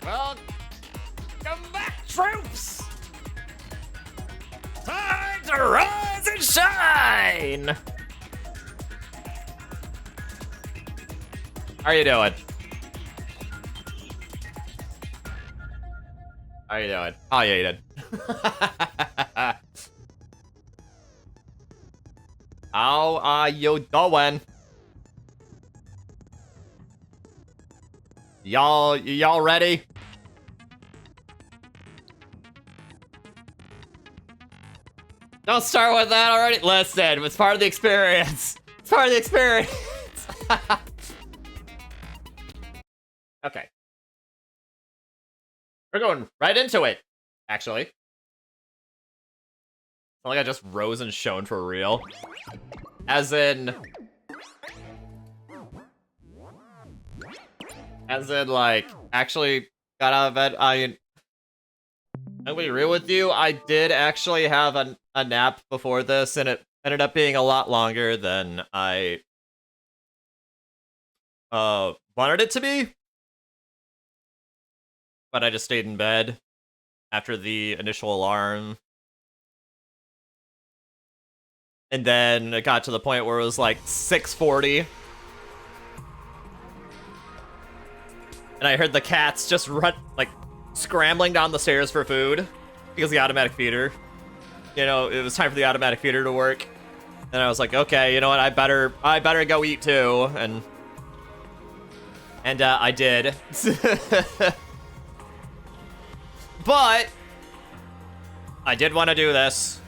Well, come back, troops! Time to rise and shine! How are you doing? How are you doing? Oh, yeah, you did. How are you doing? Y'all ready? Don't start with that already. Listen, it's part of the experience. It's part of the experience. Okay. We're going right into it, actually. It's not like I just rose and shone for real. As in, like, actually got out of bed. I'm gonna be real with you, I did actually have a nap before this, and it ended up being a lot longer than I wanted it to be. But I just stayed in bed after the initial alarm. And then it got to the point where it was like 6:40. And I heard the cats just run, like, scrambling down the stairs for food because the automatic feeder. You know, it was time for the automatic feeder to work. And I was like, okay, you know what? I better go eat too. And I did. But I did want to do this.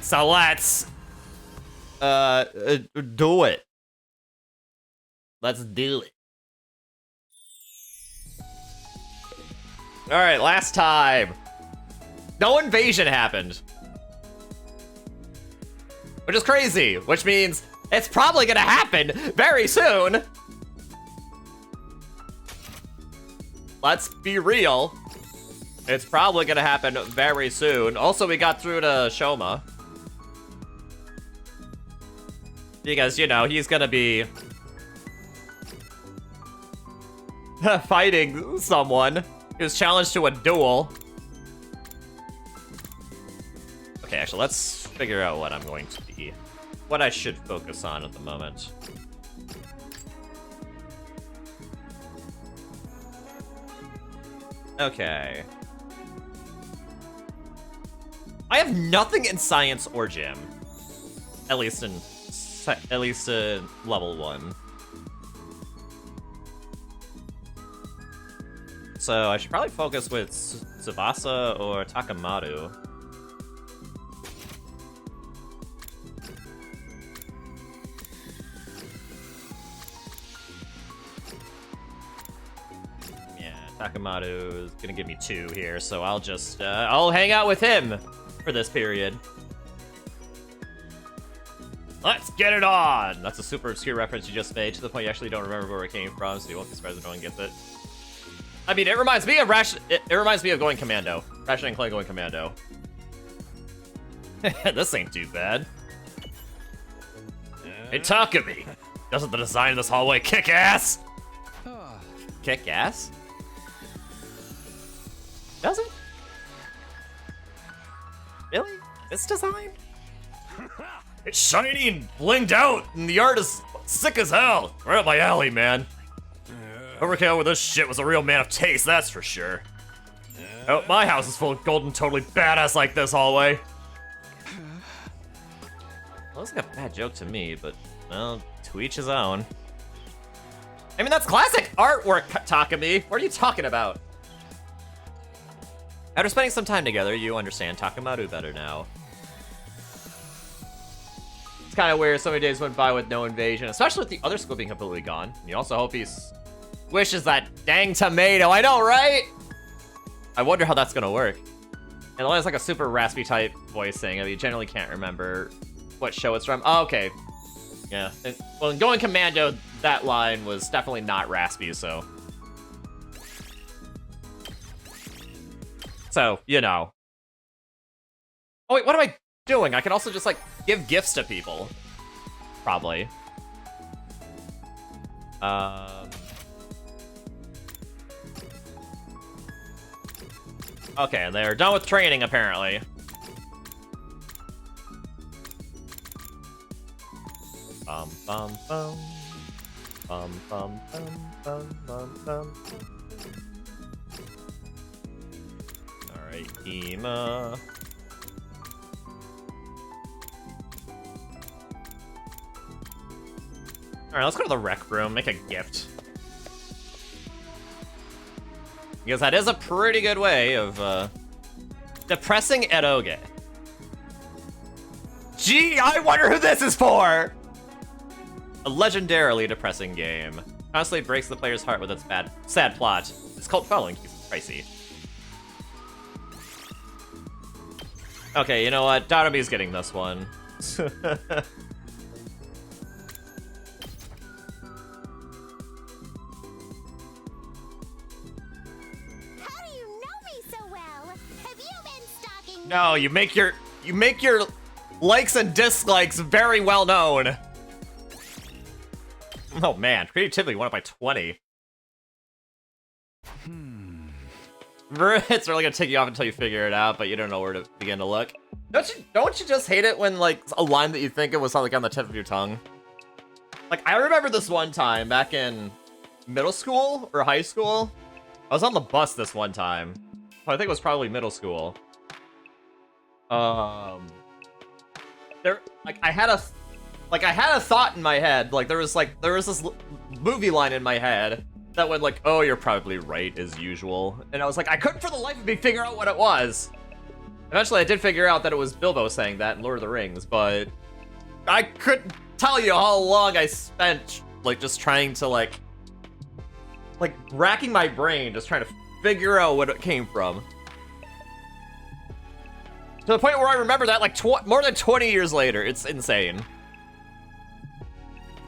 So let's do it. Let's do it. All right, last time. No invasion happened. Which is crazy, which means it's probably gonna happen very soon. Let's be real. It's probably gonna happen very soon. Also, we got through to Shoma. Because, you know, he's gonna be fighting someone. He was challenged to a duel. Okay, actually, let's figure out what I'm going to be. What I should focus on at the moment. Okay. I have nothing in science or gym. At least in level 1. So I should probably focus with Tsubasa or Takamaru. Yeah, Takamaru is gonna give me 2 here, so I'll just I'll hang out with him for this period. Let's get it on! That's a super obscure reference you just made, to the point you actually don't remember where it came from, so you won't be surprised if no one gets it. I mean, it reminds me of it reminds me of going commando. Ratchet and Clank going commando. This ain't too bad. Hey, Takumi! Doesn't the design of this hallway kick ass? Kick ass? Does it? Really? This design? It's shiny and blinged out, and the art is sick as hell. Right up my alley, man. Whoever came up with this shit was a real man of taste, that's for sure. Oh, my house is full of gold and totally badass like this hallway. Well, looks like a bad joke to me, but, well, to each his own. I mean, that's classic artwork, Takumi. What are you talking about? After spending some time together, you understand Takamaru better now. It's kind of weird so many days went by with no invasion, especially with the other school being completely gone. You also hope he's wishes that dang tomato. I know, right? I wonder how that's gonna work. And it has like a super raspy type voice thing. I mean, you generally can't remember what show it's from. Oh, okay. Yeah. Well, in Going Commando, that line was definitely not raspy, so. So, you know. Oh, wait, what am I doing? I can also just, like, give gifts to people. Probably. Okay, they're done with training, apparently. Bum, bum, bum. Bum, bum, bum, bum, bum, bum. Alright, Ema. Alright, let's go to the rec room, make a gift. Because that is a pretty good way of, depressing eroge. Gee, I wonder who this is for! A legendarily depressing game. Constantly breaks the player's heart with its sad plot. Its cult following keeps it pricey. Okay, you know what? Darumi's getting this one. No, you make your likes and dislikes very well known. Oh man, creativity went up by 20. It's really gonna take you off until you figure it out, but you don't know where to begin to look. Don't you just hate it when like a line that you think it was like on the tip of your tongue? Like I remember this one time back in middle school or high school. I was on the bus this one time. I think it was probably middle school. I had a thought in my head. Like there was this movie line in my head that went like, "Oh, you're probably right as usual," and I was like, I couldn't for the life of me figure out what it was. Eventually, I did figure out that it was Bilbo saying that in Lord of the Rings, but I couldn't tell you how long I spent like just trying to like racking my brain, just trying to figure out what it came from. To the point where I remember that like more than 20 years later. It's insane.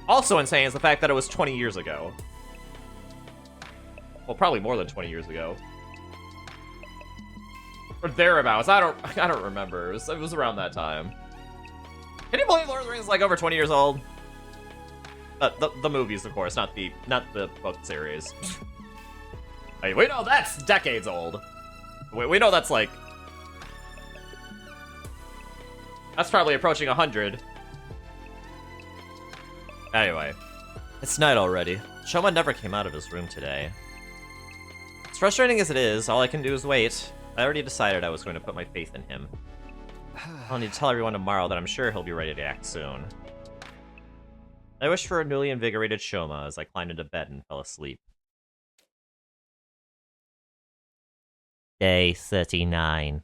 Also insane is the fact that it was 20 years ago. Well, probably more than 20 years ago. Or thereabouts. I don't remember. It was around that time. Can you believe Lord of the Rings is like over 20 years old? The movies, of course, not the book series. Hey, we know that's decades old. We know that's like... That's probably approaching 100. Anyway. It's night already. Shoma never came out of his room today. As frustrating as it is, all I can do is wait. I already decided I was going to put my faith in him. I'll need to tell everyone tomorrow that I'm sure he'll be ready to act soon. I wished for a newly invigorated Shoma as I climbed into bed and fell asleep. Day 39.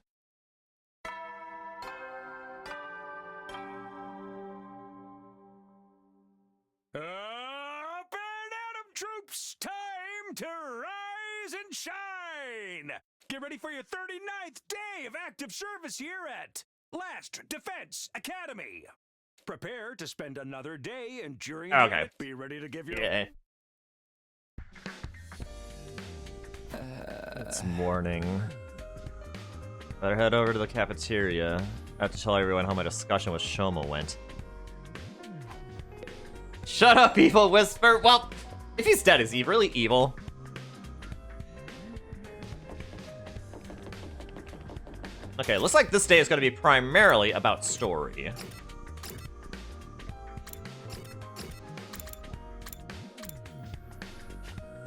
Up and Atom troops, time to rise and shine! Get ready for your 39th day of active service here at Last Defense Academy. Prepare to spend another day enduring it. Be ready to give your... Yeah. It's morning. Better head over to the cafeteria. I have to tell everyone how my discussion with Shoma went. Shut up, evil whisper! Well, if he's dead, is he really evil? Okay, looks like this day is going to be primarily about story.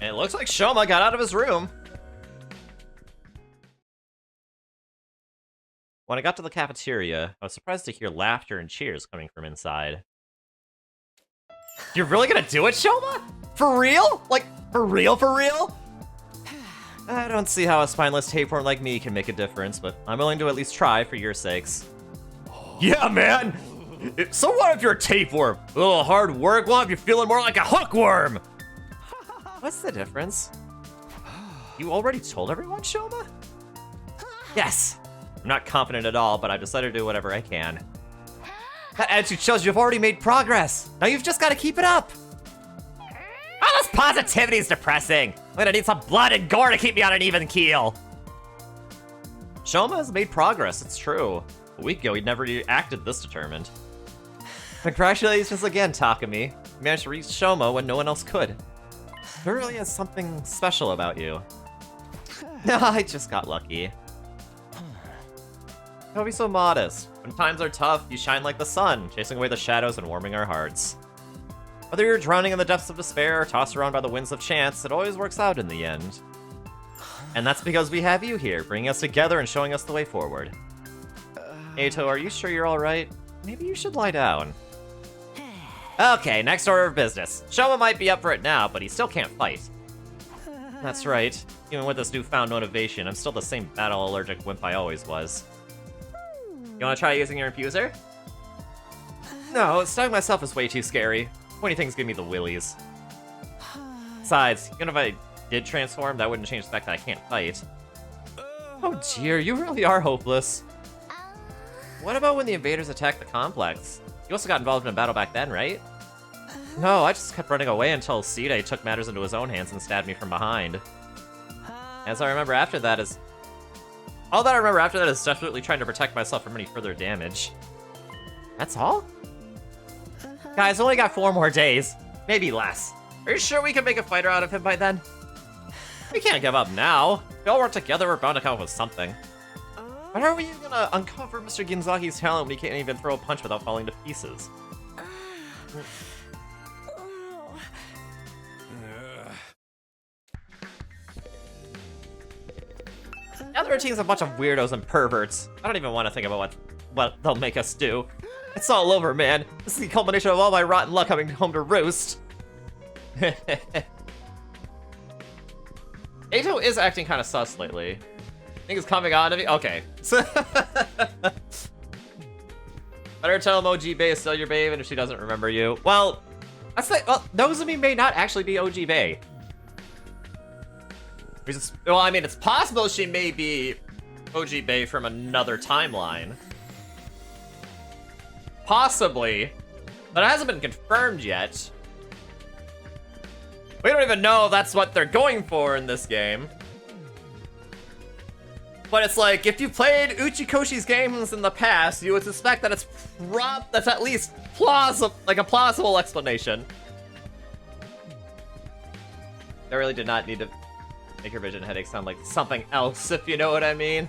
And it looks like Shoma got out of his room. When I got to the cafeteria, I was surprised to hear laughter and cheers coming from inside. You're really gonna do it, Shoma? For real? Like, for real, for real? I don't see how a spineless tapeworm like me can make a difference, but I'm willing to at least try for your sakes. Yeah, man! So what if you're a tapeworm? A little hard work? What if you're feeling more like a hookworm? What's the difference? You already told everyone, Shoma? Yes. I'm not confident at all, but I've decided to do whatever I can. That attitude shows you've already made progress. Now you've just got to keep it up. All this positivity is depressing. I'm gonna need some blood and gore to keep me on an even keel. Shoma has made progress, it's true. A week ago, he'd never acted this determined. Congratulations again, Takumi. You managed to reach Shoma when no one else could. There really is something special about you. I just got lucky. Don't be so modest. When times are tough, you shine like the sun, chasing away the shadows and warming our hearts. Whether you're drowning in the depths of despair or tossed around by the winds of chance, it always works out in the end. And that's because we have you here, bringing us together and showing us the way forward. Eito, are you sure you're alright? Maybe you should lie down. Okay, next order of business. Shoma might be up for it now, but he still can't fight. That's right. Even with this newfound motivation, I'm still the same battle-allergic wimp I always was. You wanna try using your infuser? No, stunning myself is way too scary. Pointy things give me the willies. Besides, even if I did transform, that wouldn't change the fact that I can't fight. Oh dear, you really are hopeless. What about when the invaders attacked the complex? You also got involved in a battle back then, right? No, I just kept running away until Side took matters into his own hands and stabbed me from behind. As I remember after that is... All that I remember after that is desperately trying to protect myself from any further damage. That's all? Guys, only got 4 more days. Maybe less. Are you sure we can make a fighter out of him by then? We can't give up now. If we all work together, we're bound to come up with something. But how are we gonna uncover Mr. Ginzaki's talent when he can't even throw a punch without falling to pieces? The other team's a bunch of weirdos and perverts. I don't even want to think about what they'll make us do. It's all over, man. This is the culmination of all my rotten luck coming home to roost. Eito is acting kind of sus lately. I think it's coming on to me. Okay. Better tell him OG Bay is still your babe, and if she doesn't remember you. Well, Nozomi may not actually be OG Bay. Well, I mean, it's possible she may be OG Bay from another timeline. Possibly. But it hasn't been confirmed yet. We don't even know if that's what they're going for in this game. But it's like, if you played Uchikoshi's games in the past, you would suspect that that's at least a plausible explanation. I really did not need to make her vision headaches sound like something else, if you know what I mean.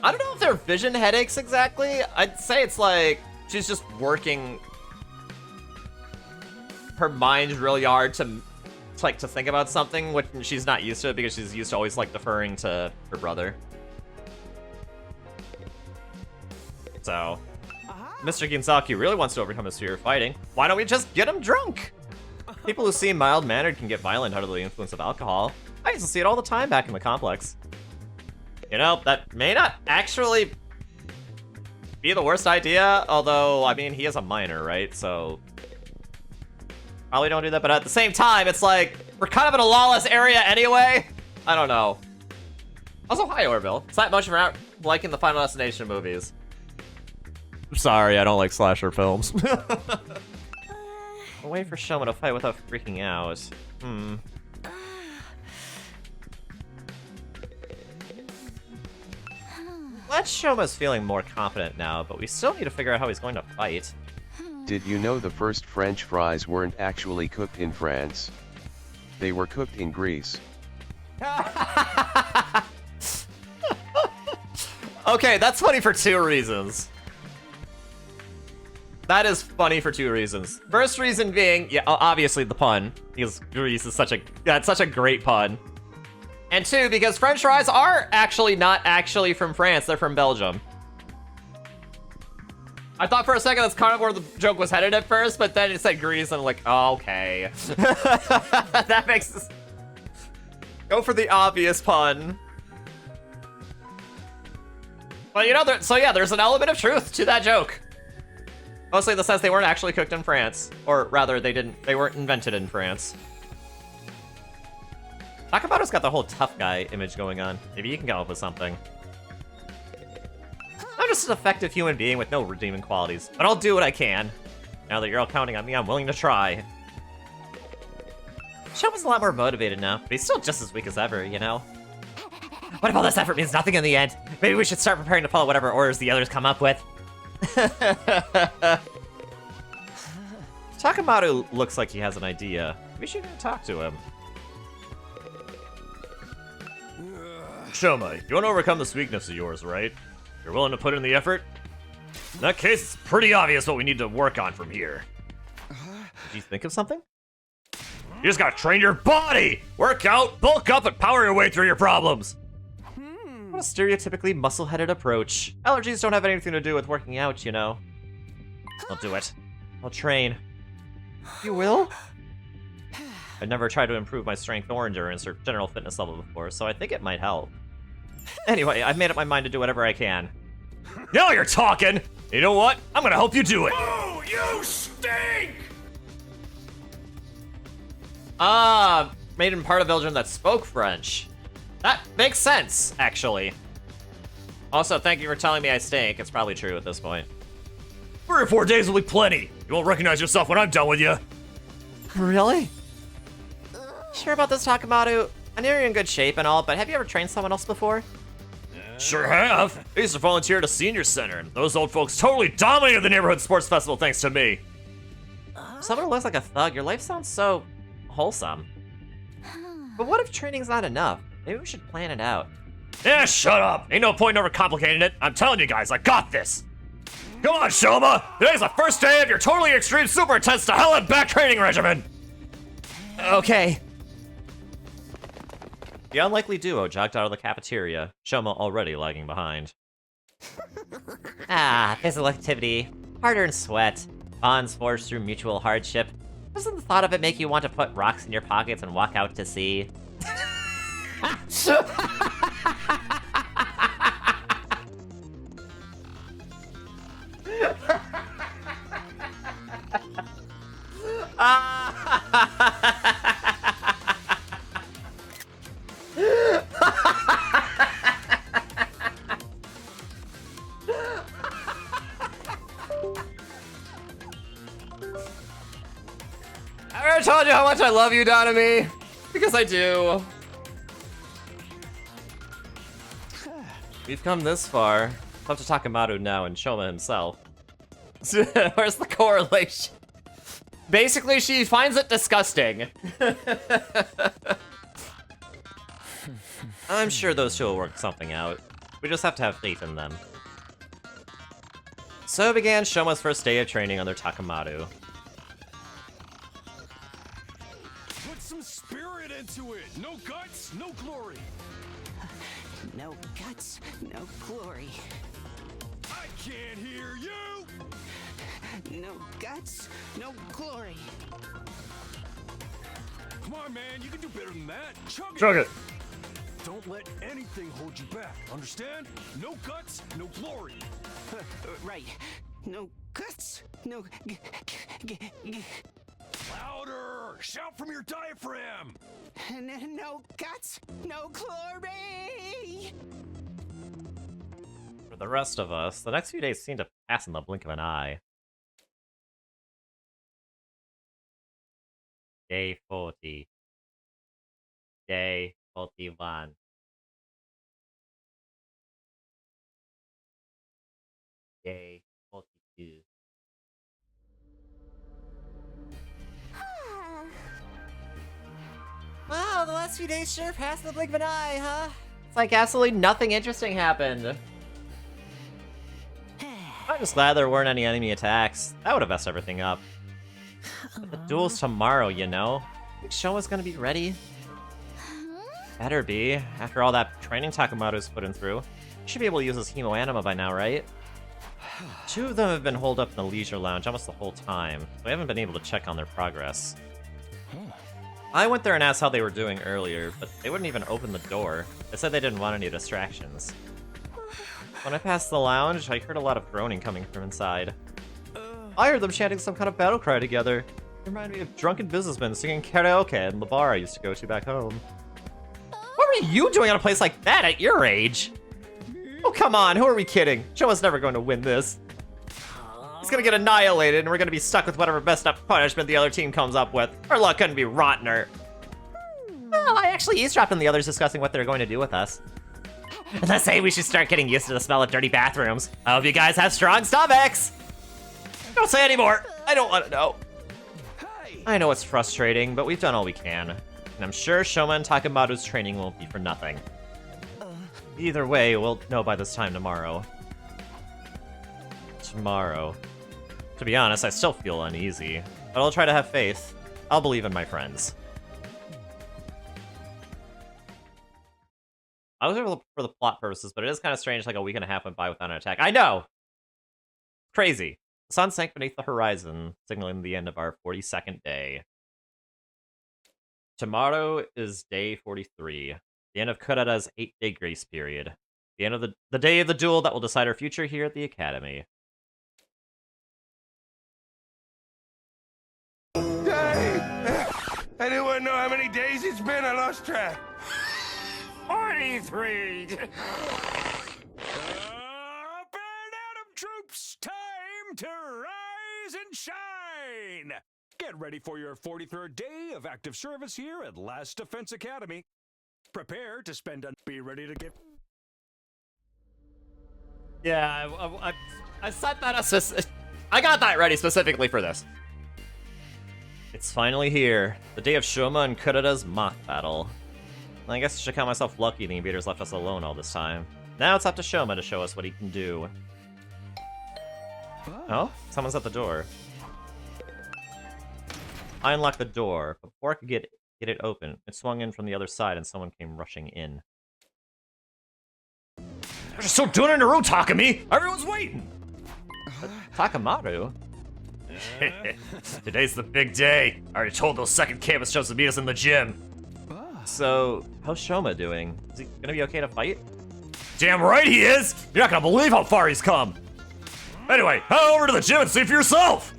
I don't know if they're vision headaches exactly. I'd say it's like she's just working her mind really hard to think about something when she's not used to it, because she's used to always like deferring to her brother. So, Mr. Ginzaki really wants to overcome his fear of fighting. Why don't we just get him drunk? People who seem mild-mannered can get violent under the influence of alcohol. I used to see it all the time back in the complex. You know, that may not actually be the worst idea, although, I mean, he is a minor, right? So, probably don't do that, but at the same time, it's like, we're kind of in a lawless area anyway. I don't know. Also, hi, Orville. It's not much for liking the Final Destination movies. Sorry, I don't like slasher films. A way for Shoma to fight without freaking out. Glad Shoma's feeling more confident now, but we still need to figure out how he's going to fight. Did you know the first French fries weren't actually cooked in France? They were cooked in Greece. Okay, that's funny for 2 reasons. That is funny for 2 reasons. First reason being, yeah, obviously the pun, because Greece is such a great pun. And 2, because French fries are actually not actually from France, they're from Belgium. I thought for a second that's kind of where the joke was headed at first, but then it said Greece, and I'm like, oh, okay. That makes this... Go for the obvious pun. But you know, so yeah, there's an element of truth to that joke. Mostly in the sense they weren't actually cooked in France. Or rather, they weren't invented in France. Nakamoto's got the whole tough guy image going on. Maybe you can come up with something. I'm just an effective human being with no redeeming qualities, but I'll do what I can. Now that you're all counting on me, I'm willing to try. Shoma's a lot more motivated now, but he's still just as weak as ever, you know? What if all this effort means nothing in the end? Maybe we should start preparing to follow whatever orders the others come up with. Takamoto looks like he has an idea. We should go talk to him. Shoma, you want to overcome this weakness of yours, right? You're willing to put in the effort? In that case, it's pretty obvious what we need to work on from here. Did you think of something? You just gotta train your body! Work out, bulk up, and power your way through your problems! What a stereotypically muscle-headed approach. Allergies don't have anything to do with working out, you know. I'll do it. I'll train. You will? I've never tried to improve my strength or endurance or general fitness level before, so I think it might help. Anyway, I've made up my mind to do whatever I can. Now you're talking! You know what? I'm gonna help you do it! Oh, you stink! Made in part of Belgium that spoke French. That makes sense, actually. Also, thank you for telling me I stink. It's probably true at this point. 3 or 4 days will be plenty. You won't recognize yourself when I'm done with you. Really? Sure about this, Takamaru? I know you're in good shape and all, but have you ever trained someone else before? Sure have. I used to volunteer at a senior center, and those old folks totally dominated the neighborhood sports festival thanks to me. Someone who looks like a thug, your life sounds so wholesome. But what if training's not enough? Maybe we should plan it out. Yeah, shut up. Ain't no point in overcomplicating it. I'm telling you guys, I got this. Come on, Shoma. Today's the first day of your totally extreme super intense to hell and back training regimen. Okay. The unlikely duo jogged out of the cafeteria, Shoma already lagging behind. Physical activity, hard-earned sweat, bonds forged through mutual hardship. Doesn't the thought of it make you want to put rocks in your pockets and walk out to sea? I already told you how much I love you, Donami. Because I do. We've come this far. It's up to Takamaru now and Shoma himself. Where's the correlation? Basically, she finds it disgusting. I'm sure those two will work something out. We just have to have faith in them. So began Shoma's first day of training under Takamaru. Put some spirit into it. No guts, no glory. No guts, no glory. I can't hear you. No guts, no glory. Come on, man. You can do better than that. Chug it. Chug it. Don't let anything hold you back. Understand? No guts, no glory. Right. No guts, no Louder! Shout from your diaphragm! no guts, no glory. For the rest of us, the next few days seem to pass in the blink of an eye. Day 40. Day 41. Day 42. Wow, the last few days sure passed in the blink of an eye, huh? It's like absolutely nothing interesting happened. I'm just glad there weren't any enemy attacks. That would have messed everything up. But the duel's tomorrow, you know? Think Shoma's gonna be ready? Better be. After all that training Takamaru's put him through, he should be able to use his Hemo Anima by now, right? 2 of them have been holed up in the leisure lounge almost the whole time, so I haven't been able to check on their progress. I went there and asked how they were doing earlier, but they wouldn't even open the door. They said they didn't want any distractions. When I passed the lounge, I heard a lot of groaning coming from inside. I heard them chanting some kind of battle cry together. It reminded me of drunken businessmen singing karaoke in the bar I used to go to back home. What were you doing at a place like that at your age? Oh, come on, who are we kidding? Shoma's never going to win this. He's gonna get annihilated, and we're gonna be stuck with whatever messed up punishment the other team comes up with. Our luck couldn't be rottener. Well, I actually eavesdropped on the others discussing what they're going to do with us. They say we should start getting used to the smell of dirty bathrooms. I hope you guys have strong stomachs. Don't say anymore. I don't want to know. I know it's frustrating, but we've done all we can. And I'm sure Shoma and Takamaru's training won't be for nothing. Either way, we'll know by this time tomorrow. tomorrow. To be honest, I still feel uneasy, but I'll try to have faith. I'll believe in my friends. I was able for the plot purposes, but it is kind of strange like a week and a half went by without an attack. I know! Crazy. The sun sank beneath the horizon, signaling the end of our 42nd day. Tomorrow is day 43, the end of Kurada's 8-day grace period. The end of the day of the duel that will decide our future here at the Academy. Day! Anyone know how many days it's been? I lost track. 43! Up and Adam troops! Time to rise and shine! Get ready for your 43rd day of active service here at Last Defense Academy. Prepare to spend be ready to get... Yeah, I set that up. I got that ready specifically for this. It's finally here. The day of Shoma and Kurada's mock battle. I guess I should count myself lucky the invaders left us alone all this time. Now it's up to Shoma to show us what he can do. Oh, someone's at the door. I unlocked the door, but before I could get it open, it swung in from the other side and someone came rushing in. They're just so doing it in a row, Takami! Everyone's waiting! Takamaru? Today's the big day. I already told those second campus chumps to meet us in the gym. So, how's Shoma doing? Is he gonna be okay to fight? Damn right he is! You're not gonna believe how far he's come! Anyway, head over to the gym and see for yourself!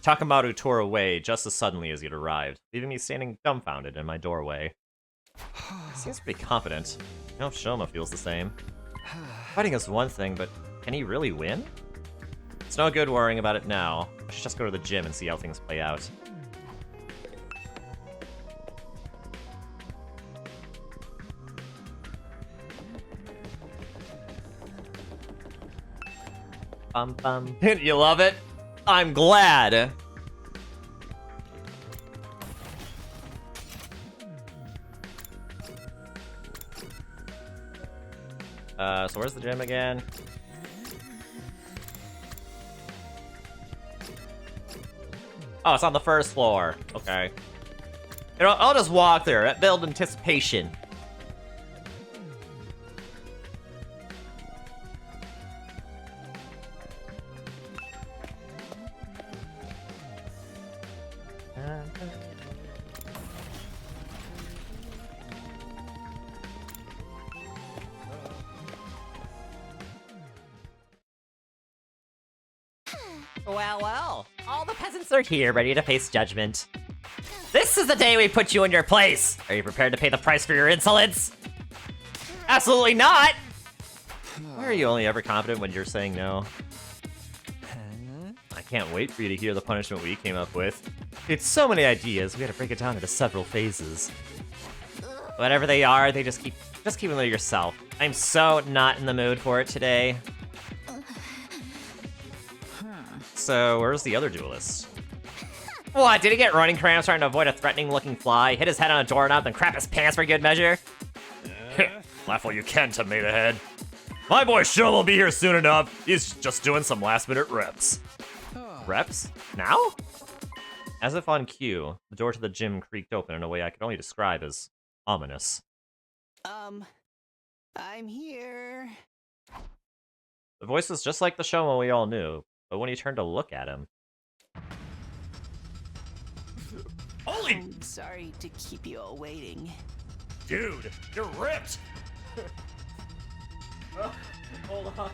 Takamaru tore away just as suddenly as he'd arrived, leaving me standing dumbfounded in my doorway. He seems pretty confident. I hope Shoma feels the same. Fighting is one thing, but can he really win? It's no good worrying about it now. I should just go to the gym and see how things play out. Bum bum. You love it? I'm glad. So where's the gym again? Oh, it's on the first floor. Okay. You know, I'll just walk there. Build anticipation. Well, all the peasants are here, ready to face judgment. This is the day we put you in your place! Are you prepared to pay the price for your insolence? Absolutely not! Why are you only ever confident when you're saying no? I can't wait for you to hear the punishment we came up with. It's so many ideas, we had to break it down into several phases. Whatever they are, they just keep them to yourself. I'm so not in the mood for it today. So, where's the other duelist? What, did he get running cramps trying to avoid a threatening-looking fly, hit his head on a doorknob, then crap his pants for good measure? Laugh while you can, tomato head. My boy Shoma will be here soon enough. He's just doing some last-minute reps. Reps? Now? As if on cue, the door to the gym creaked open in a way I could only describe as ominous. I'm here. The voice was just like the Shoma we all knew, but when he turned to look at him... Holy... I'm sorry to keep you all waiting. Dude, you're ripped! Hold on.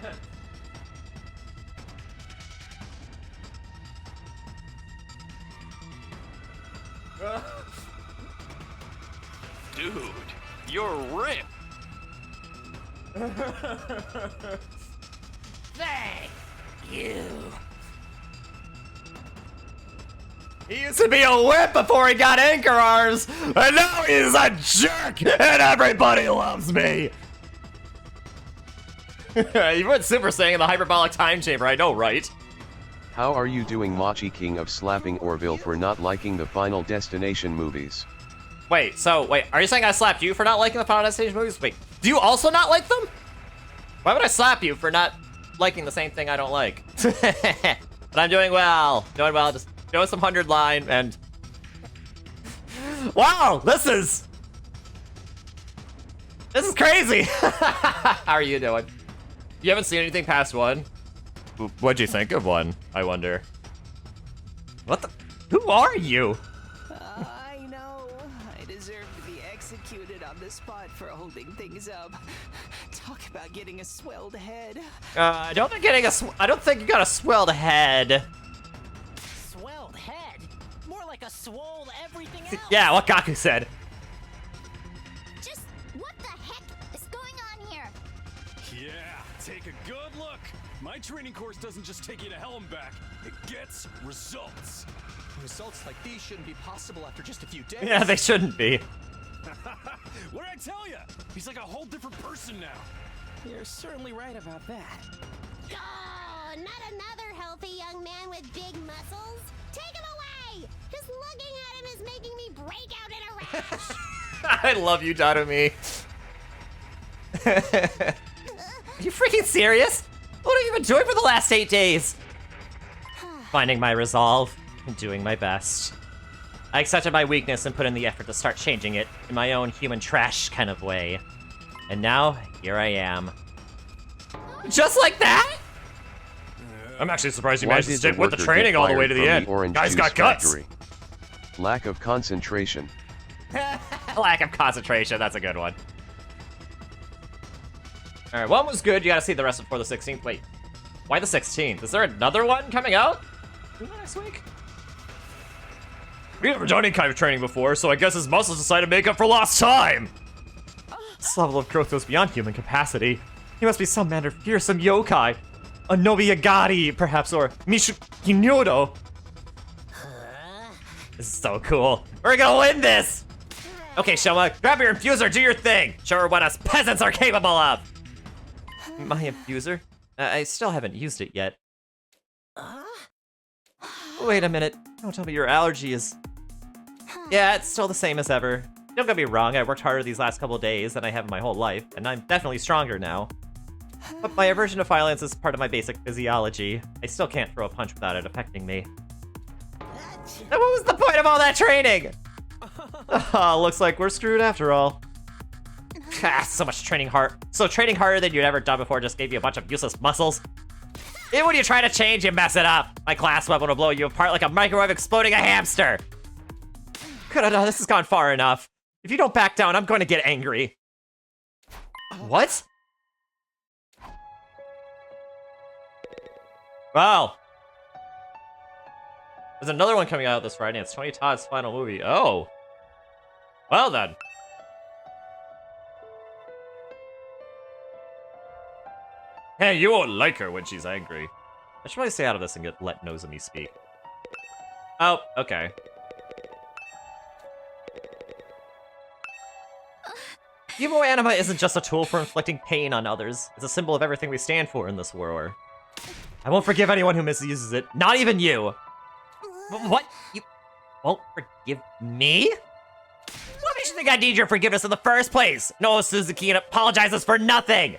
Dude, you're ripped! Thank you. He used to be a whip before he got anchor arms, and now he's a jerk, and everybody loves me! You went Super Saiyan in the hyperbolic time chamber, I know, right? How are you doing, Machi King of slapping Orville for not liking the Final Destination movies? Wait, are you saying I slapped you for not liking the Final Destination movies? Wait, do you also not like them? Why would I slap you for not liking the same thing I don't like. But I'm doing well. Doing well. Just doing some 100 line and... Wow, this is crazy. How are you doing? You haven't seen anything past 1? What'd you think of 1, I wonder? What the? Who are you? I know. I deserve to be executed on the spot for holding things up. Talk about getting a swelled head. I don't think you got a swelled head. Swelled head? More like a swole everything else. Yeah, what Gaku said. Just what the heck is going on here? Yeah, take a good look. My training course doesn't just take you to hell and back. It gets results. Results like these shouldn't be possible after just a few days. Yeah, they shouldn't be. What did I tell you? He's like a whole different person now. You're certainly right about that. Oh, not another healthy young man with big muscles. Take him away! Just looking at him is making me break out in a rash. I love you, Dadumi. Are you freaking serious? What have you been doing for the last 8 days? Finding my resolve and doing my best. I accepted my weakness and put in the effort to start changing it in my own human trash kind of way. And now, here I am. Just like that? I'm actually surprised you Why managed to did stick with the worker training get all the way fired to the from end. Orange Guy's Juice got guts. Factory? Lack of concentration. Lack of concentration, that's a good one. Alright, 1 was good, you gotta see the rest before the 16th. Wait, why the 16th? Is there another one coming out? Next week? We've never done any kind of training before, so I guess his muscles decided to make up for lost time. This level of growth goes beyond human capacity. He must be some manner of fearsome yokai. A Nobiyagari, perhaps, or Mishukinodo. This is so cool. We're gonna win this! Okay, Shoma, grab your infuser, do your thing! Show her what us peasants are capable of! My infuser? I still haven't used it yet. Wait a minute. Don't tell me your allergy is... Yeah, it's still the same as ever. Don't get me wrong, I worked harder these last couple days than I have in my whole life, and I'm definitely stronger now. But my aversion to violence is part of my basic physiology. I still can't throw a punch without it affecting me. And what was the point of all that training? Looks like we're screwed after all. So much training hard. So training harder than you'd ever done before just gave you a bunch of useless muscles. Even when you try to change, you mess it up. My class weapon will blow you apart like a microwave exploding a hamster. Kurada, this has gone far enough. If you don't back down, I'm going to get angry. What? Wow. There's another one coming out this Friday. It's Tony Todd's final movie. Oh. Well then. Hey, you won't like her when she's angry. I should probably stay out of this and let Nozomi speak. Oh, okay. Emo anima isn't just a tool for inflicting pain on others. It's a symbol of everything we stand for in this war. I won't forgive anyone who misuses it. Not even you. What? You won't forgive me? What makes you think I need your forgiveness in the first place? No, Suzuki apologizes for nothing.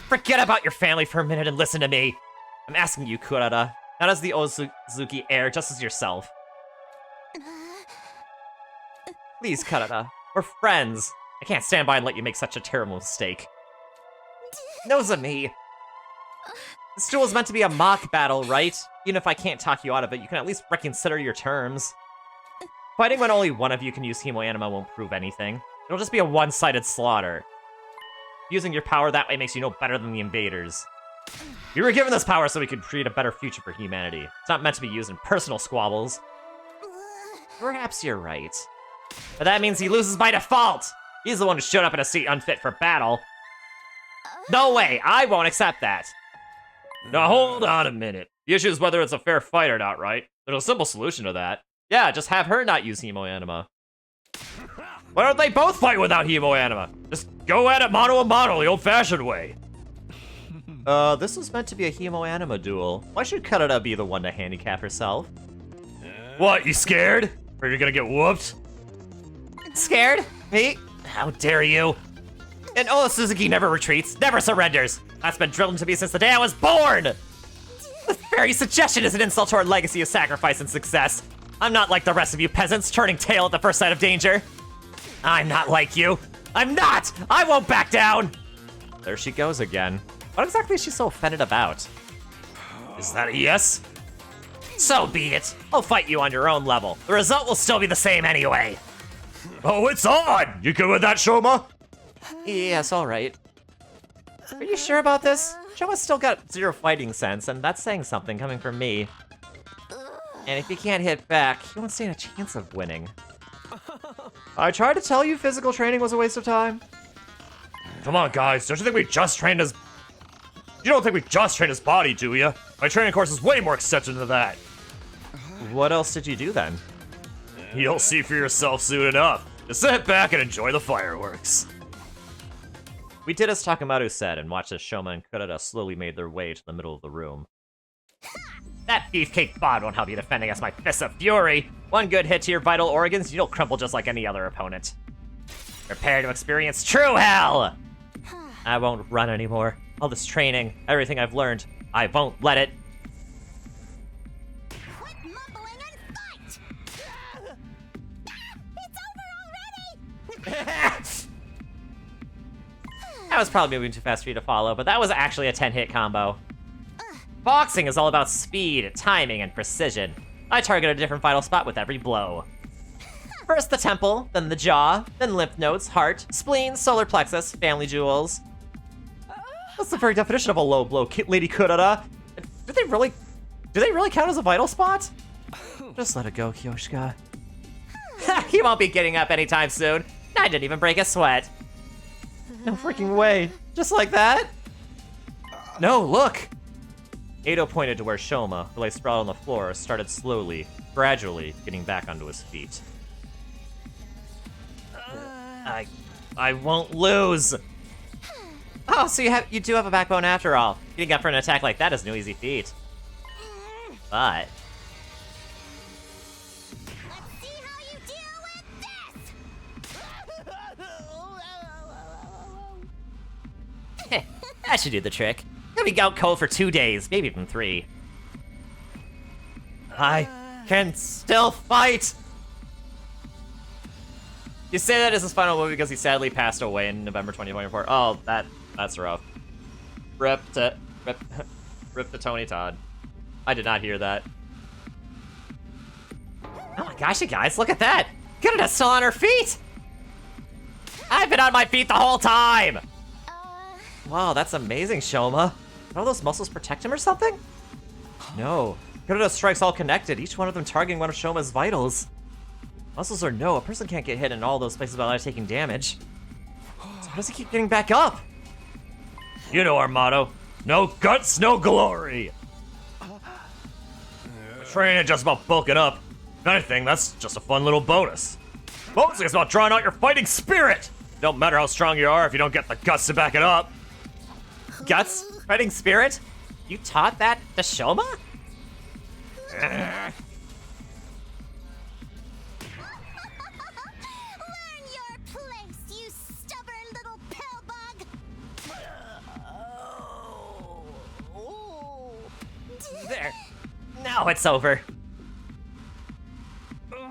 Forget about your family for a minute and listen to me. I'm asking you, Kurada, not as the Ozuki heir, just as yourself. Please, Kurada, we're friends. I can't stand by and let you make such a terrible mistake. Nozomi. This duel is meant to be a mock battle, right? Even if I can't talk you out of it, you can at least reconsider your terms. Fighting when only one of you can use Hemo Anima won't prove anything. It'll just be a one-sided slaughter. Using your power that way makes you no better than the invaders. You were given this power so we could create a better future for humanity. It's not meant to be used in personal squabbles. Perhaps you're right. But that means he loses by default! He's the one who showed up in a seat unfit for battle. No way, I won't accept that. Now hold on a minute. The issue is whether it's a fair fight or not, right? There's a simple solution to that. Yeah, just have her not use Hemo Anima. Why don't they both fight without Hemo Anima? Just go at it mano a mano, the old-fashioned way. This was meant to be a Hemo Anima duel. Why should Kurada be the one to handicap herself? What, you scared? Or you're gonna get whooped? Scared? Me? How dare you? And Suzuki never retreats, never surrenders. That's been drilled into me since the day I was born! The very suggestion is an insult to our legacy of sacrifice and success. I'm not like the rest of you peasants, turning tail at the first sight of danger. I'm not like you. I'm not! I won't back down! There she goes again. What exactly is she so offended about? Is that a yes? So be it. I'll fight you on your own level. The result will still be the same anyway. Oh, it's on! You good with that, Shoma? Yes, alright. Are you sure about this? Shoma's still got 0 fighting sense, and that's saying something coming from me. And if he can't hit back, he won't stand a chance of winning. I tried to tell you physical training was a waste of time. Come on, guys, don't you think we just trained his... You don't think we just trained his body, do ya? My training course is way more extensive than that. What else did you do then? You'll see for yourself soon enough. Just sit back and enjoy the fireworks. We did as Takamaru said and watched as Shoma and Kurata slowly made their way to the middle of the room. That beefcake bod won't help you defend against my fists of fury. One good hit to your vital organs, you'll crumple just like any other opponent. Prepare to experience true hell! I won't run anymore. All this training, everything I've learned, I won't let it. Quit mumbling and fight! It's over already! That was probably moving too fast for you to follow, but that was actually a 10-hit combo. Boxing is all about speed, timing, and precision. I target a different vital spot with every blow. First the temple, then the jaw, then lymph nodes, heart, spleen, solar plexus, family jewels. That's the very definition of a low blow, Lady Kurata. Do they really count as a vital spot? Just let it go, Kyoshika. He won't be getting up anytime soon. I didn't even break a sweat. No freaking way. Just like that? No, look! Ado pointed to where Shoma, who lay sprawled on the floor, started slowly, gradually getting back onto his feet. I won't lose! Oh, so you do have a backbone after all. Getting up for an attack like that is no easy feat. But... Let's see how you deal with this! that should do the trick. He'll be out cold for 2 days, maybe even 3. I can still fight! You say that is his final movie because he sadly passed away in November 2024. Oh, that's rough. Rip to Tony Todd. I did not hear that. Oh my gosh, you guys, look at that! Kurata's still on her feet! I've been on my feet the whole time! Wow, that's amazing, Shoma. Can all those muscles protect him or something? No. Kurata strikes all connected, each one of them targeting one of Shoma's vitals. Muscles or no, a person can't get hit in all those places without taking damage. So how does he keep getting back up? You know our motto. No guts, no glory. Training ain't just about bulking up. If anything, that's just a fun little bonus. Mostly it's about drawing out your fighting spirit. Don't matter how strong you are if you don't get the guts to back it up. Guts? Fighting spirit? You taught that to Shoma? Learn your place, you stubborn little pill bug! There. Now it's over.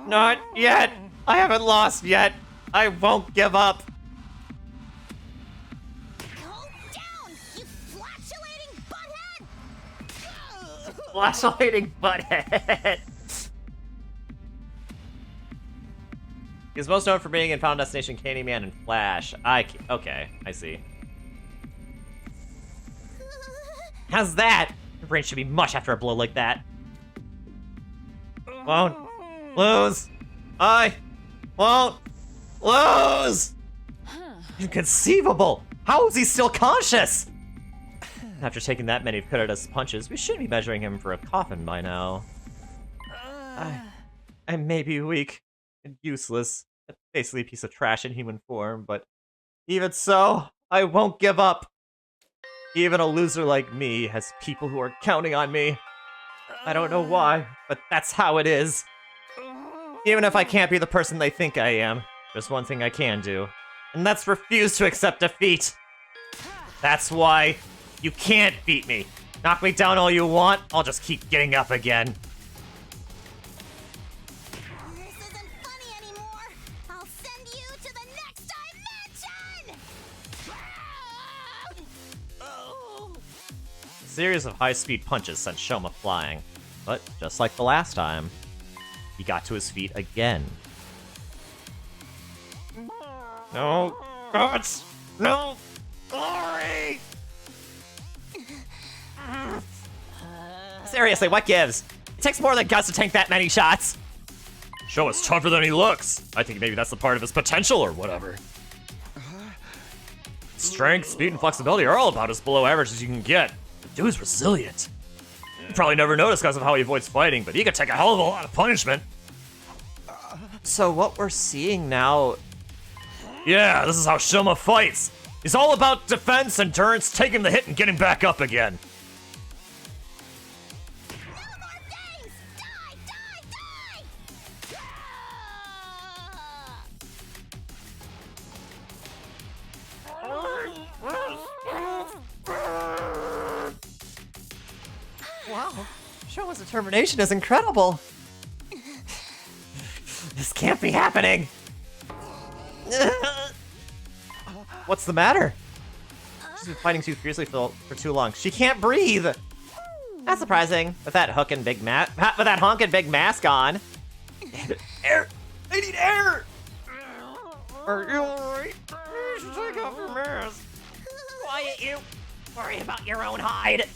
Not yet. I haven't lost yet. I won't give up. Go down, you flatulating butthead! Flatulating butthead. He's most known for being in Final Destination Candyman and Flash. Okay, I see. How's that? Your brain should be mush after a blow like that. Won't lose. I won't lose. Inconceivable. How is he still conscious? After taking that many of Kurata's punches, we should be measuring him for a coffin by now. I may be weak and useless, basically a piece of trash in human form, but even so, I won't give up. Even a loser like me has people who are counting on me. I don't know why, but that's how it is. Even if I can't be the person they think I am, there's one thing I can do, and that's refuse to accept defeat. That's why You can't beat me. Knock me down all you want, I'll just keep getting up again. This isn't funny anymore. I'll send you to the next dimension! A series of high-speed punches sent Shoma flying. But just like the last time, he got to his feet again. No guts! No glory! Seriously, what gives? It takes more than guts to tank that many shots. Shoma's tougher than he looks. I think maybe that's the part of his potential or whatever. Strength, speed, and flexibility are all about as below average as you can get. The dude's resilient. You probably never noticed because of how he avoids fighting, but he could take a hell of a lot of punishment. So what we're seeing now... Yeah, this is how Shoma fights. He's all about defense, endurance, taking the hit and getting back up again. No more things! Die! Die! Die! Wow, Shoma's determination is incredible. This can't be happening. What's the matter? She's been fighting too fiercely for too long. She can't breathe. Not surprising. With that honking big mask on. Air! I need air! Are you alright? You should take off your mask. Quiet, you. Worry about your own hide.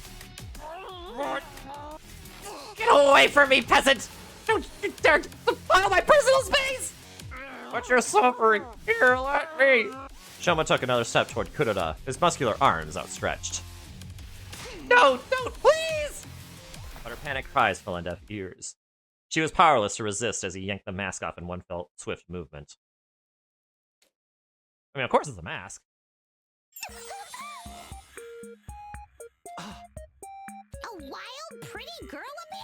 What? Get away from me, peasant! Don't you dare defile my personal space! But you're suffering. Here, let me. Shoma took another step toward Kuroda, his muscular arms outstretched. No, don't, please! But her panicked cries fell on deaf ears. She was powerless to resist as he yanked the mask off in one swift movement. I mean, of course it's a mask. A wild, pretty girl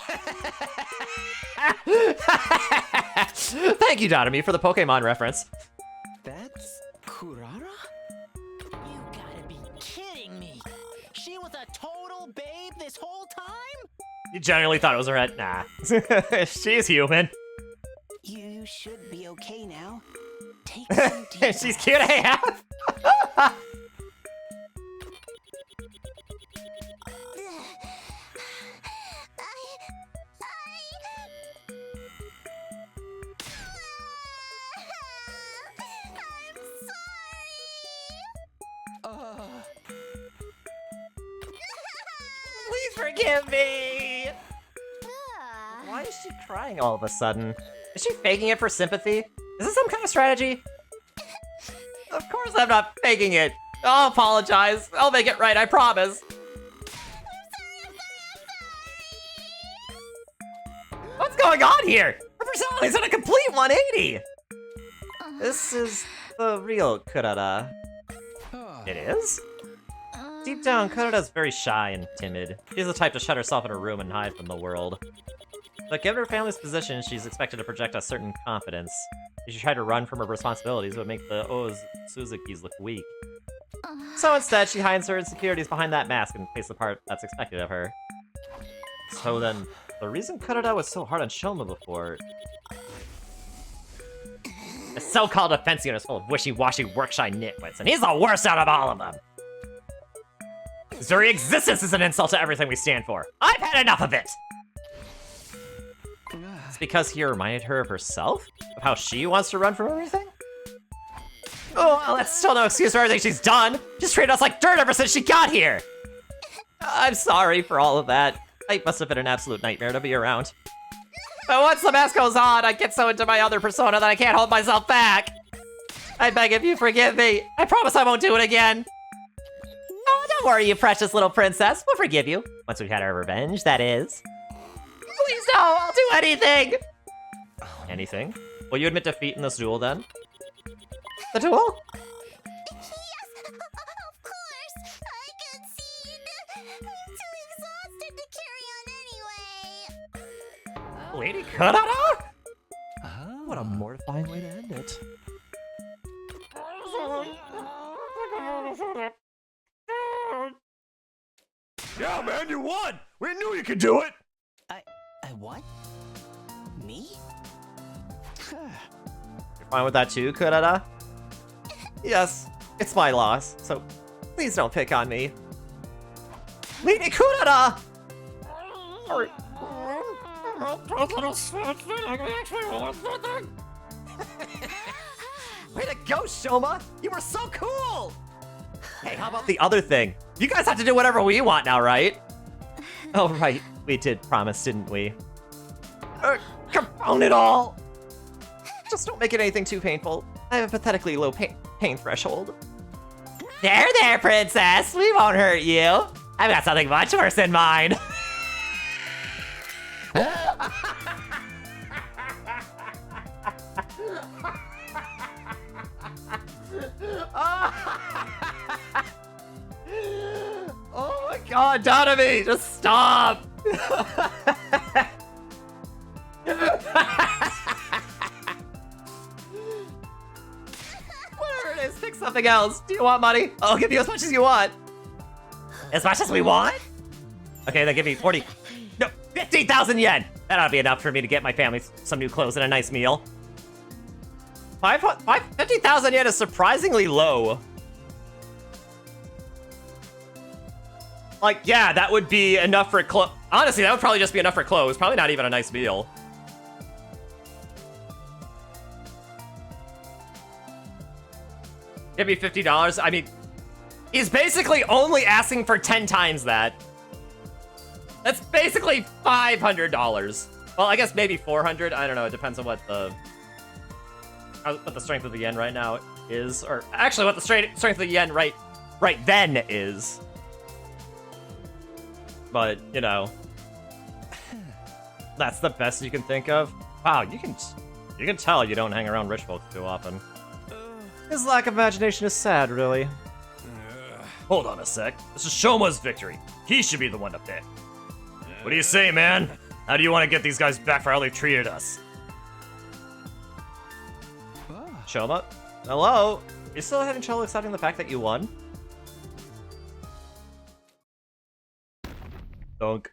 appeared? Thank you, Dotami, for the Pokemon reference. That's Kurara? You gotta be kidding me. She was a total babe this whole time? You generally thought it was her head? Nah. She's human. You should be okay now. Take some deep She's cute AF. Please forgive me. Why is she crying all of a sudden? Is she faking it for sympathy? Is this some kind of strategy? Of course I'm not faking it. I'll apologize. I'll make it right, I promise. What's going on here? Her personality's on a complete 180. This is the real Kurada. It is? Deep down, Kuroda's very shy and timid. She's the type to shut herself in her room and hide from the world. But given her family's position, she's expected to project a certain confidence. If she tried to run from her responsibilities, it would make the Suzukis look weak. So instead, she hides her insecurities behind that mask and plays the part that's expected of her. So then, the reason Kuroda was so hard on Shoma before... The so-called defense unit is full of wishy-washy work-shy nitwits, and he's the worst out of all of them! His very existence is an insult to everything we stand for. I've had enough of it! It's because he reminded her of herself? Of how she wants to run from everything? Oh, well, that's still no excuse for everything she's done! She's treated us like dirt ever since she got here! I'm sorry for all of that. It must have been an absolute nightmare to be around. But once the mask goes on, I get so into my other persona that I can't hold myself back! I beg of you, forgive me. I promise I won't do it again. Oh, don't worry, you precious little princess. We'll forgive you. Once we've had our revenge, that is. Please no, I'll do anything! Anything? Will you admit defeat in this duel, then? The duel? Yes, of course. I concede. I'm too exhausted to carry on anyway. Lady Kurara? What a mortifying way to end it. man, you won! We knew you could do it! I what? Me? You're fine with that too, Kurara? Yes, it's my loss, so please don't pick on me. Lady Kurara! Sorry. Way to go, Shoma! You were so cool! Hey, how about the other thing? You guys have to do whatever we want now, right? Oh, right. We did promise, didn't we? Confound it all! Just don't make it anything too painful. I have a pathetically low pain threshold. There, princess! We won't hurt you! I've got something much worse in mind! Oh my god, Donovan, just stop! Whatever it is, pick something else. Do you want money? I'll give you as much as you want. As much as we want? Okay, then give me 40. No, 15,000 yen! That ought to be enough for me to get my family some new clothes and a nice meal. 50,000 yen is surprisingly low. Like, yeah, that would be enough for clothes. Honestly, that would probably just be enough for clothes. Probably not even a nice meal. Give me $50. I mean, he's basically only asking for 10 times that. That's basically $500. Well, I guess maybe 400. I don't know. It depends on what the strength of the yen right now is, or actually what the strength of the yen right then is. But you know, that's the best you can think of. Wow, you can tell you don't hang around rich folks too often. His lack of imagination is sad, really. Hold on a sec. This is Shoma's victory. He should be the one to pick. What do you say, man? How do you want to get these guys back for how they treated us? Shoma? Hello? You still having trouble accepting the fact that you won? Dunk.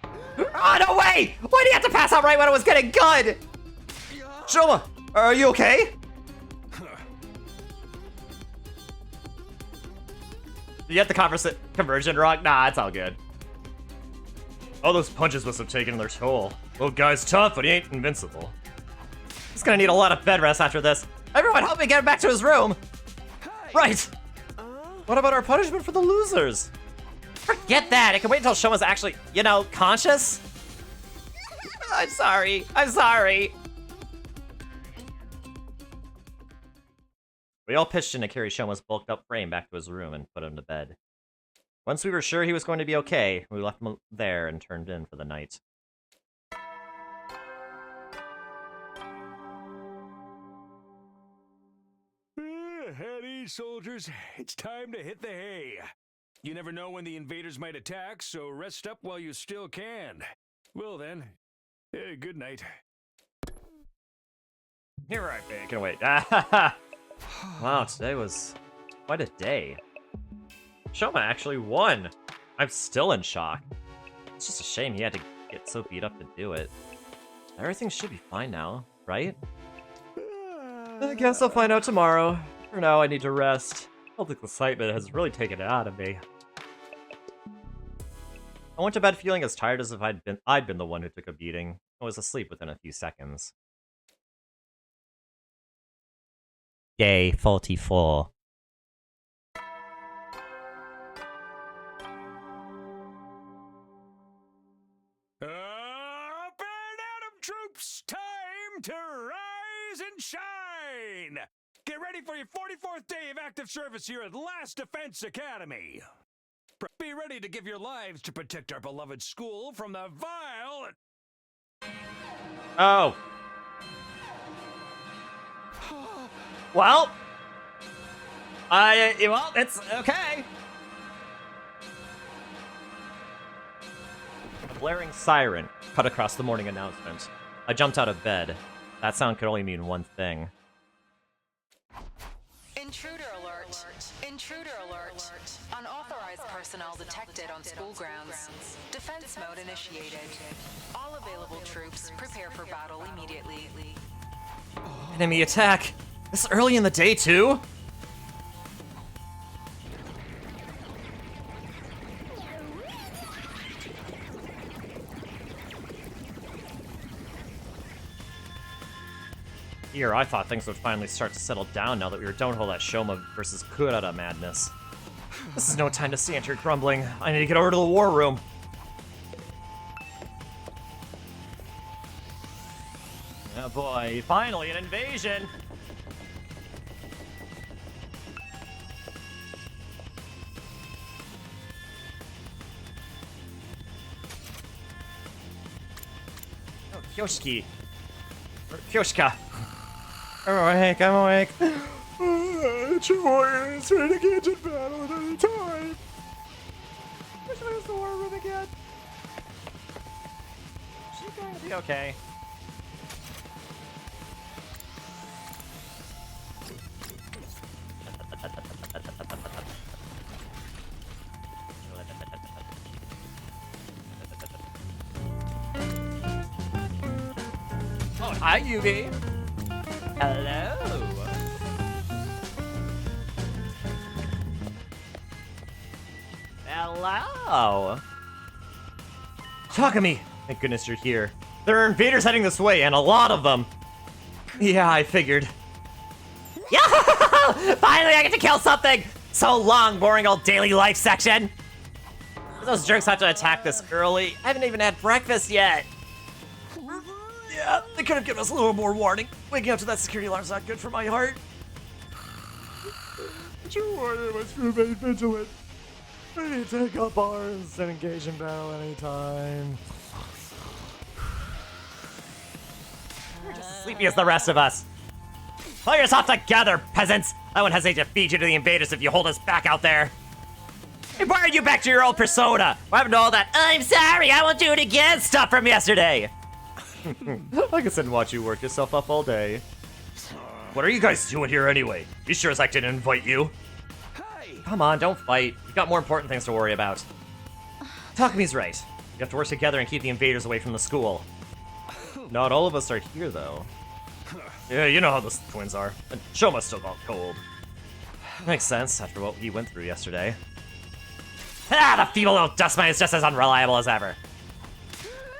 Oh, no way! Why do you have to pass out right when it was getting good? Shoma, are you okay? You get the conversion wrong? Nah, it's all good. All those punches must have taken their toll. Well, guy's tough, but he ain't invincible. He's gonna need a lot of bed rest after this. Everyone help me get him back to his room! Right! What about our punishment for the losers? Forget that! It can wait until Shoma's actually, you know, conscious? I'm sorry. We all pitched in to carry Shoma's bulked up frame back to his room and put him to bed. Once we were sure he was going to be okay, we left him there and turned in for the night. At ease, soldiers. It's time to hit the hay. You never know when the invaders might attack, so rest up while you still can. Well then, good night. You're right, man. Can wait. Wow, today was quite a day. Shoma actually won. I'm still in shock. It's just a shame he had to get so beat up to do it. Everything should be fine now, right? I guess I'll find out tomorrow. For now, I need to rest. All the excitement has really taken it out of me. I went to bed feeling as tired as if I'd been the one who took a beating. I was asleep within a few seconds. Day 44. Up and at 'em, troops! Time to rise and shine! Get ready for your 44th day of active service here at Last Defense Academy. Be ready to give your lives to protect our beloved school from the vile... Oh. Well, it's okay. A blaring siren cut across the morning announcement. I jumped out of bed. That sound could only mean one thing. Intruder alert. Intruder alert. Unauthorized personnel detected on school grounds. Defense mode initiated. All available troops prepare for battle immediately. Enemy attack. This early in the day too? Here, I thought things would finally start to settle down now that we were done with all that Shoma versus Kurata madness. This is no time to stand here grumbling. I need to get over to the war room. Oh boy, finally an invasion! Oh, Kyoshiki. Or Kyoshika. I'm awake, I'm awake. True warrior is ready to engage in battle at any time. Wish I was the war room again. She's going to be okay. Oh, hi, Yubi. Hello. Hello. Takumi. Thank goodness you're here. There are invaders heading this way, and a lot of them. Yeah, I figured. Yeah! Finally, I get to kill something! So long, boring old daily life section. Those jerks have to attack this early. I haven't even had breakfast yet. Yeah, they could have given us a little more warning. Waking up to that security alarm's not good for my heart. True warrior must remain vigilant. I need to take up arms and engage in battle anytime. You're just as sleepy as the rest of us. Pull yourself together, peasants! I won't hesitate to feed you to the invaders if you hold us back out there. I borrowed you back to your old persona. What happened to all that "I'm sorry, I won't do it again" stuff from yesterday? I can sit and watch you work yourself up all day. What are you guys doing here anyway? You sure as heck didn't invite you? Come on, don't fight. We've got more important things to worry about. Takumi's right. We have to work together and keep the invaders away from the school. Not all of us are here, though. Yeah, you know how those twins are. And Shoma's still got cold. Makes sense after what he went through yesterday. Ah, the feeble little dustmite is just as unreliable as ever.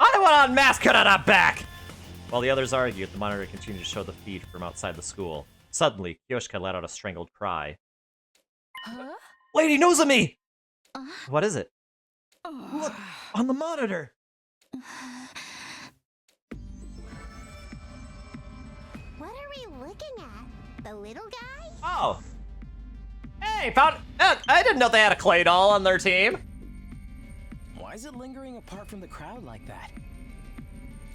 I don't want to unmask Kurata back! While the others argued, the monitor continued to show the feed from outside the school. Suddenly, Kyoshika let out a strangled cry. Huh? Lady Nozomi! What is it? Look, on the monitor! What are we looking at? The little guy? Oh. Hey, found... I didn't know they had a clay doll on their team. Why is it lingering apart from the crowd like that?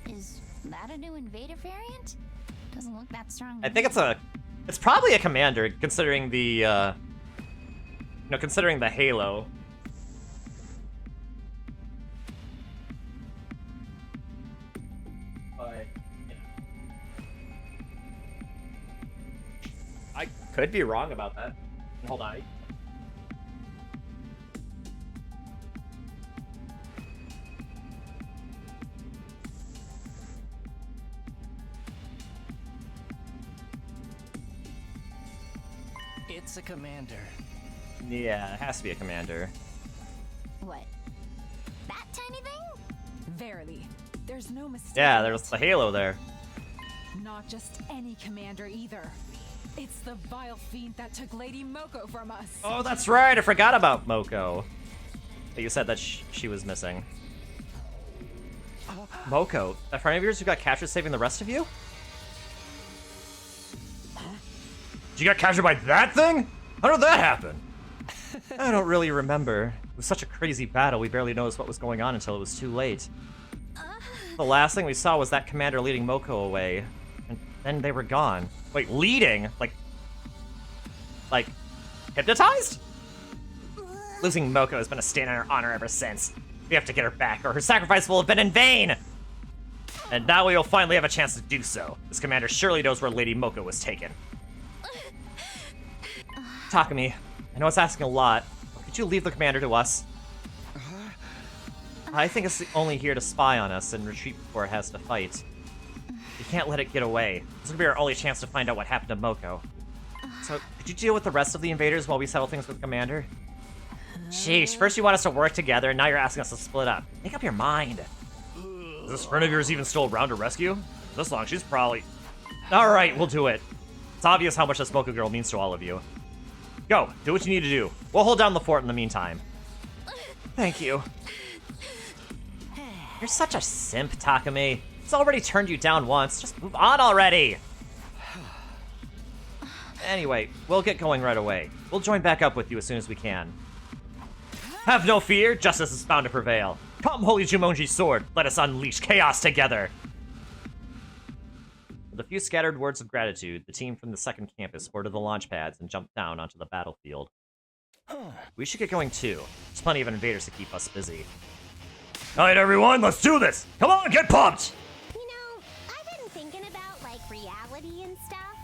Is that a new invader variant? Doesn't look that strong. I think it's probably a commander, considering the, considering the halo. I could be wrong about that. Hold on. It's a commander. Yeah, it has to be a commander. What? That tiny thing? Verily, there's no mistake. Yeah, there's the halo there. Not just any commander either. It's the vile fiend that took Lady Moko from us. Oh, that's right. I forgot about Moko. But you said that she was missing. Moko, that friend of yours who got captured saving the rest of you? Did you get captured by that thing? How did that happen? I don't really remember. It was such a crazy battle, we barely noticed what was going on until it was too late. The last thing we saw was that commander leading Moko away. And then they were gone. Wait, leading? Like, hypnotized? Losing Moko has been a stain on her honor ever since. We have to get her back, or her sacrifice will have been in vain! And now we will finally have a chance to do so. This commander surely knows where Lady Moko was taken. Takumi, I know it's asking a lot, but could you leave the commander to us? I think it's only here to spy on us and retreat before it has to fight. We can't let it get away. This will be our only chance to find out what happened to Moko. So, could you deal with the rest of the invaders while we settle things with Commander? Sheesh, first you want us to work together, and now you're asking us to split up. Make up your mind. Is this friend of yours even still around to rescue? This long, she's probably... Alright, we'll do it. It's obvious how much this Moko girl means to all of you. Go, do what you need to do. We'll hold down the fort in the meantime. Thank you. You're such a simp, Takumi. It's already turned you down once. Just move on already. Anyway, we'll get going right away. We'll join back up with you as soon as we can. Have no fear, justice is bound to prevail. Come, Holy Jumonji's sword, let us unleash chaos together. With a few scattered words of gratitude, the team from the second campus boarded the launch pads and jumped down onto the battlefield. We should get going too. There's plenty of invaders to keep us busy. Alright everyone, let's do this! Come on, get pumped! You know, I've been thinking about, like, reality and stuff.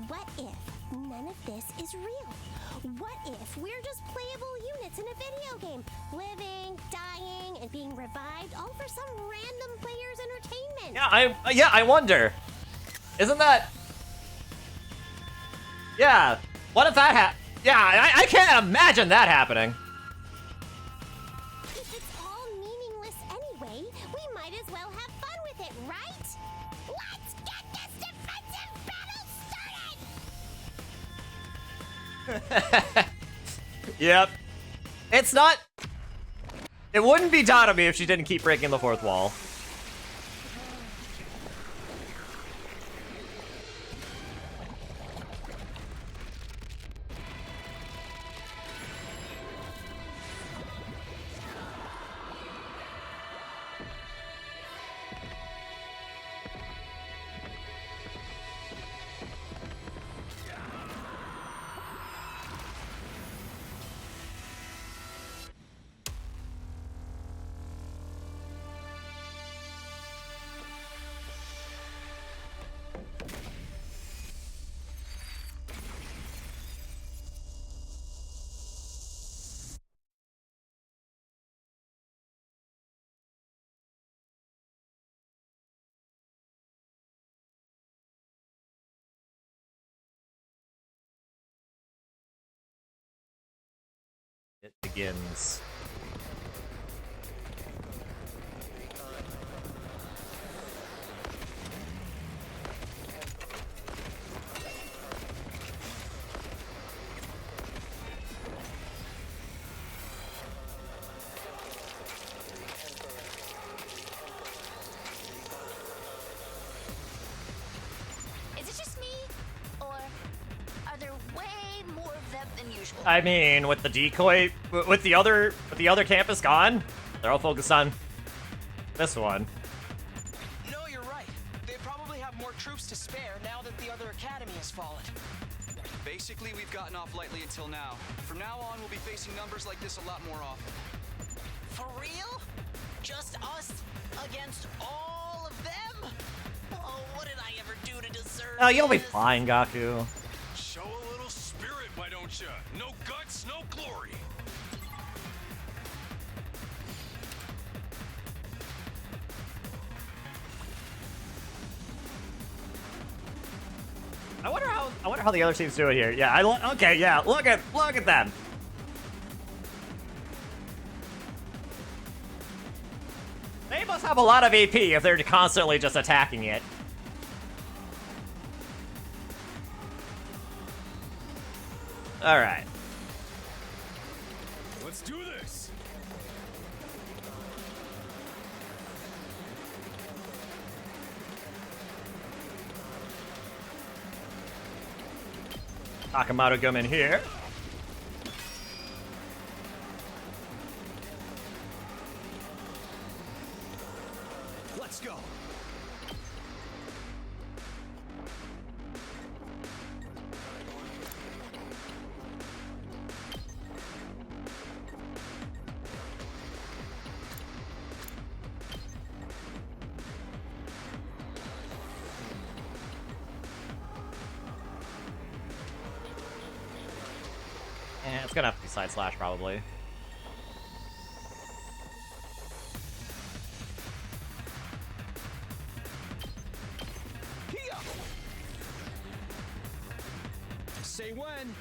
What if none of this is real? What if we're just playable units in a video game? Living, dying, and being revived, all for some random player's entertainment. Yeah, I wonder. Isn't that... Yeah, what if that Yeah, I can't imagine that happening. If it's all meaningless anyway, we might as well have fun with it, right? Let's get this defensive battle started! Yep. It's not... It wouldn't be Dotomi if she didn't keep breaking the fourth wall. It begins. Is it just me? Or are there way more of them than usual? I mean, with the decoy, with the other campus gone, they're all focused on this one. No, you're right. They probably have more troops to spare now that the other academy has fallen. Basically, we've gotten off lightly until now. From now on, we'll be facing numbers like this a lot more often. For real? Just us against all of them? Oh, what did I ever do to deserve Oh, you'll be this? fine, Gaku. Show a little spirit, why don't you? No guts, no glory. I wonder how the other team's doing here. Yeah, okay, yeah. Look at them. They must have a lot of AP if they're constantly just attacking it. All right. Let's do this. Nakamoto come in here. Let's go. It's gonna have to be side slash, probably. Say when.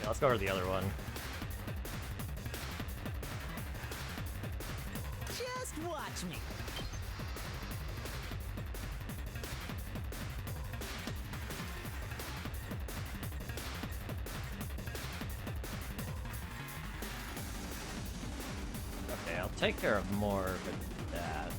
Yeah, let's go over the other one. Just watch me. Okay, I'll take care of more of that.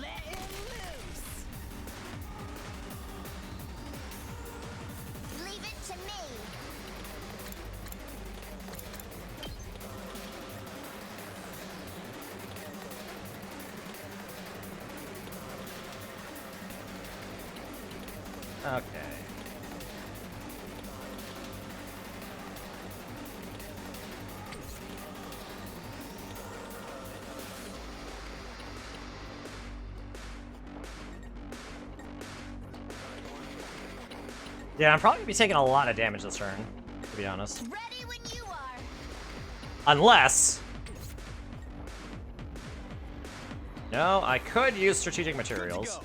Let him loose. Leave it to me. Okay. Yeah, I'm probably gonna be taking a lot of damage this turn, to be honest. Ready when you are. Unless... No, I could use strategic materials.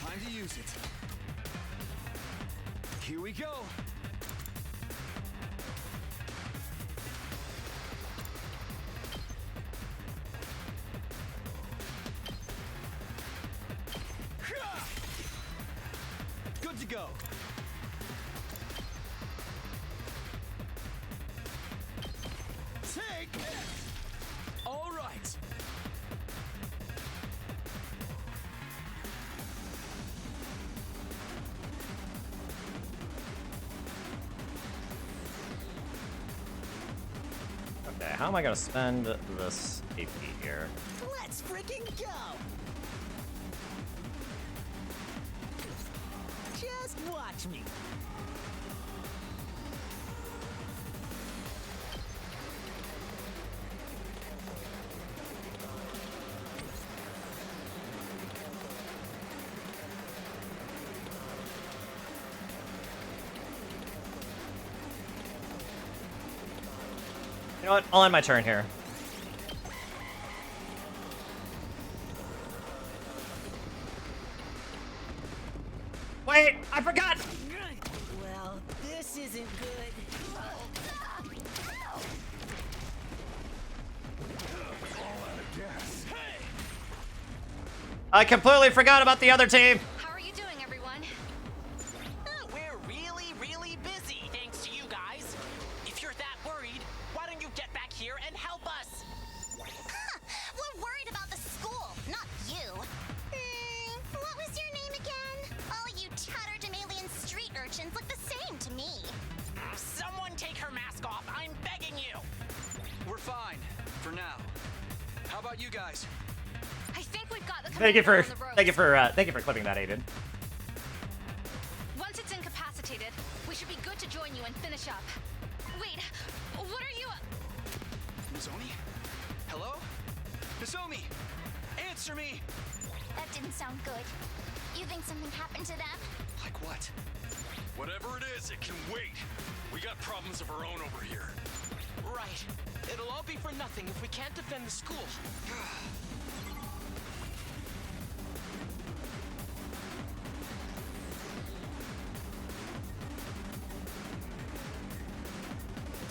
Time to use it. Here we go. Good to go. Take it. All right. Okay, how am I gonna spend this AP here? Let's freaking go. Just watch me. You know what? I'll end my turn here. Wait, I forgot! Well, this isn't good. I completely forgot about the other team! How are you doing, everyone? We're really, really busy, thanks to you guys. If you're that worried, why don't you get back here and help us? We're worried about the school, not you. What was your name again? All you tatterdemalion street urchins look the same to me. Someone take her mask off, I'm begging you. We're fine, for now. How about you guys? I think we've got the Thank you for commander thank you for clipping that, Aiden. Once it's incapacitated, we should be good to join you and finish up. Wait, what are you? Nozomi? Hello? Nozomi! Answer me! That didn't sound good. You think something happened to them? Like what? Whatever it is, it can wait. We got problems of our own over here. Right. It'll all be for nothing if we can't defend the school.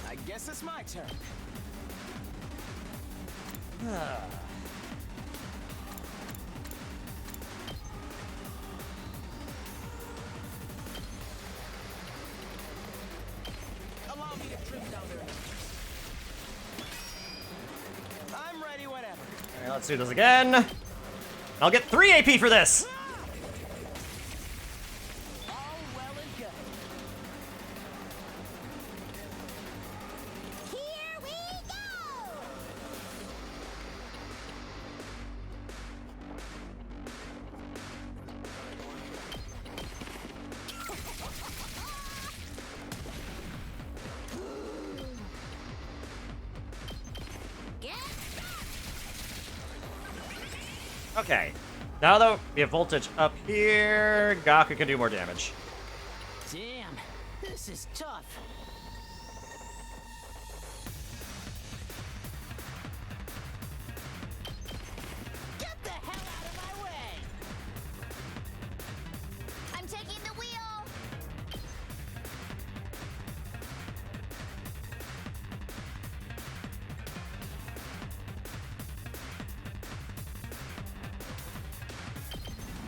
I guess it's my turn. I'm ready whenever. All right, let's do this again. I'll get 3 AP for this. All well and good. Here we go! Okay. Now that we have voltage up here, Gaku can do more damage. Damn, this is tough. Get the hell out of my way! I'm taking the wheel.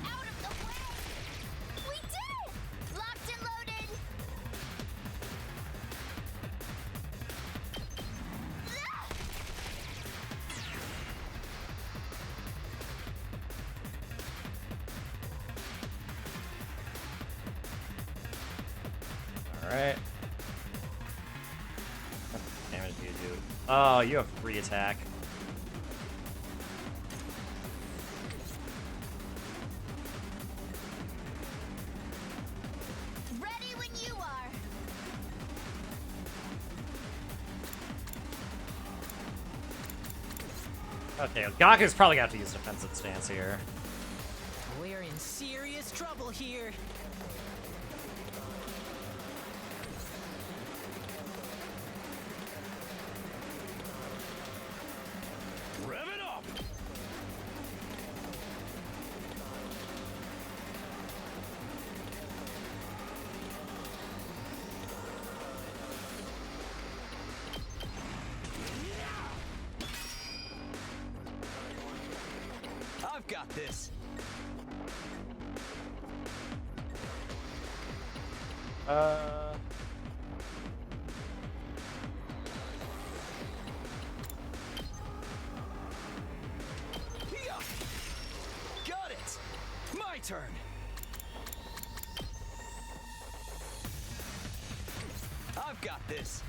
Out of the way! We did it! Locked and loaded. Ah! All right. What damage do you do? Oh, you have free attack. Ready when you are. Okay, Gaku's probably gonna have to use defensive stance here. We're in serious trouble here. Rev it up! I've got this. Yeah. Got it! My turn! I've got this.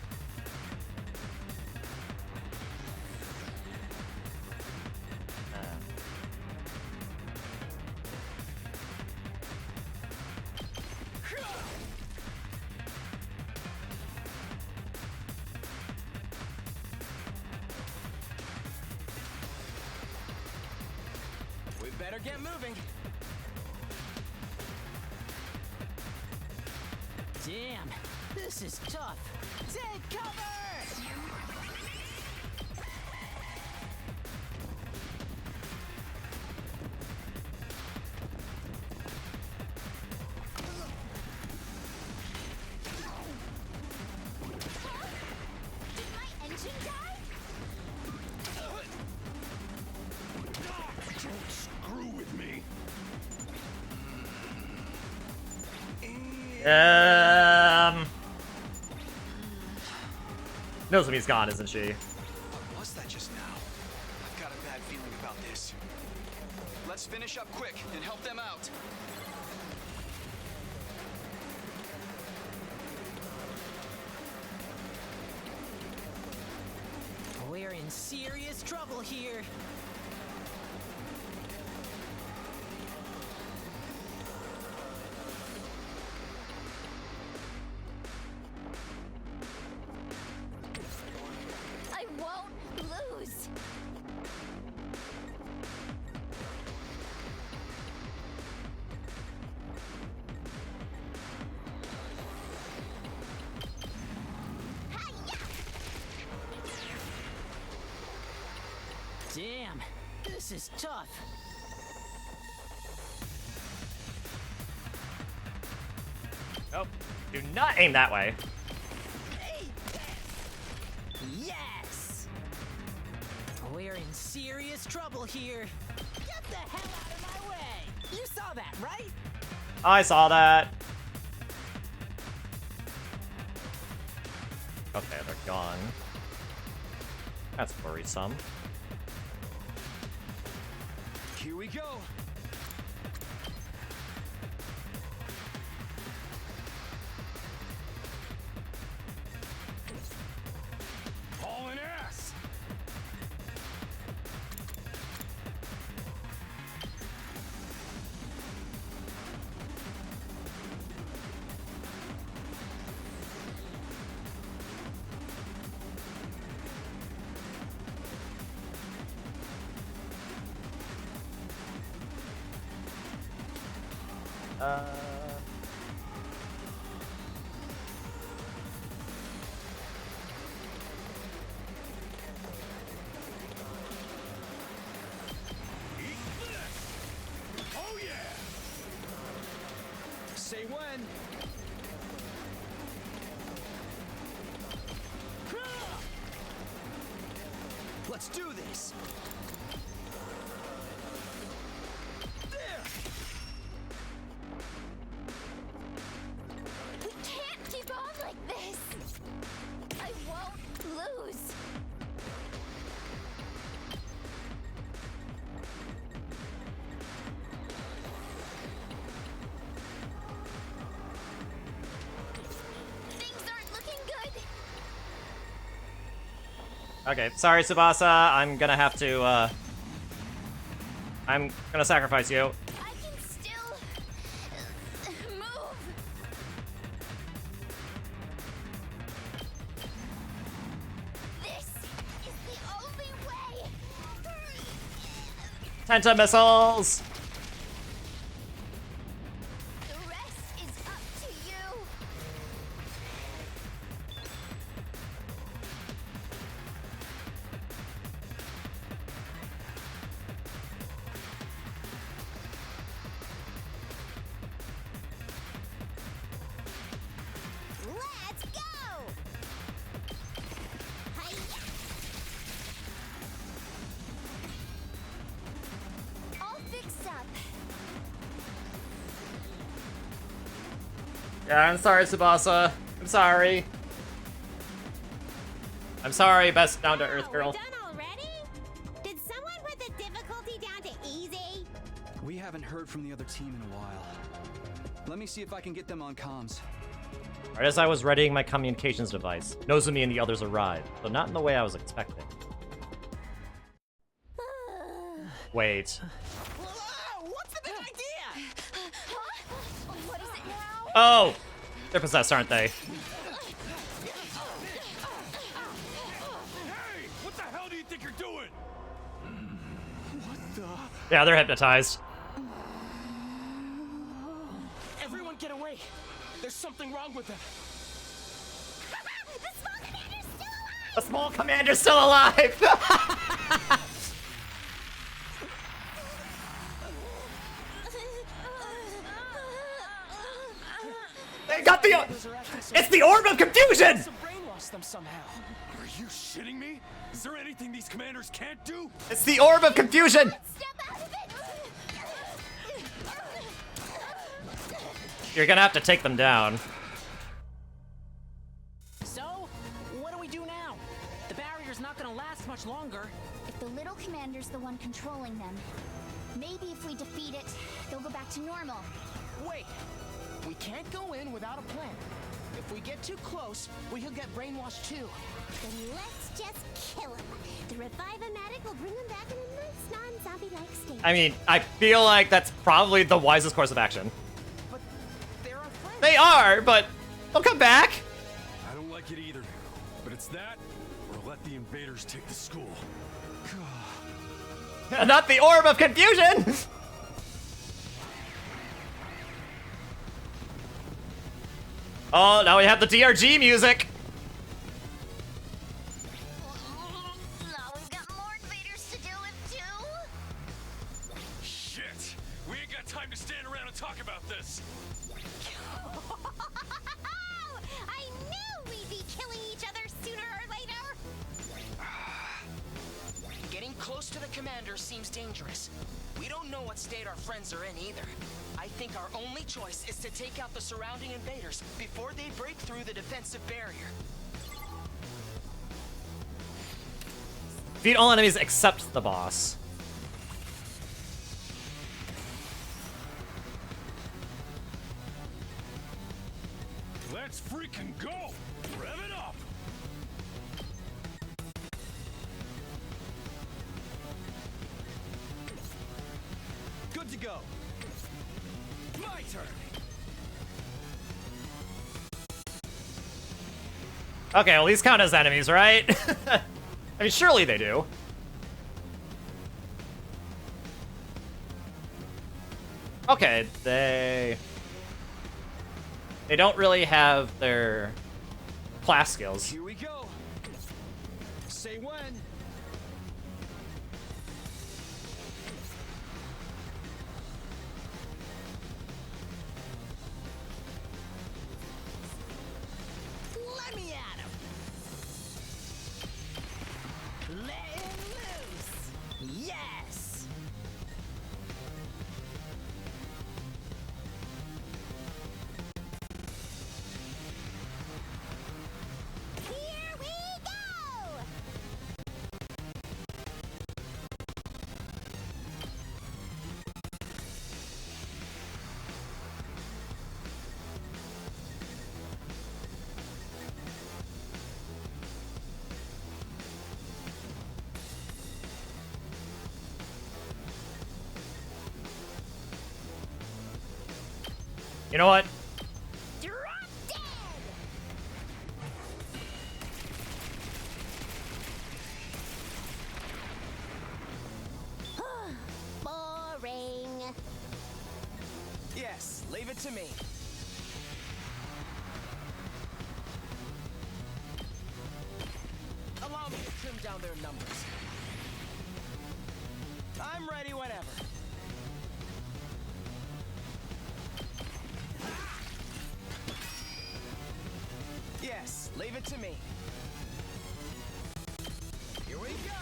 We better get moving. Damn, this is tough. Take cover! Did my engine die? Don't screw with me. Nozomi's gone, isn't she? What was that just now? I've got a bad feeling about this. Let's finish up quick and help them out. We're in serious trouble here. I won't lose. Damn, this is tough. Nope. Do not aim that way. Yes! We're in serious trouble here. Get the hell out of my way! You saw that, right? I saw that. Okay, they're gone. That's worrisome. Here we go. Hauling ass. Eat this. Oh yeah. Say when. Let's do this. There. We can't keep on like this. I won't lose. Things aren't looking good. Okay, sorry, Tsubasa. I'm gonna have to, I'm gonna sacrifice you. I can still move. This is the only way. Tenta missiles! The rest is up to you. Let's go! Hi-ya! All fixed up. Yeah, I'm sorry, Tsubasa. I'm sorry. I'm sorry, best down-to-earth girl. Done already? Did someone put the difficulty down to easy? We haven't heard from the other team in a while. Let me see if I can get them on comms. Right as I was readying my communications device, Nozomi and the others arrived, but not in the way I was expecting. Wait. What's the big idea? What is it now? Oh! They're possessed, aren't they? Hey, what the hell do you think you're doing? What the? Yeah, they're hypnotized. Everyone get away. There's something wrong with them. The small commander's still alive! They got the... It's the Orb of Confusion! Brainwash them somehow. Are you shitting me? Is there anything these commanders can't do? It's the Orb of Confusion! Step out of it! You're gonna have to take them down. So, what do we do now? The barrier's not gonna last much longer. If the little commander's the one controlling them, maybe if we defeat it, they'll go back to normal. Wait, we can't go in without a plan. If we get too close, we could get brainwashed too. Then let's just kill him. The Revive-O-Matic will bring him back in a nice non-zombie-like state. I mean, I feel like that's probably the wisest course of action. But they're our friends. They are, but they'll come back. I don't like it either, but it's that, or let the invaders take the school. Not the Orb of Confusion! Oh, now we have the DRG music! Now we've got more invaders to deal with too. Shit! We ain't got time to stand around and talk about this. I knew we'd be killing each other sooner or later. Getting close to the commander seems dangerous. We don't know what state our friends are in either. I think our only choice is to take out the surrounding invaders before they break through the defensive barrier. Defeat all enemies except the boss. Let's freaking go! Rev it up! Good to go. My turn! Okay, well these count as enemies, right? I mean, surely they do. Okay, they don't really have their class skills. Here we go. Say when. Let me at him. Let him loose. Yes. Here we go! You know what? Drop dead! Boring. Yes, leave it to me. Allow me to trim down their numbers. I'm ready whenever. Yes, leave it to me. Here we go.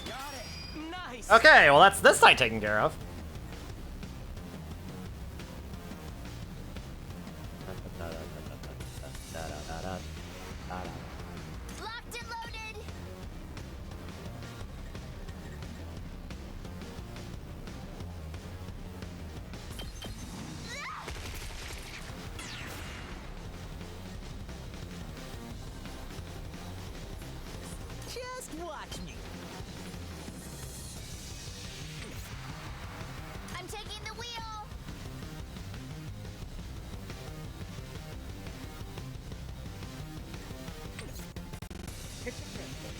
Got it. Nice. Okay, well that's this side taken care of. Locked and loaded. Just watch me. I'm taking the wheel.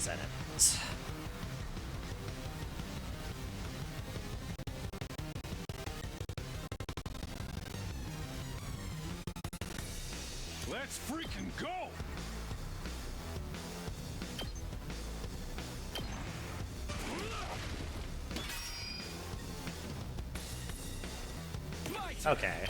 Enemies. Let's freaking go! My turn. Okay.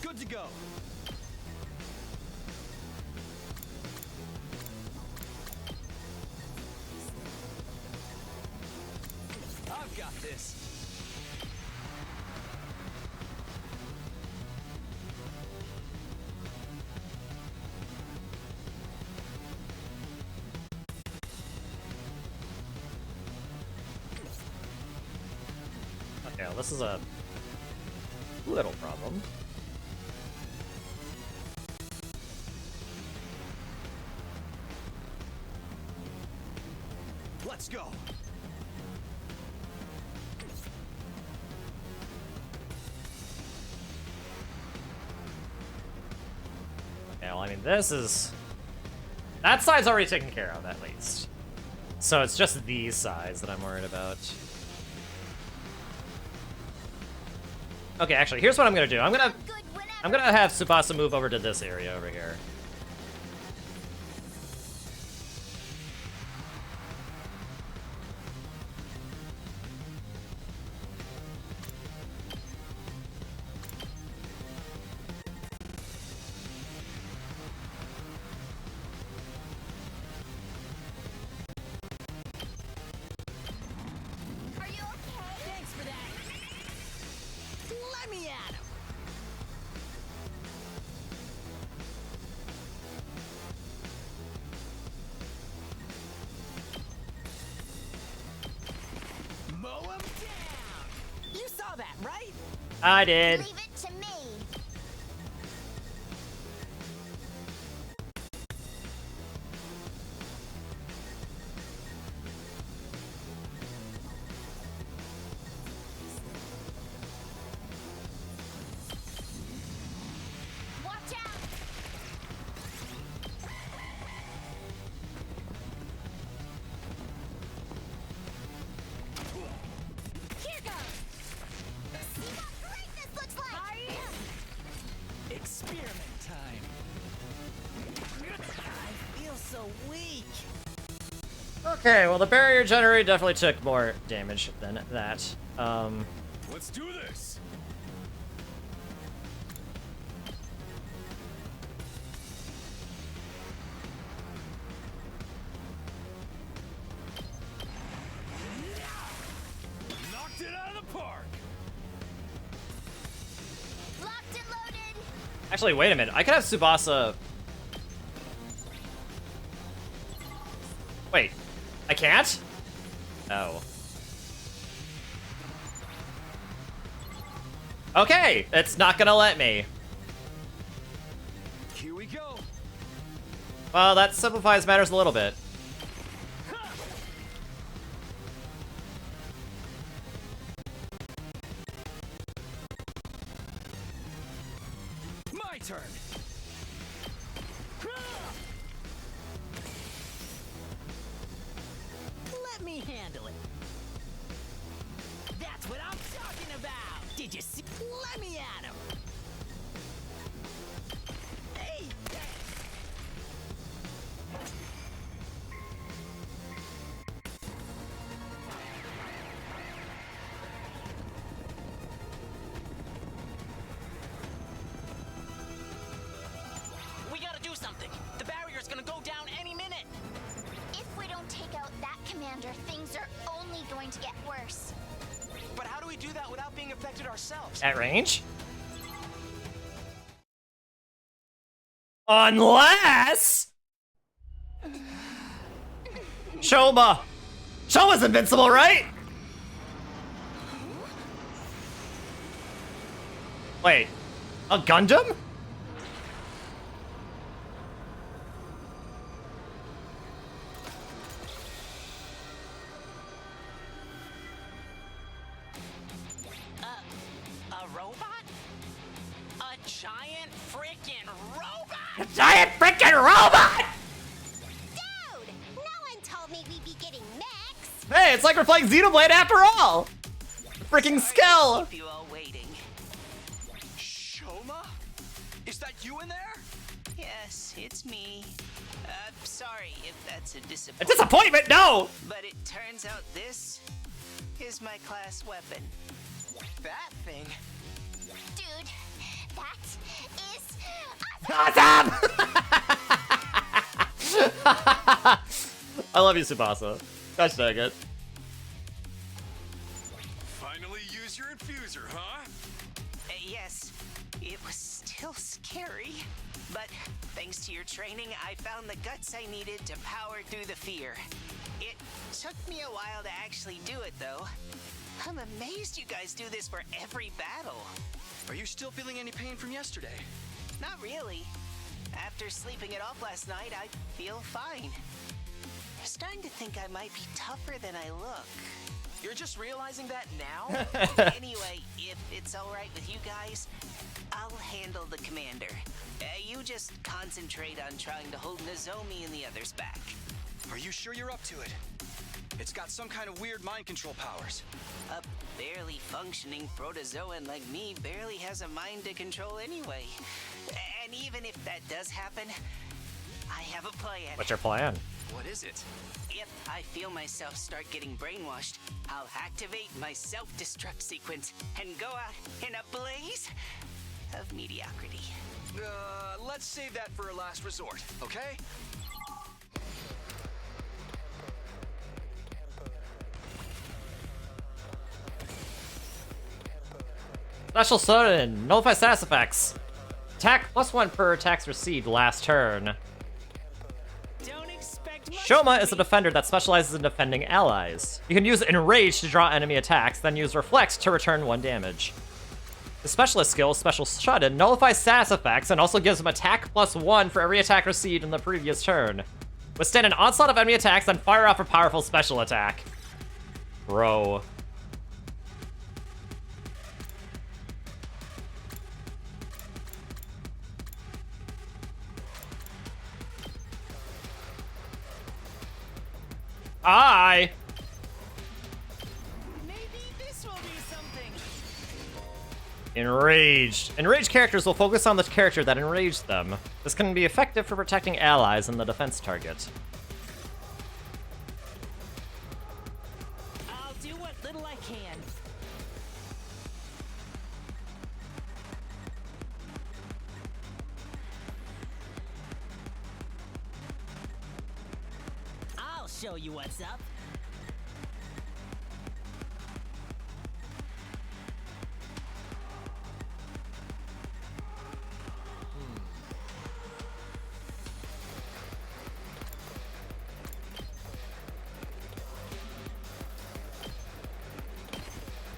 Good to go. I've got this. Okay, well, this is a little problem. Let's go. Okay, well, I mean, this is... That side's already taken care of, at least. So it's just these sides that I'm worried about. Okay, actually, here's what I'm gonna do. I'm gonna have Tsubasa move over to this area over here. Are you okay? Thanks for that. Let me at him. right? I did. Leave it to me. Watch out! Here goes! See what greatness looks like! Experiment time. I feel so weak. Okay, well the barrier generator definitely took more damage than that. Let's do this. Knocked it out of the park. Locked and loaded! Actually, wait a minute. I could have Tsubasa. Wait, I can't? Oh. Okay, it's not gonna let me. Here we go. Well, that simplifies matters a little bit. My turn. Let me handle it. That's what I'm talking about. Did you see? Let me at him. Hey. We gotta do something. The barrier's gonna go down any minute. If we don't take out that commander, things are only going to get worse. But how do we do that without being affected ourselves? At range? Unless... Shoma! Shoma's invincible, right? Wait, a Gundam? A robot? A giant freaking robot? A giant freaking robot! Dude! No one told me we'd be getting mechs! Hey, it's like we're playing Xenoblade after all! Freaking skill! Keep you all waiting. Shoma? Is that you in there? Yes, it's me. Sorry if that's a A disappointment. disappointment, no! But it turns out this is my class weapon. That thing? Dude, that is Awesome! I love you, Tsubasa. Gosh dang it. Finally use your infuser, huh? Yes, it was still scary. But thanks to your training, I found the guts I needed to power through the fear. It took me a while to actually do it, though. I'm amazed you guys do this for every battle. Are you still feeling any pain from yesterday? Not really. After sleeping it off last night, I feel fine. I'm starting to think I might be tougher than I look. You're just realizing that now? Anyway, if it's alright with you guys, I'll handle the commander. You just concentrate on trying to hold Nozomi and the others back. Are you sure you're up to it? It's got some kind of weird mind control powers. A barely functioning protozoan like me barely has a mind to control anyway. And even if that does happen, I have a plan. What's your plan? What is it? If I feel myself start getting brainwashed, I'll activate my self-destruct sequence and go out in a blaze of mediocrity. Let's save that for a last resort, okay? Special Sudden. Nullify status effects. Attack +1 per attacks received last turn. Don't expect much Shoma is a defender that specializes in defending allies. You can use Enrage to draw enemy attacks, then use Reflect to return 1 damage. The specialist skill, Special Shut-In, nullifies status effects and also gives him attack +1 for every attack received in the previous turn. Withstand an onslaught of enemy attacks, then fire off a powerful special attack. Bro. Maybe this will be something. Enraged. Enraged characters will focus on the character that enraged them. This can be effective for protecting allies and the defense target. I'll do what little I can. I'll show you what's up.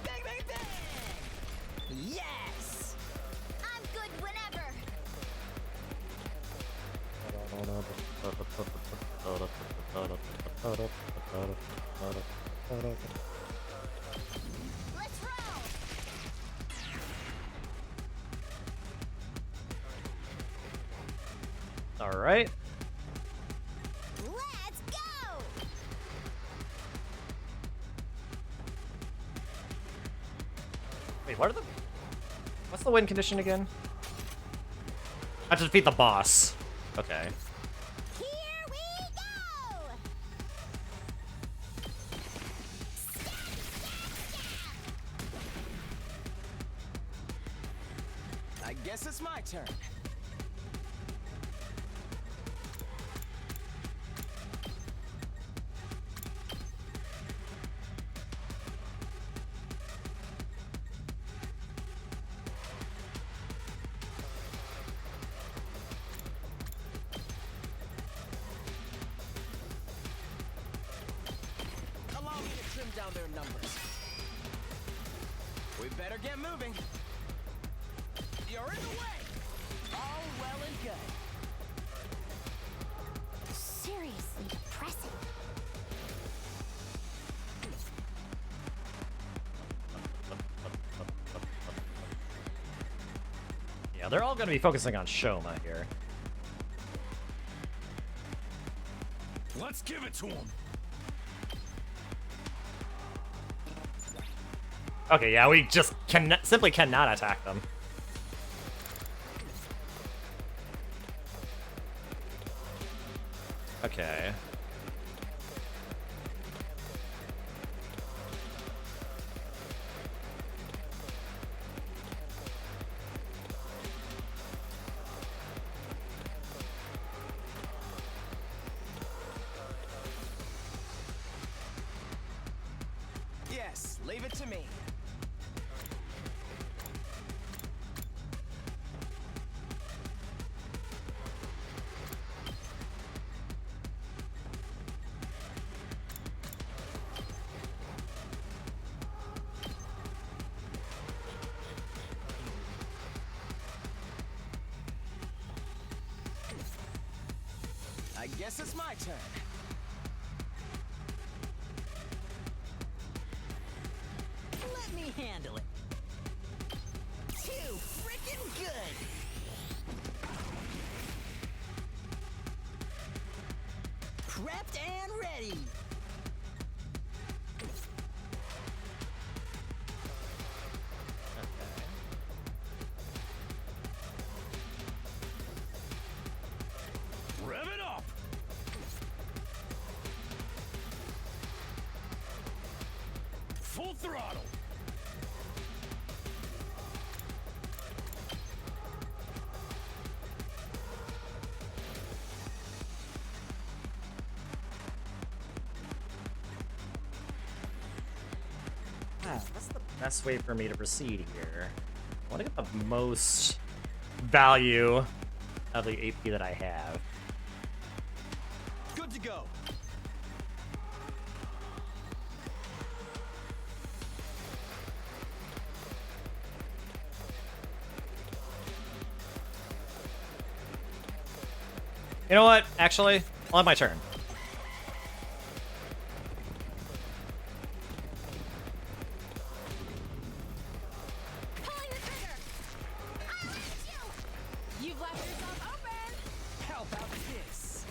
Bang, bang, bang! Yes! I'm good whenever. Let's roll. All right. Let's go. Wait, what are the... What's the win condition again? I have to defeat the boss. Okay. Here we go. I guess it's my turn. Allow me to trim down their numbers. We better get moving. You're in the way. All well and good. Seriously depressing. Yeah, they're all going to be focusing on Shoma here. Let's give it to him. Okay, yeah, we just simply cannot attack them. Okay. Yes, leave it to me. I guess it's my turn. Let me handle it. Too freaking good. Prepped and ready. Rev it up. Full throttle. What's the best way for me to proceed here? I want to get the most value of the AP that I have. Good to go. You know what? Actually, I'll have my turn. Pulling the trigger. I left you. You've left yourself open. How about this?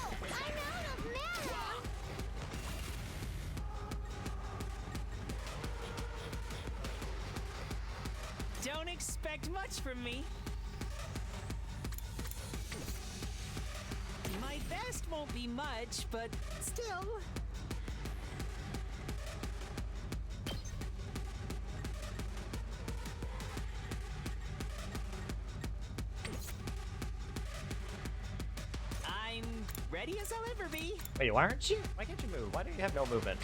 I'm out of mana! Don't expect much from me. My best won't be much, but still. I'm ready as I'll ever be. Wait, why aren't you? Why can't you move? Why do you have no movement?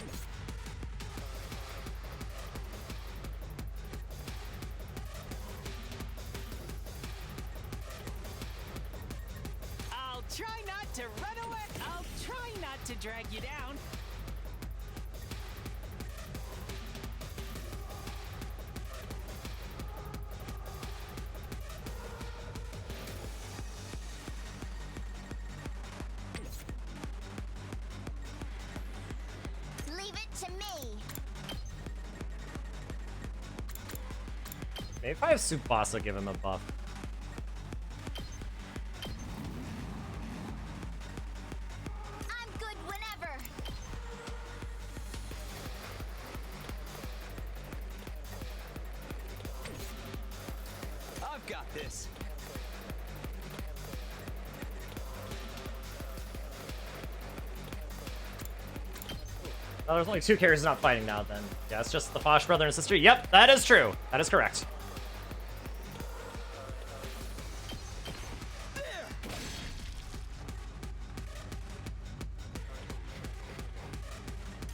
I'll try not to run away. I'll try not to drag you down. Leave it to me. Maybe if I have Tsubasa, give him a buff. I'm good whenever. I've got this. Oh, there's only 2 characters not fighting now, then. Yeah, it's just the Fosh brother and sister. Yep, that is true. That is correct.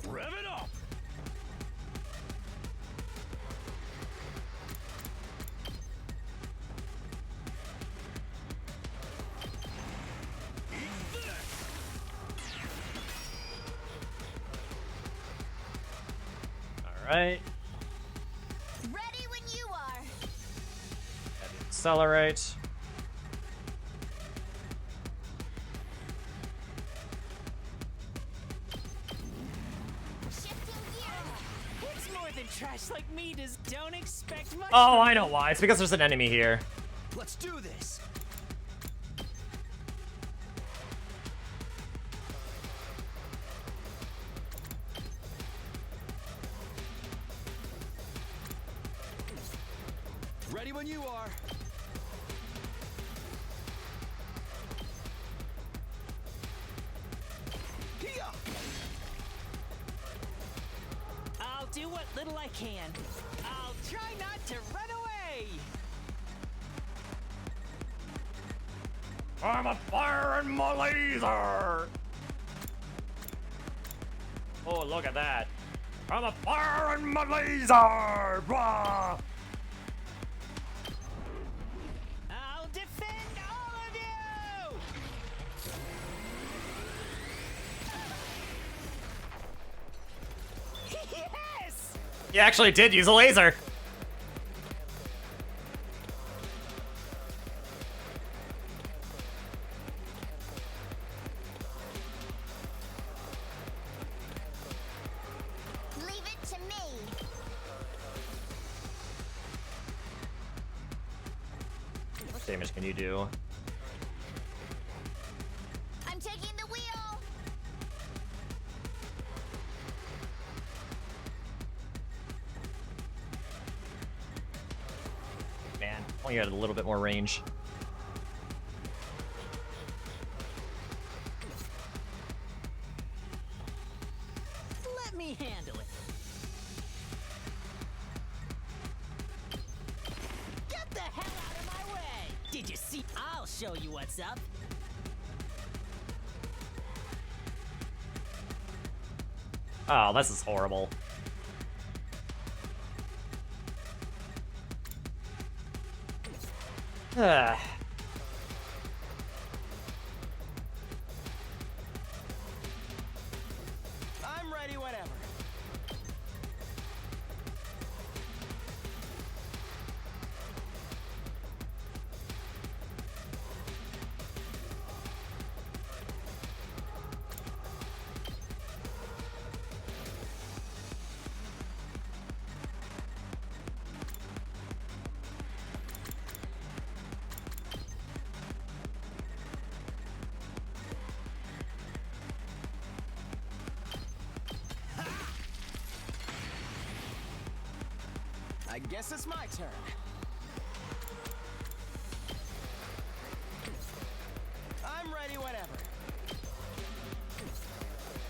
Rev it up! Alright. Ready when you are. Accelerate. Shifting gears. It's more than trash like me. Don't expect much. Oh, from I know me. why. It's because there's an enemy here. Let's do this. Ready when you are. Here. I'll do what little I can. I'll try not to run away. I'm a fire in my laser! Oh, look at that. I'm a fire in my laser! Rah! I'll defend all of you. Yes! You actually did use a laser. Leave it to me. What damage can you do? I'm taking the wheel. Man, only got a little bit more range. Let me handle it. Get the hell out of my way! Did you see? I'll show you what's up. Oh, this is horrible. I guess it's my turn. I'm ready whenever.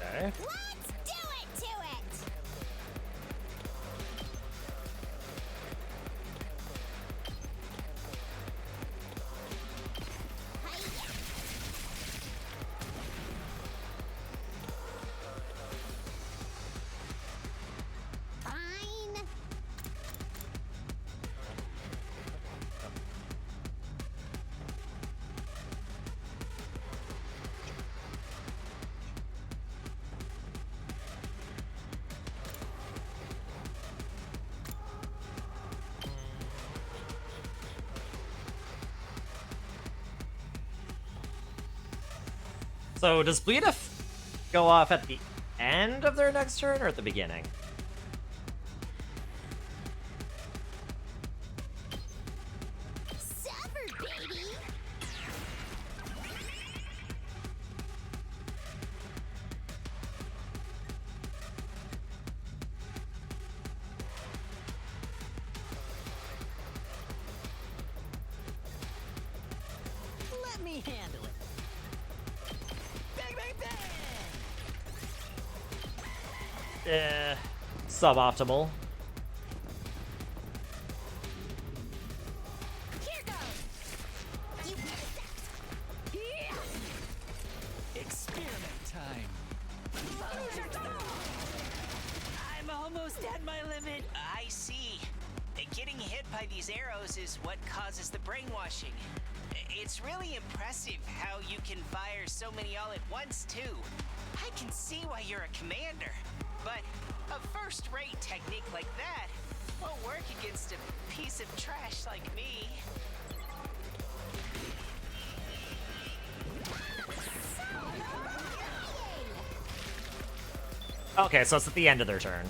Okay. Let's do it to it! Fine. So does Bleed go off at the end of their next turn or at the beginning? Severed, baby! Let me handle it. Bang, bang, bang! Suboptimal. Here goes! You yeah. Experiment time. I'm almost at my limit. I see. Getting hit by these arrows is what causes the brainwashing. It's really impressive how you can fire so many all at once, too. I can see why you're a commander. But a first-rate technique like that won't work against a piece of trash like me. Okay, so it's at the end of their turn.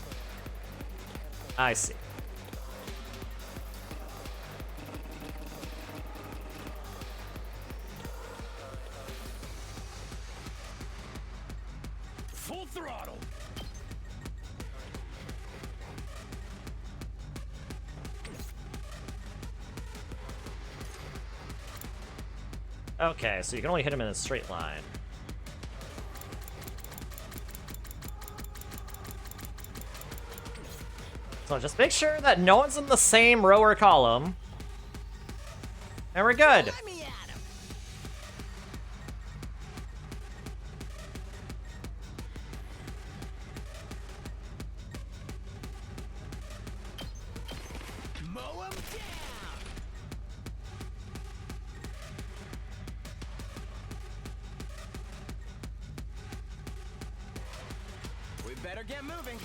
I see. Full throttle. Okay, so you can only hit him in a straight line. So just make sure that no one's in the same row or column. And we're good. Let me at him. Mow him down. We better get moving.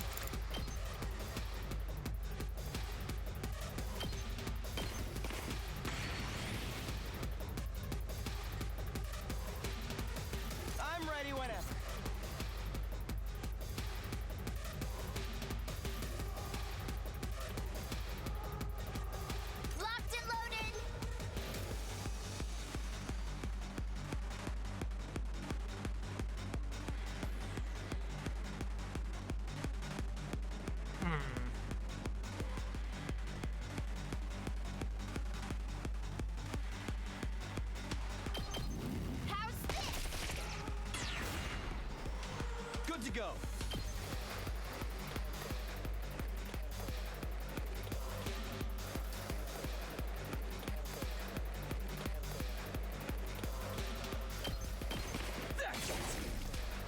I'm ready whenever. Locked and loaded! How's this? Good to go. That's it.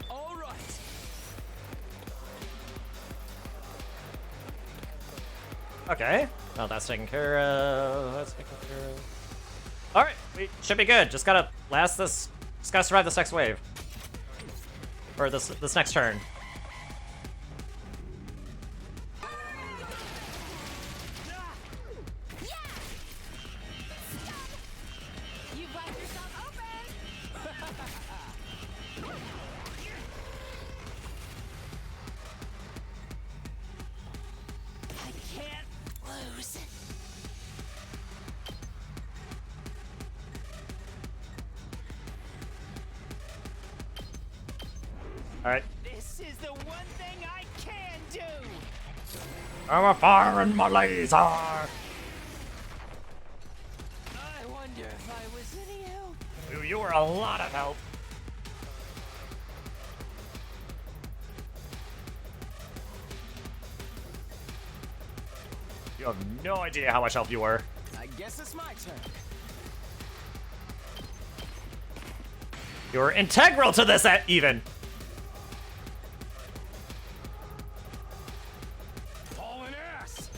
All right. Okay. Well, that's taken care of. That's taken care of. All right, we should be good. Just gotta last this. Just gotta survive this next wave, or this next turn. You've left yourself open! I can't lose. All right. This is the one thing I can do. I'm a firing my laser. I wonder if I was any help. You were a lot of help. You have no idea how much help you were. I guess it's my turn. You were integral to this, even. Hauling ass.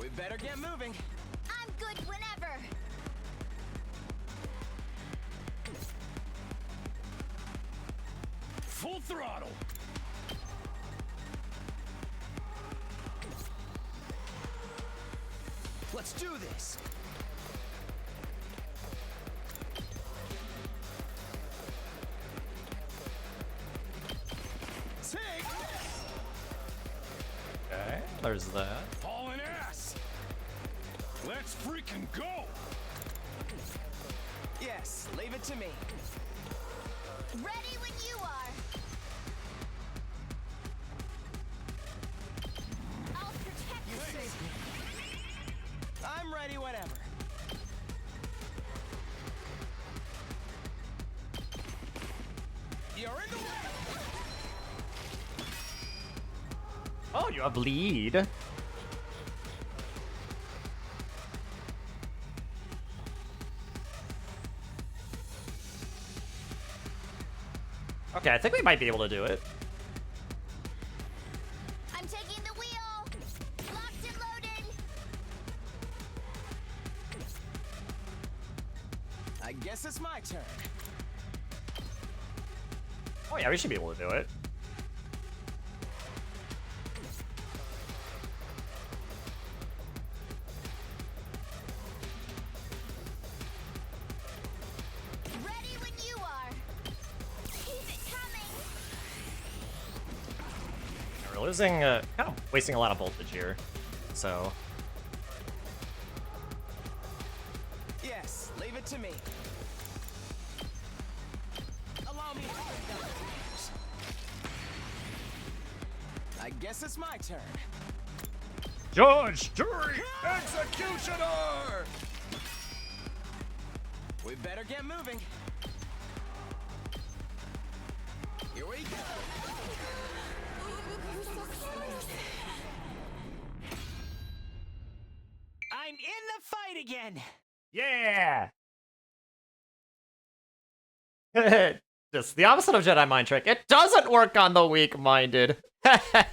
We better get moving. I'm good whenever. Full throttle. Let's do this. Take this. Okay, there's that. Hauling ass. Let's freaking go. Yes, leave it to me. Ready when you are. I'll protect You saved me. I'm ready whenever. You're in the way. Oh, you have lead. Okay, I think we might be able to do it. I'm taking the wheel. Locked and loaded. I guess it's my turn. Oh yeah, we should be able to do it. Ready when you are. Keep it coming. We're losing, kind of wasting a lot of voltage here. So, Yes, leave it to me. Allow me to break down the fuse. I guess it's my turn. Judge, jury, Executioner. We better get moving. Here we go. I'm in the fight again. yeah. Just the opposite of Jedi mind trick. It doesn't work on the weak-minded. Huh?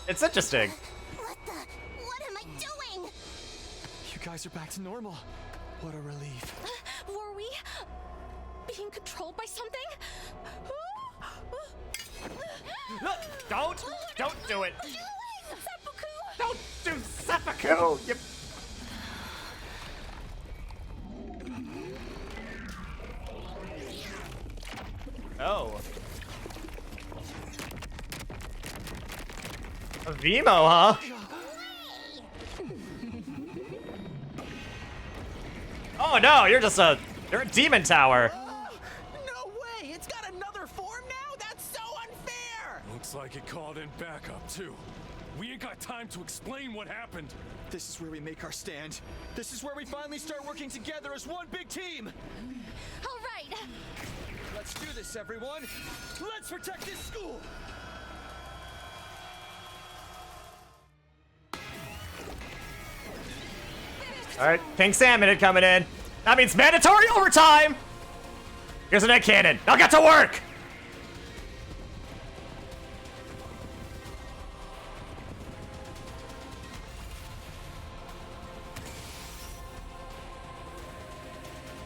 It's interesting. What am I doing? You guys are back to normal. What a relief. Were we being controlled by something? Don't do it. Seppuku! Don't do seppuku. You... Oh. A Vimo, huh? Oh no, you're a demon tower. No way! It's got another form now? That's so unfair! Looks like it called in backup too. We ain't got time to explain what happened. This is where we make our stand. This is where we finally start working together as one big team. All right. Let's do this, everyone. Let's protect this school. All right, King Salmon coming in. That means mandatory overtime. Here's a net cannon. Now get to work.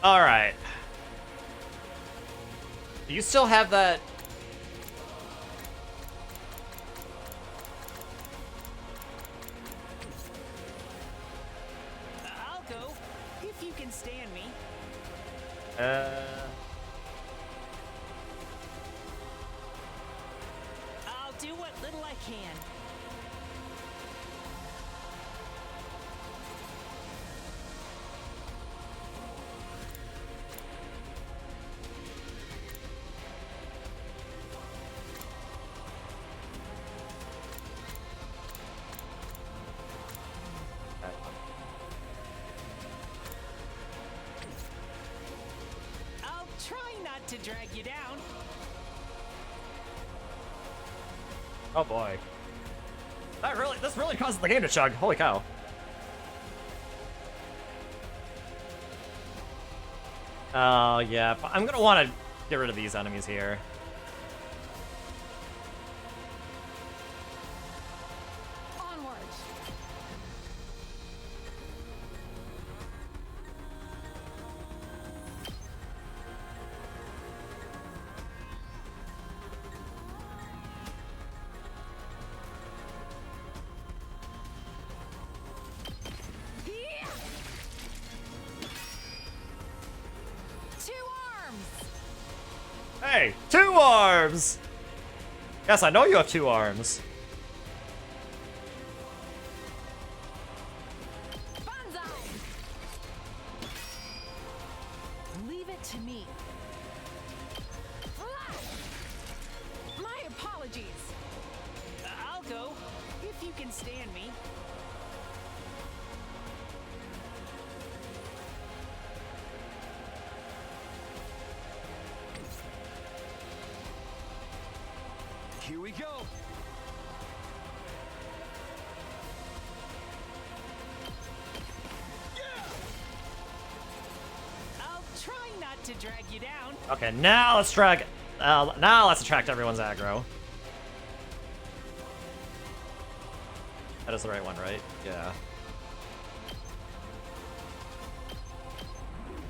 All right. Do you still have that? I'll go if you can stand me. I'll do what little I can. All try not to drag you down. Oh boy. This really causes the game to chug. Holy cow. Oh yeah, I'm gonna want to get rid of these enemies here. Onwards. Hey, 2 arms! Yes, I know you have 2 arms. Leave it to me. My apologies. I'll go, if you can stand me. Here we go. I'll try not to drag you down. Okay, now let's drag. Now let's attract everyone's aggro. That is the right one, right? Yeah.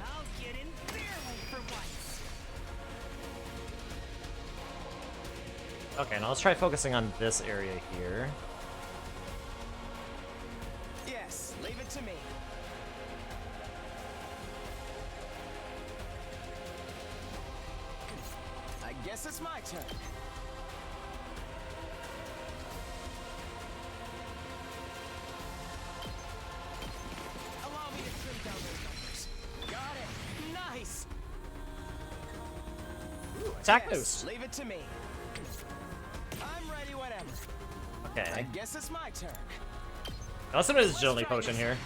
I'll get in their way for once. Okay, now let's try focusing on this area here. Yes, leave it to me. I guess it's my turn. Allow me to trim down those numbers. Got it. Nice. Attack Yes, boost. leave it to me. I'm ready whenever. I Okay. guess it's my turn. Now let's do this agility potion here.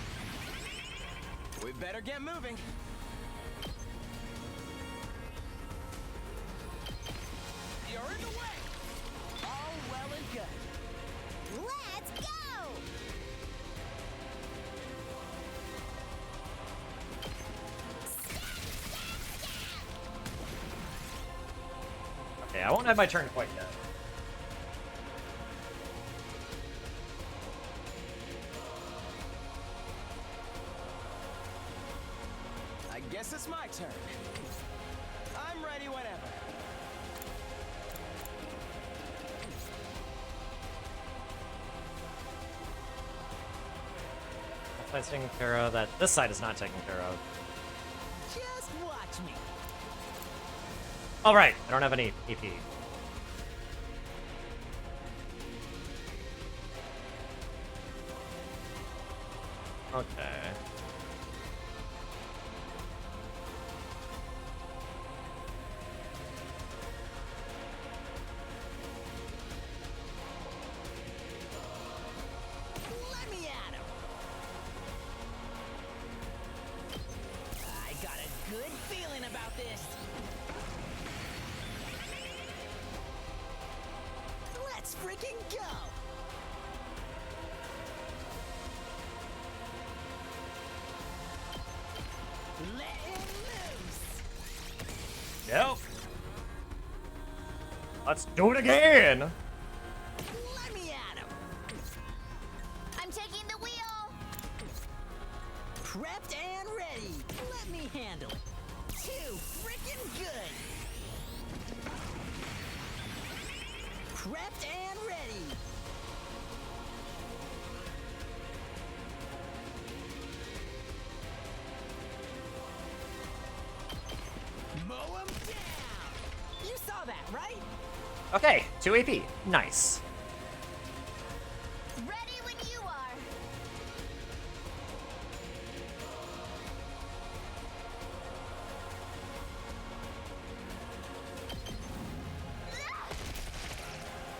We better get moving. You're in the way. All well and good. Let's go! Okay, I won't have my turn quite yet. I guess it's my turn. I'm ready whenever. That's taken care of. That this side is not taken care of. Just watch me. All right, I don't have any EP. Okay. Let me at him. I got a good feeling about this. Let's freaking go! Let him loose! Yep. Let's do it again. Let me at him! I'm taking the wheel! Prepped and ready! Let me handle it! Too freaking good! Prepped and ready! Mow him down! You saw that, right? Okay, 2 AP. Nice. Ready when you are!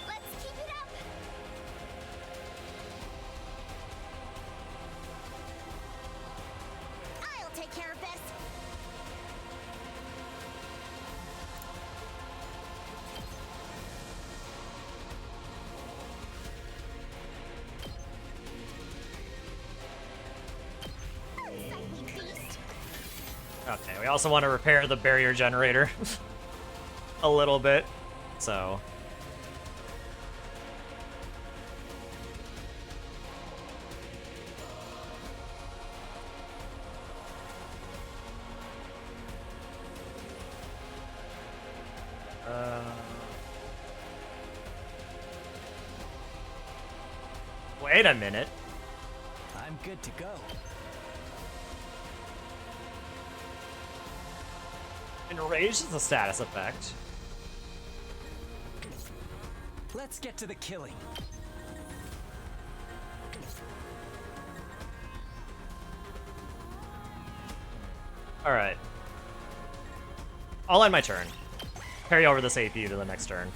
Let's keep it up! I'll take care of this! Okay, we also want to repair the barrier generator a little bit, so... Wait a minute. I'm good to go. Enraged is a status effect. Let's get to the killing. Alright. I'll end my turn. Carry over this AP to the next turn.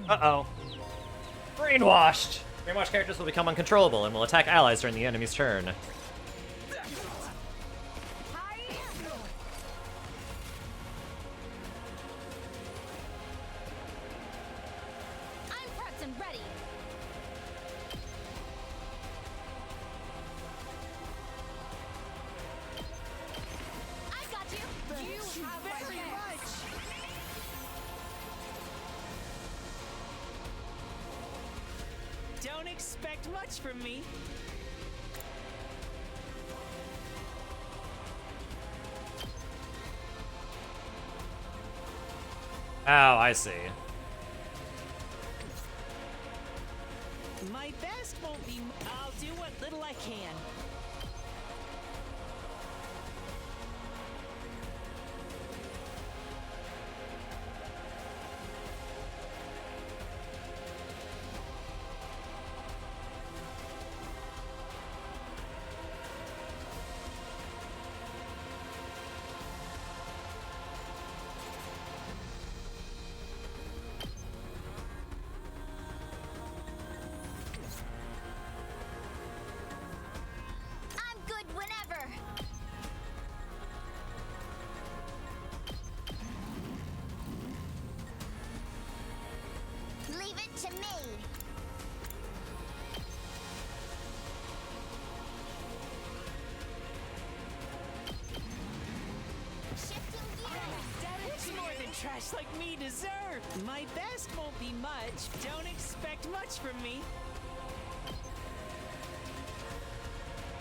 Uh-oh. Brainwashed! Brainwashed characters will become uncontrollable and will attack allies during the enemy's turn. Don't expect much from me. Oh, I see. My best won't be. I'll do what little I can. Leave it to me. Shifting gears. It's more than trash like me deserve. My best won't be much. Don't expect much from me.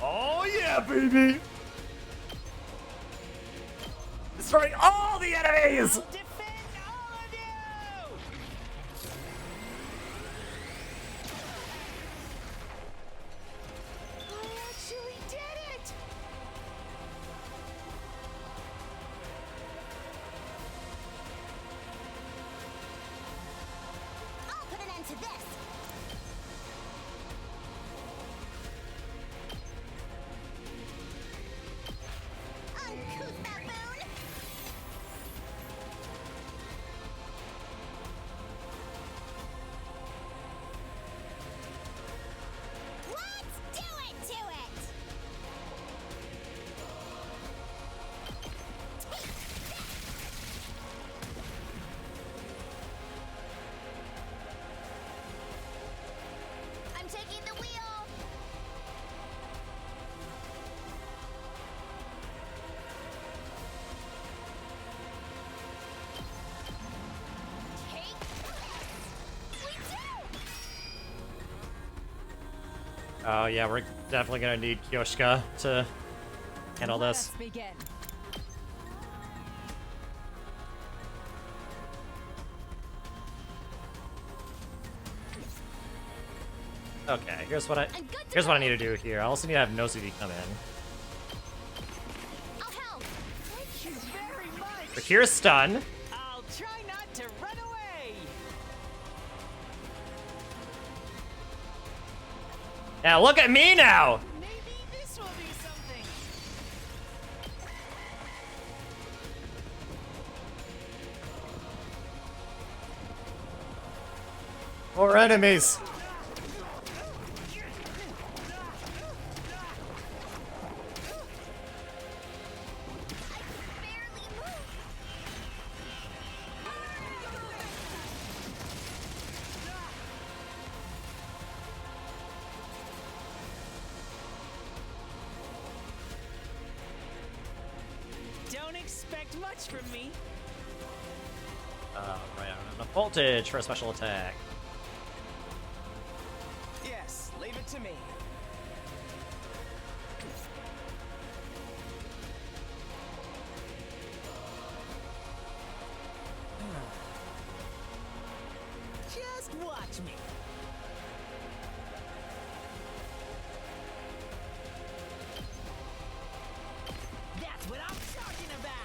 Oh yeah, baby! Destroying all the enemies! I'll defend all of you! I actually did it! I'll put an end to this. Uncouth baboon. Let's do it to it. I'm taking the wheel. Take this. We do. Oh yeah, we're definitely gonna need Kyoshka to handle Let this. us begin. Okay, here's what I need to do here. I also need to have NoCD come in. I'll help. Thank you very much! Rakire's stun. I'll try not to run away! Now look at me now! Maybe this will be something. More enemies! expect much from me. Right on the voltage for a special attack. Yes, leave it to me. Just watch me. That's what I'm talking about.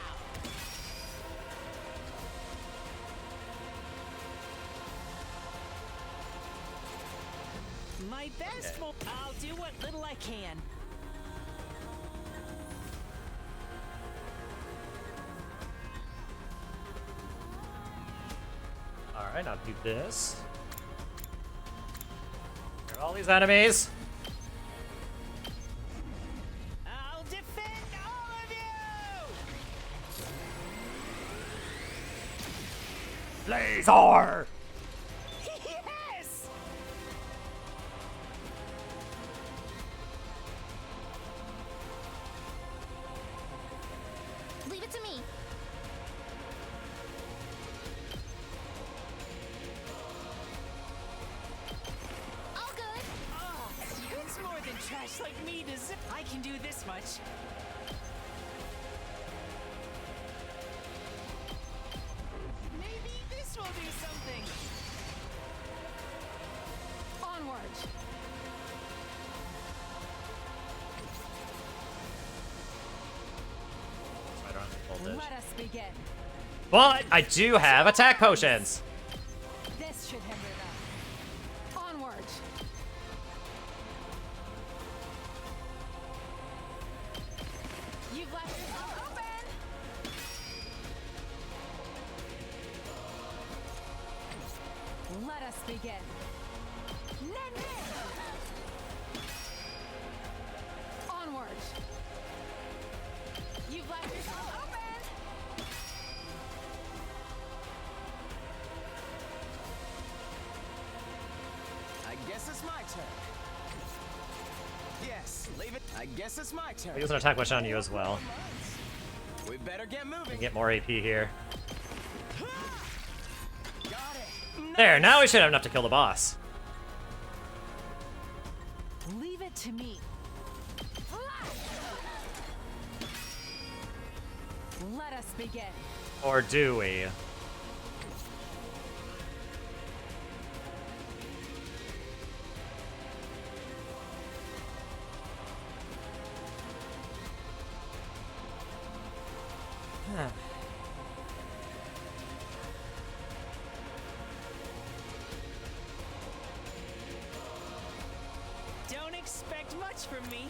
My best. I'll do what little I can. Alright, now do this. Here are all these enemies. I'll defend all of you! Laser! Yes! Leave it to me. All good. Oh, it's more than trash like me to zip. I can do this much. Maybe this will do something. Onward. Right on the voltage. Let us begin. But I do have attack potions. This should hinder them. Onward. You've left yourself open. Let us begin. Nen. Onward. You've left yourself open. I guess it's my turn. Yes, leave it. I guess it's my turn. I'll use an attack potion on you as well. We better get moving. Get more AP here. Got it. There, now we should have enough to kill the boss. Leave it to me. Let us begin. Or do we? Don't expect much from me.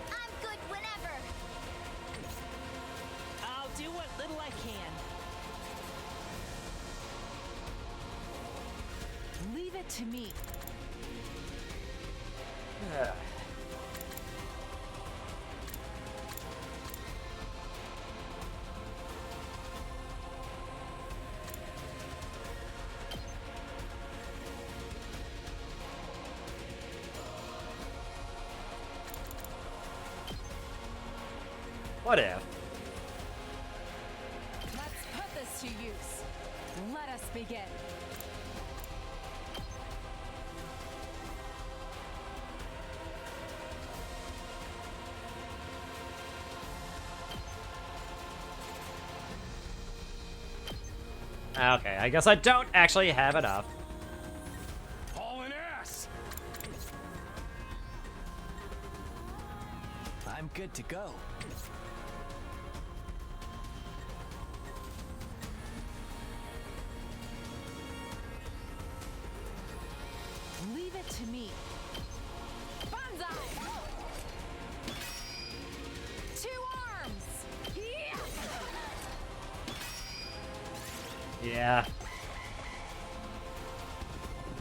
I'm good whenever. I'll do what little I can. Leave it to me. What if? Let's put this to use. Let us begin. Okay, I guess I don't actually have enough. Hauling ass! I'm good to go. Leave it to me. Banzai! Two arms! Yeah! Yeah.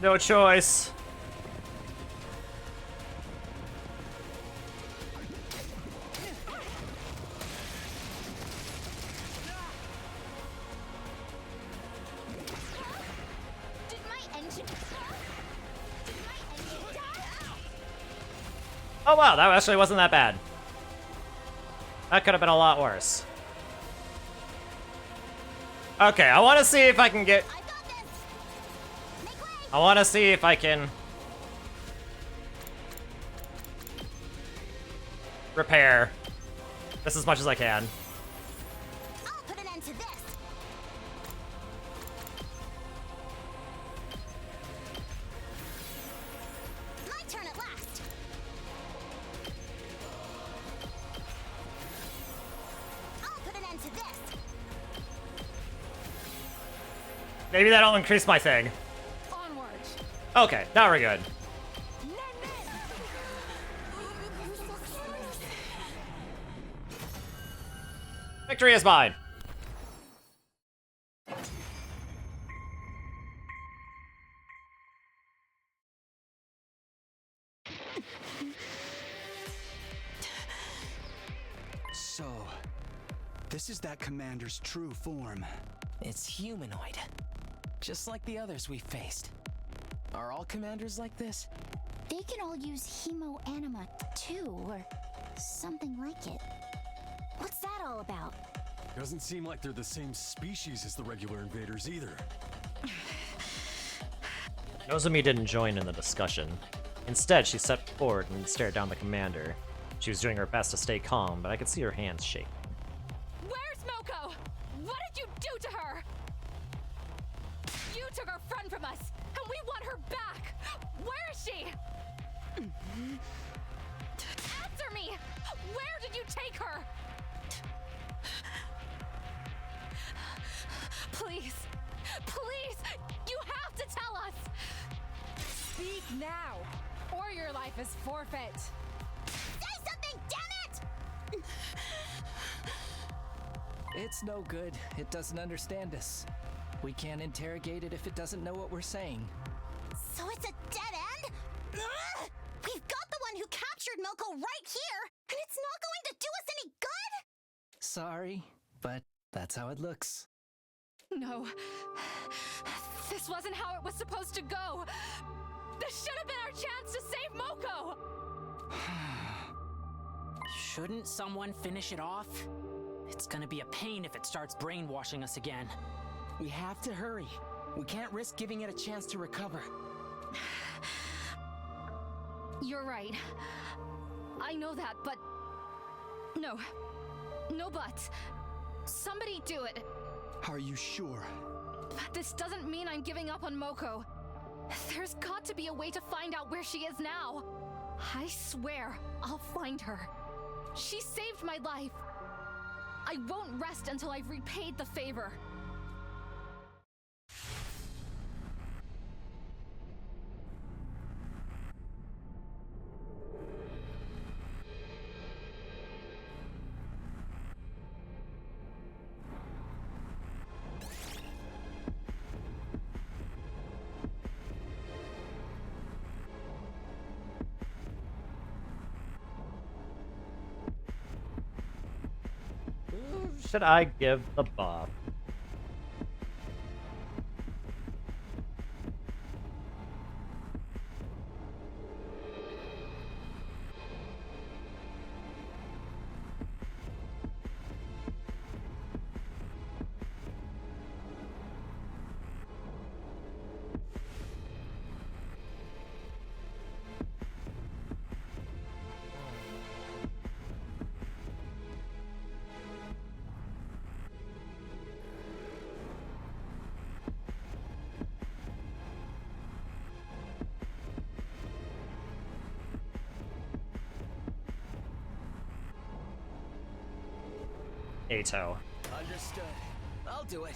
No choice. Oh wow, that actually wasn't that bad. That could have been a lot worse. Okay, I want to see if I can get... I want to see if I can... repair this as much as I can. I'll put an end to this. My turn at last. I'll put an end to this. Maybe that'll increase my thing. Onward. Okay, now we're good. Victory is mine. So, this is that commander's true form. It's humanoid. Just like the others we faced. Are all commanders like this? They can all use hemo anima too, or something like it. What's that all about? Doesn't seem like they're the same species as the regular invaders either. Nozomi didn't join in the discussion. Instead, she stepped forward and stared down the commander. She was doing her best to stay calm, but I could see her hands shaking. Where's Moko? What did you do to her? You took our friend from us, and we want her back! Where is she? Answer me! Where did you take her? Please, please, you have to tell us! Speak now, or your life is forfeit. Say something, damn it! It's no good. It doesn't understand us. We can't interrogate it if it doesn't know what we're saying. So it's a dead end? Ugh! We've got the one who captured Milko right here, and it's not going to do us any good? Sorry, but that's how it looks. No, this wasn't how it was supposed to go. This should have been our chance to save Moko. Shouldn't someone finish it off? It's gonna be a pain if it starts brainwashing us again. We have to hurry. We can't risk giving it a chance to recover. You're right. I know that, but... No. No buts. Somebody do it. Are you sure? But this doesn't mean I'm giving up on Moko. There's got to be a way to find out where she is now. I swear I'll find her. She saved my life. I won't rest until I've repaid the favor. Who should I give the buff? Ato. Understood. I'll do it.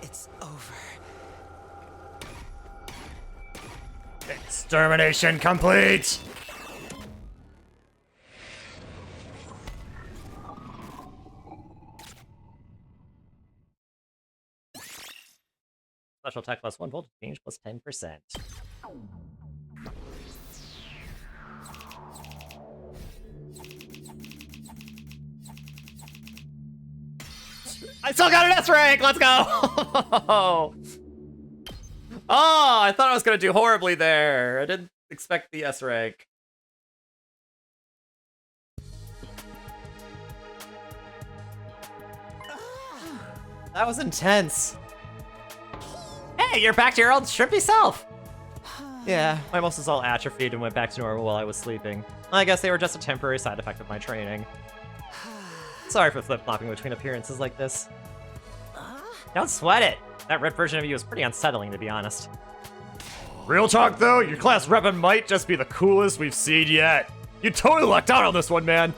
It's over. Extermination complete! Special attack plus 1, voltage change plus 10%. I still got an S rank! Let's go! Oh, I thought I was gonna do horribly there. I didn't expect the S rank. That was intense. Hey, you're back to your old shrimpy self! Yeah, my muscles all atrophied and went back to normal while I was sleeping. I guess they were just a temporary side effect of my training. Sorry for flip-flopping between appearances like this. Don't sweat it! That red version of you is pretty unsettling, to be honest. Real talk, though, your class reppin' might just be the coolest we've seen yet. You totally lucked out on this one, man.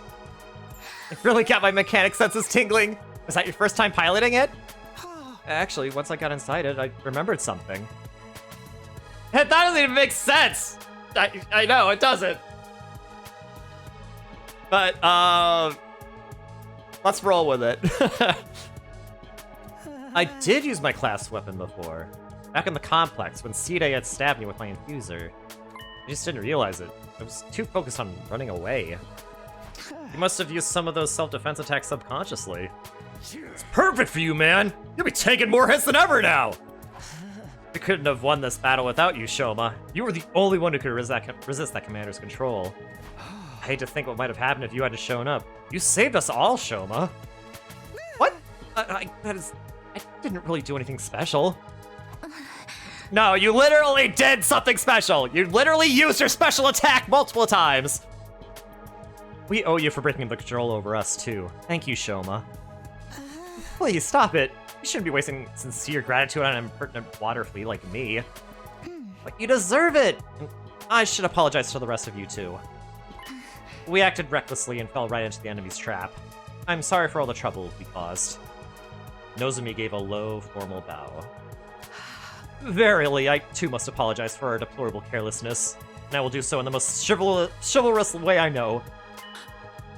It really got my mechanic senses tingling. Was that your first time piloting it? Actually, once I got inside it, I remembered something. That doesn't even make sense! I know, it doesn't. But, let's roll with it. I did use my class weapon before. Back in the complex, when C-Day had stabbed me with my infuser. I just didn't realize it. I was too focused on running away. You must have used some of those self-defense attacks subconsciously. It's perfect for you, man! You'll be taking more hits than ever now! We couldn't have won this battle without you, Shoma. You were the only one who could resist that commander's control. I hate to think what might have happened if you hadn't shown up. You saved us all, Shoma. What? I didn't really do anything special. No, you literally did something special! You literally used your special attack multiple times! We owe you for breaking the control over us, too. Thank you, Shoma. Please, stop it. You shouldn't be wasting sincere gratitude on an impertinent water flea like me. But you deserve it! I should apologize to the rest of you, too. We acted recklessly and fell right into the enemy's trap. I'm sorry for all the trouble we caused. Nozomi gave a low, formal bow. Verily, I too must apologize for our deplorable carelessness, and I will do so in the most chivalrous way I know.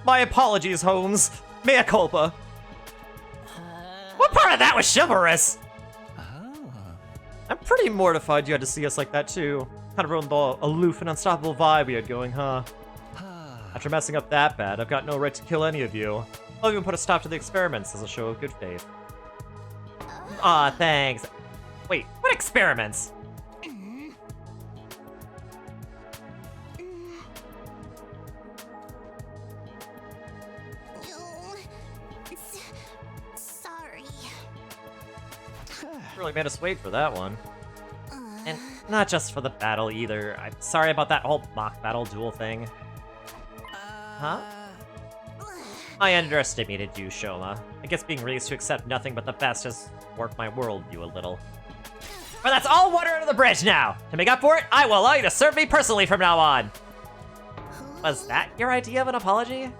My apologies, Holmes. Mea culpa. What part of that was chivalrous? I'm pretty mortified you had to see us like that, too. Kind of ruined the aloof and unstoppable vibe we had going, huh? After messing up that bad, I've got no right to kill any of you. I'll even put a stop to the experiments as a show of good faith. Aw, thanks. Wait, what experiments? Sorry. Really made us wait for that one. And not just for the battle either. I'm sorry about that whole mock battle duel thing. Huh? I underestimated you, Shoma. I guess being raised to accept nothing but the best has warped my worldview a little. But that's all water under the bridge now! To make up for it, I will allow you to serve me personally from now on! Was that your idea of an apology?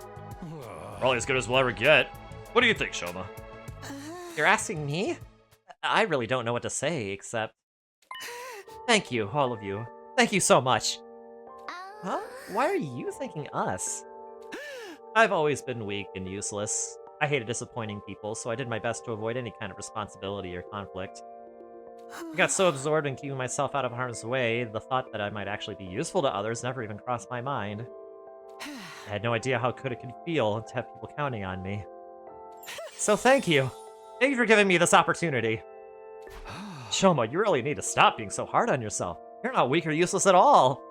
Probably as good as we'll ever get. What do you think, Shoma? You're asking me? I really don't know what to say, except... Thank you, all of you. Thank you so much. Huh? Why are you thanking us? I've always been weak and useless. I hated disappointing people, so I did my best to avoid any kind of responsibility or conflict. I got so absorbed in keeping myself out of harm's way, the thought that I might actually be useful to others never even crossed my mind. I had no idea how good it could feel to have people counting on me. So thank you. Thank you for giving me this opportunity. Shoma, you really need to stop being so hard on yourself. You're not weak or useless at all.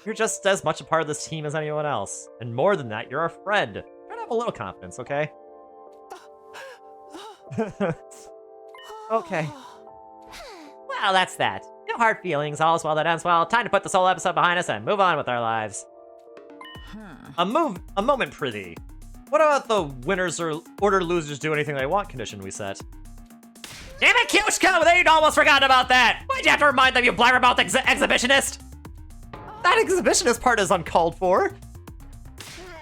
You're just as much a part of this team as anyone else. And more than that, you're our friend. Try to have a little confidence, okay? Okay. Well, that's that. No hard feelings, all's well that ends well. Time to put this whole episode behind us and move on with our lives. A moment, prithee. What about the winners or order losers do anything they want condition we set? Damn it, Kyushko! They'd almost forgotten about that! Why'd you have to remind them, you blabbermouth exhibitionist? That exhibitionist part is uncalled for.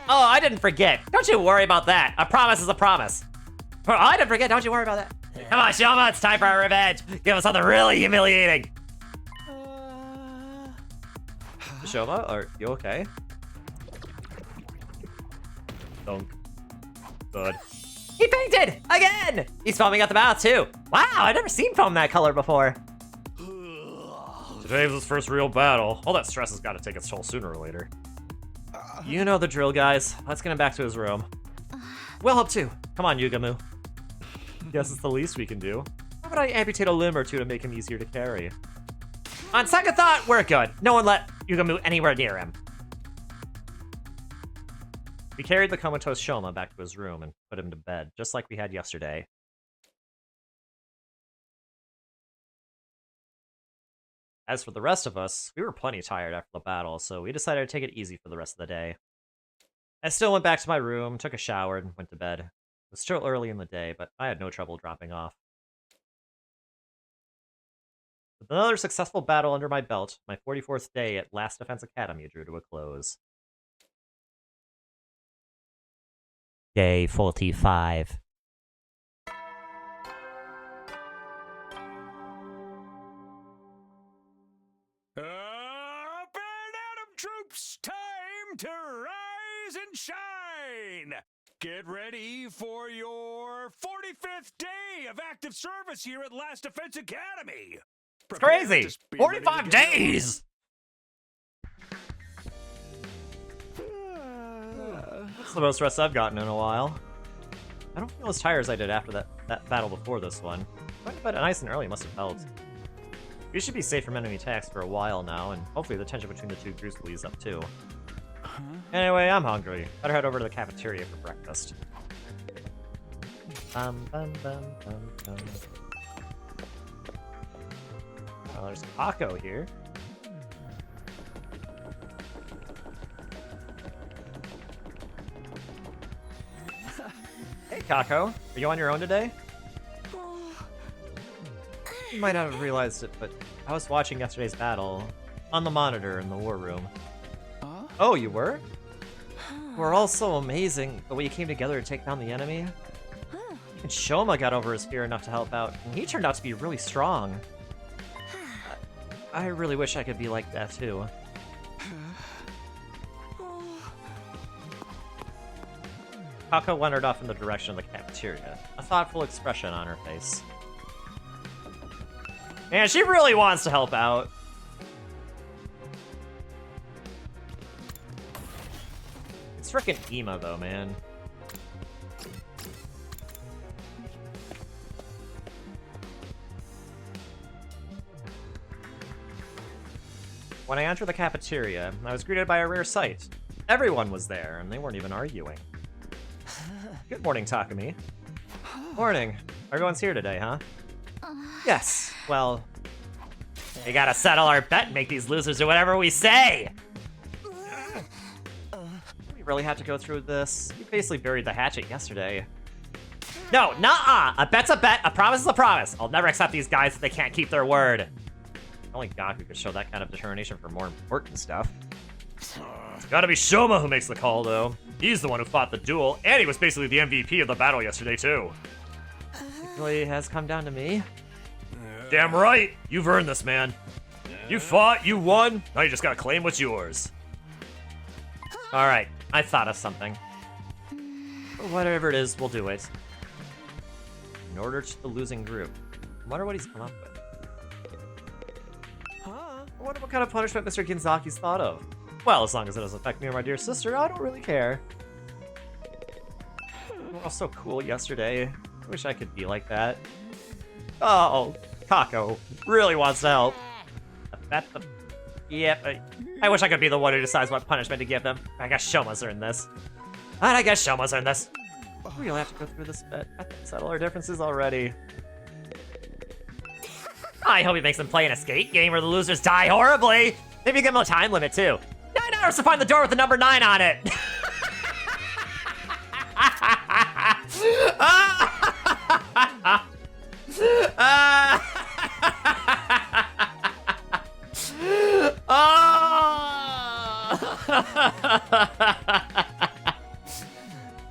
Oh, I didn't forget. Don't you worry about that. A promise is a promise. Oh, I didn't forget. Don't you worry about that. Come on, Shoma, it's time for our revenge. Give us something really humiliating. Shoma, are you okay? Dunk. Good. He painted! Again! He's foaming at the mouth, too. Wow, I've never seen foam that color before. Today was his first real battle. All that stress has got to take its toll sooner or later. You know the drill, guys. Let's get him back to his room. We'll help, too. Come on, Yugamu. Guess it's the least we can do. How about I amputate a limb or two to make him easier to carry? On second thought, we're good. No one let Yuga move anywhere near him. We carried the comatose Shoma back to his room and put him to bed, just like we had yesterday. As for the rest of us, we were plenty tired after the battle, so we decided to take it easy for the rest of the day. I still went back to my room, took a shower, and went to bed. It was still early in the day, but I had no trouble dropping off. With another successful battle under my belt, my 44th day at Last Defense Academy drew to a close. Day 45. Up and Atom troops, time to rise and shine! Get ready for your 45th day of active service here at Last Defense Academy! It's crazy! 45 days! That's the most rest I've gotten in a while. I don't feel as tired as I did after that battle before this one. Going to bed nice and early must have helped. We should be safe from enemy attacks for a while now, and hopefully the tension between the two groups will ease up too. Anyway, I'm hungry. Better head over to the cafeteria for breakfast. Oh, there's Paco here. Hey, Kako. Are you on your own today? You might not have realized it, but I was watching yesterday's battle on the monitor in the war room. Oh, you were? We're all so amazing, the way you came together to take down the enemy. And Shoma got over his fear enough to help out, and he turned out to be really strong. I really wish I could be like that too. Kako wandered off in the direction of the cafeteria, a thoughtful expression on her face. Man, she really wants to help out. It's frickin' Ema though, man. When I entered the cafeteria, I was greeted by a rare sight. Everyone was there, and they weren't even arguing. Good morning, Takumi. Morning. Everyone's here today, huh? Yes. Well, we gotta settle our bet and make these losers do whatever we say! We really had to go through this. You basically buried the hatchet yesterday. No, nuh-uh! A bet's a bet, a promise is a promise. I'll never accept these guys if they can't keep their word. Only Gaku could show that kind of determination for more important stuff. It's gotta be Shoma who makes the call, though. He's the one who fought the duel, and he was basically the MVP of the battle yesterday, too. It really has come down to me? Damn right! You've earned this, man. You fought, you won, now you just gotta claim what's yours. Alright, I thought of something. Whatever it is, we'll do it. In order to the losing group. I wonder what he's come up with. I wonder what kind of punishment Mr. Ginzaki's thought of. Well, as long as it doesn't affect me or my dear sister, I don't really care. We were all so cool yesterday. I wish I could be like that. Oh, Kako really wants to help. Yep, I wish I could be the one who decides what punishment to give them. I guess Shoma's earned this. And I guess Shoma's earned this. We really have to go through this bit. I think settle our differences already. I hope he makes them play an escape game where the losers die horribly. Maybe give them a time limit, too. 9 hours to find the door with the number 9 on it.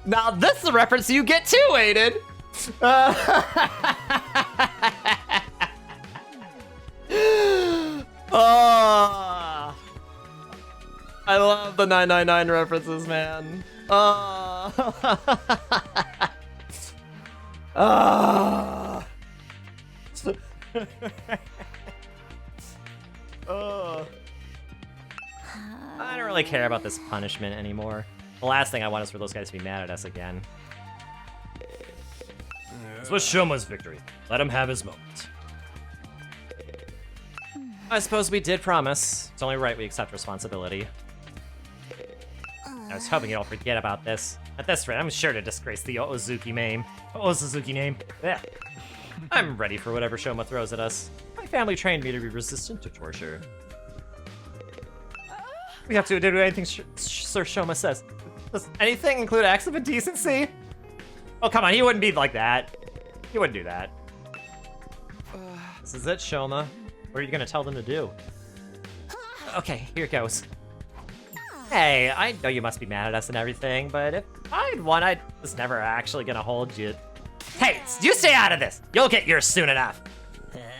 Now this is a reference you get too, Aiden. Oh, I love the 999 references, man. Oh. Oh. Oh. I don't really care about this punishment anymore. The last thing I want is for those guys to be mad at us again. This was Shoma's victory. Let him have his moment. I suppose we did promise. It's only right we accept responsibility. I was hoping you'd all forget about this. At this rate, I'm sure to disgrace the Ozuki name. Ozuki name. Yeah. I'm ready for whatever Shoma throws at us. My family trained me to be resistant to torture. We have to do anything Sir Shoma says. Does anything include acts of indecency? Oh, come on, he wouldn't be like that. He wouldn't do that. This is it, Shoma. What are you gonna tell them to do? Okay, here it goes. Hey, I know you must be mad at us and everything, but if I'd won, I was never actually gonna hold you. Hey, you stay out of this! You'll get yours soon enough!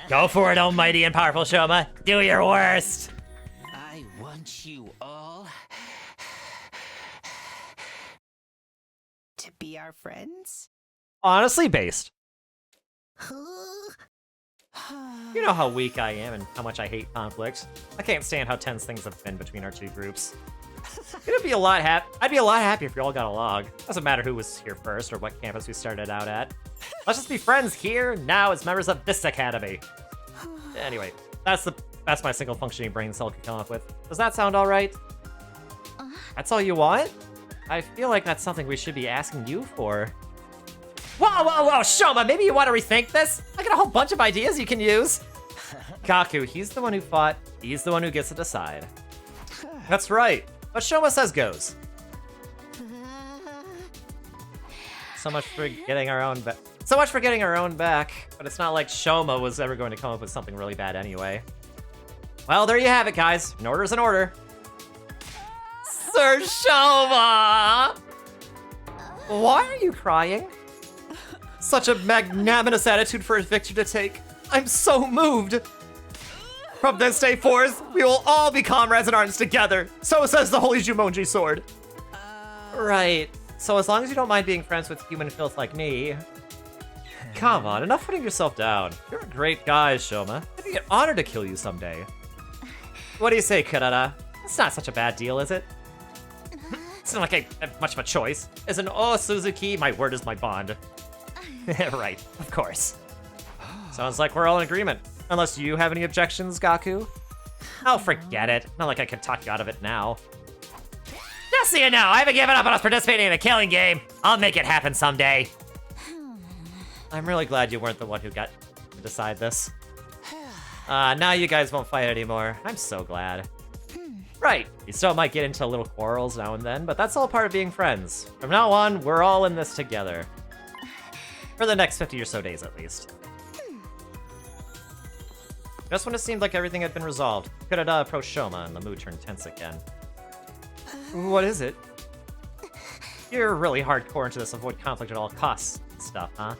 Go for it, almighty and powerful Shoma! Do your worst! I want you all to be our friends? Honestly based. You know how weak I am and how much I hate conflict. I can't stand how tense things have been between our two groups. I'd be a lot happier if we all got along. Doesn't matter who was here first or what campus we started out at. Let's just be friends here, now, as members of this academy. Anyway, that's my single functioning brain cell could come up with. Does that sound alright? That's all you want? I feel like that's something we should be asking you for. Whoa, Shoma, maybe you want to rethink this? I got a whole bunch of ideas you can use. Kaku, he's the one who fought, he's the one who gets to decide. That's right. What Shoma says goes. So much for getting our own back. But it's not like Shoma was ever going to come up with something really bad anyway. Well, there you have it, guys. An order's an order. Sir Shoma! Why are you crying? Such a magnanimous attitude for a victor to take. I'm so moved. From this day forth, we will all be comrades in arms together. So says the Holy Jumonji sword. Right. So as long as you don't mind being friends with human filth like me. Come on, enough putting yourself down. You're a great guy, Shoma. I'd be an honor to kill you someday. What do you say, Kurara? It's not such a bad deal, is it? It's not like I have much of a choice. As an Suzuki, my word is my bond. Right, of course. Sounds like we're all in agreement. Unless you have any objections, Gaku? Oh, forget it. Not like I can talk you out of it now. Just so you know, I haven't given up on us participating in a killing game. I'll make it happen someday. I'm really glad you weren't the one who got to decide this. Now you guys won't fight anymore. I'm so glad. Right, you still might get into little quarrels now and then, but that's all part of being friends. From now on, we're all in this together. For the next 50 or so days, at least. Just when it seemed like everything had been resolved, Kurada approached Shoma and the mood turned tense again. What is it? You're really hardcore into this avoid conflict at all costs stuff, huh?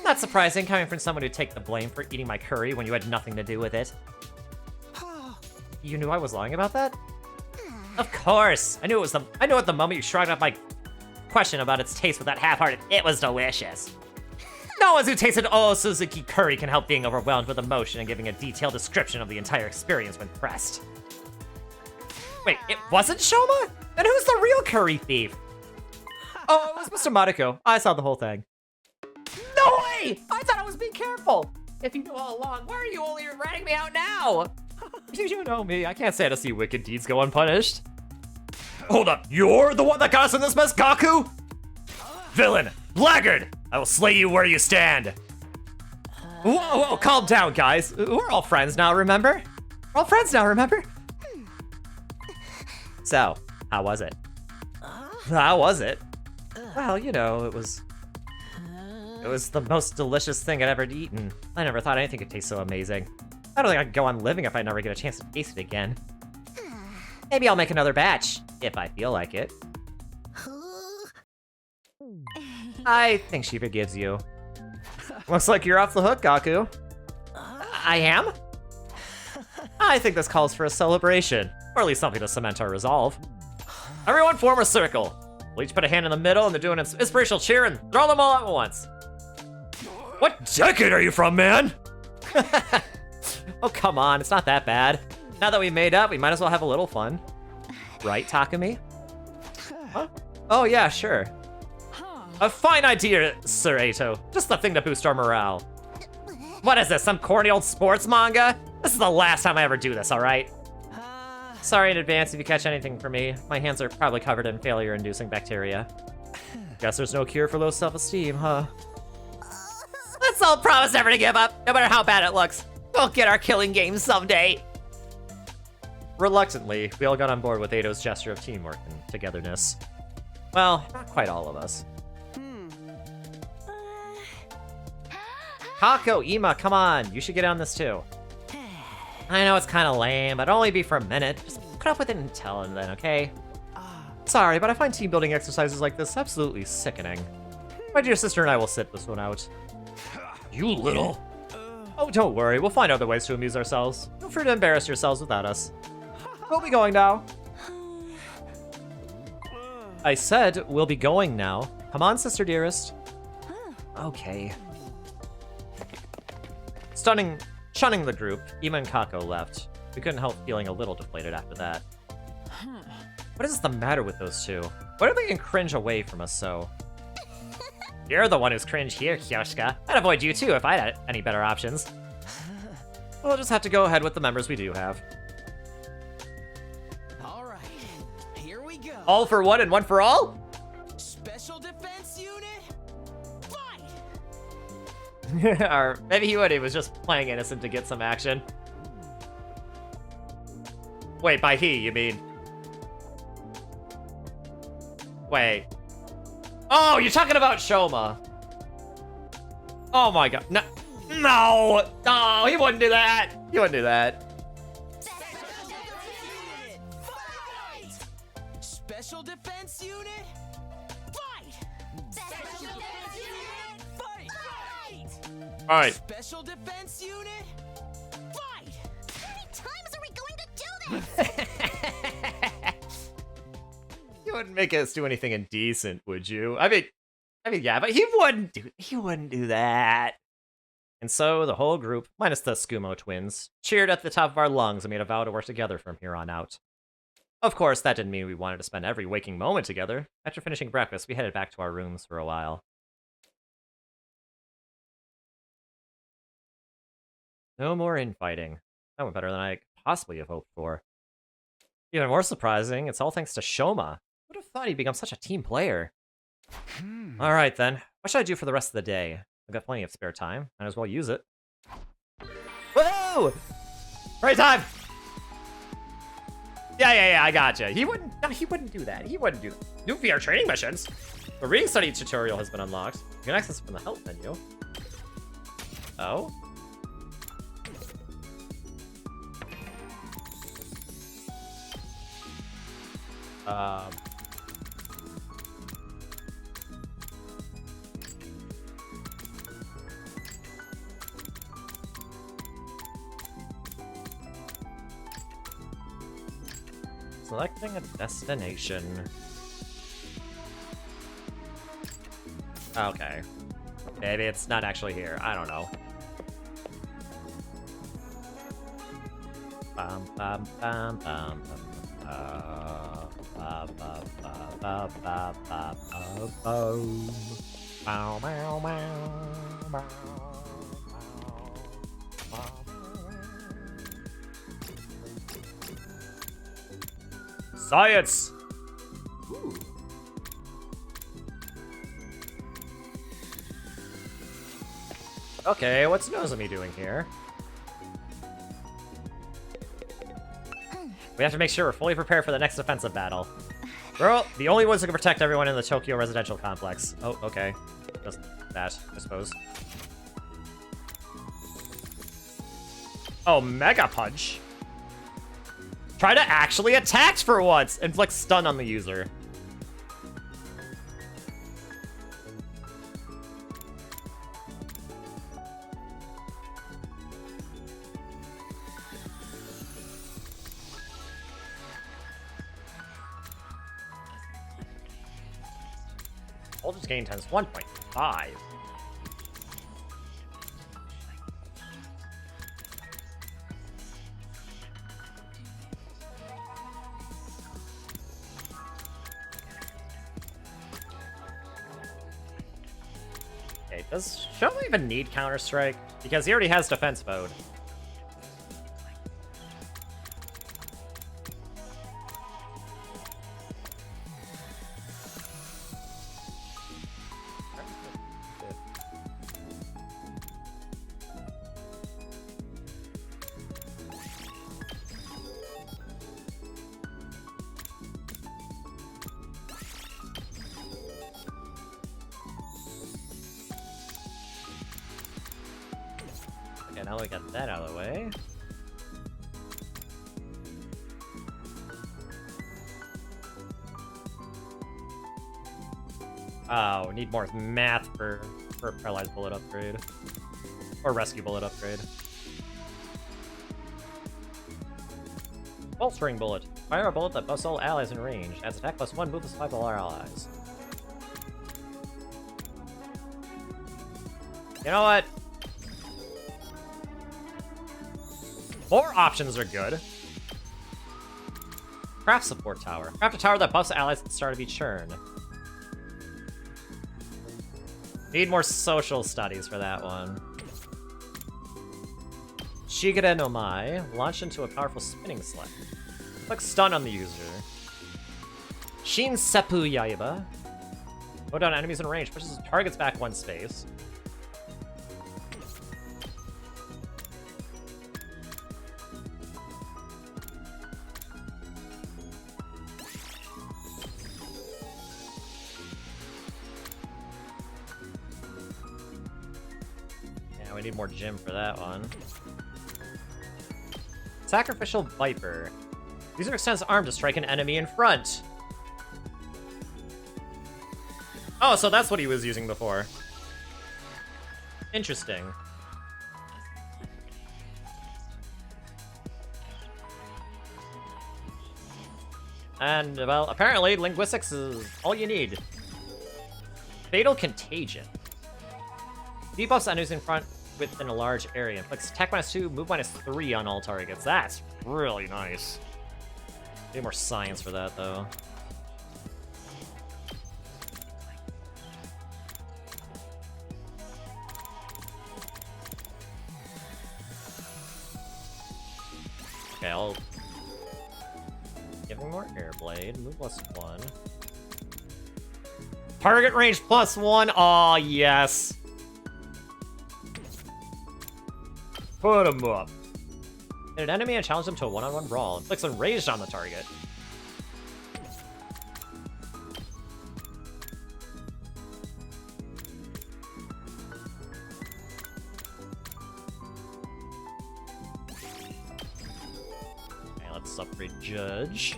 Not surprising, coming from someone who'd take the blame for eating my curry when you had nothing to do with it. You knew I was lying about that? Of course! I knew at the moment you shrugged up my question about its taste with that half-hearted, it was delicious. No one who tasted Suzuki curry can help being overwhelmed with emotion and giving a detailed description of the entire experience when pressed. Wait, it wasn't Shoma? Then who's the real curry thief? Oh, it was Mr. Mariko. I saw the whole thing. No way! I thought I was being careful! If you knew all along, why are you only ratting me out now? You know me, I can't stand to see wicked deeds go unpunished. Hold up, you're the one that got us in this mess, Gaku? Villain! Blackguard! I will slay you where you stand! Whoa, calm down, guys. We're all friends now, remember? We're all friends now, remember? So, how was it? How was it? Well, you know, it was the most delicious thing I'd ever eaten. I never thought anything could taste so amazing. I don't think I could go on living if I never get a chance to taste it again. Maybe I'll make another batch, if I feel like it. I think she forgives you. Looks like you're off the hook, Gaku. I am? I think this calls for a celebration, or at least something to cement our resolve. Everyone form a circle. We'll each put a hand in the middle and do an inspirational cheer and throw them all out at once. What decade are you from, man? Oh, come on, it's not that bad. Now that we made up, we might as well have a little fun. Right, Takumi? Huh? Oh, yeah, sure. A fine idea, Sir Ato. Just the thing to boost our morale. What is this, some corny old sports manga? This is the last time I ever do this, alright? Sorry in advance if you catch anything from me. My hands are probably covered in failure-inducing bacteria. Guess there's no cure for low self-esteem, huh? Let's all promise never to give up, no matter how bad it looks. We'll get our killing game someday. Reluctantly, we all got on board with Ato's gesture of teamwork and togetherness. Well, not quite all of us. Kako, Ima, come on. You should get on this too. I know it's kind of lame, but only be for a minute. Just put up with it until and then, okay? Sorry, but I find team building exercises like this absolutely sickening. My dear sister and I will sit this one out. You little... Oh, don't worry. We'll find other ways to amuse ourselves. Feel free to embarrass yourselves without us. We'll be going now. I said we'll be going now. Come on, sister dearest. Okay. Shunning the group, Ima and Kako left. We couldn't help feeling a little deflated after that. What is the matter with those two? Why do they cringe away from us so? You're the one who's cringe here, Kyoshka. I'd avoid you too if I had any better options. We'll just have to go ahead with the members we do have. Alright, here we go. All for one and one for all? Special Defense Unit, fight! Or maybe he was just playing innocent to get some action. Wait, by he, you mean? Wait. Oh, you're talking about Shoma. Oh my god. No. No! No, he wouldn't do that. He wouldn't do that. Special Defense Unit, fight! Special Defense Unit, fight! Alright. Special Defense Unit, fight! How many times are we going to do this? You wouldn't make us do anything indecent, would you? I mean, yeah, but he wouldn't do that. And so the whole group, minus the Skumo twins, cheered at the top of our lungs and made a vow to work together from here on out. Of course, that didn't mean we wanted to spend every waking moment together. After finishing breakfast, we headed back to our rooms for a while. No more infighting. That went better than I could possibly have hoped for. Even more surprising, it's all thanks to Shoma. Who would have thought he'd become such a team player? Alright then, what should I do for the rest of the day? I've got plenty of spare time, might as well use it. Whoa! Right time! Yeah, I gotcha. He wouldn't do that. He wouldn't do that. New VR training missions. The reading study tutorial has been unlocked. You can access it from the help menu. Oh? Selecting a destination. Okay. Maybe it's not actually here. I don't know. Bum, bum, bum, bum, Science! Ooh. Okay, what's Nozomi doing here? We have to make sure we're fully prepared for the next defensive battle. We're the only ones who can protect everyone in the Tokyo residential complex. Oh, okay. Just that, I suppose. Oh, Mega Punch! Try to actually attack for once! Inflict stun on the user. Voltage gain times 1.5. Does Shovel even need Counter-Strike? Because he already has defense mode. Okay, now we got that out of the way. Oh, we need more math for paralyzed bullet upgrade. Or rescue bullet upgrade. Bolstering bullet. Fire a bullet that buffs all allies in range. Adds attack +1, move +5 all our allies. You know what? More options are good. Craft support tower. Craft a tower that buffs allies at the start of each turn. Need more social studies for that one. Shigure no Mai. Launch into a powerful spinning sling. Click stun on the user. Shin Seppu Yaiba. Slow down enemies in range. Pushes targets back 1 space. We need more gym for that one. Sacrificial Viper. User extends arm to strike an enemy in front. Oh, so that's what he was using before. Interesting. And, well, apparently linguistics is all you need. Fatal Contagion. Debuffs enemies in front within a large area. Inflicts attack -2, move -3 on all targets. That's really nice. Need more science for that, though. Okay, I'll give him more Airblade. Move +1. Target range +1. Aw, yes. Put him up. Hit an enemy and challenge them to a one-on-one brawl. Inflicts Enraged on the target. Okay, let's upgrade Judge.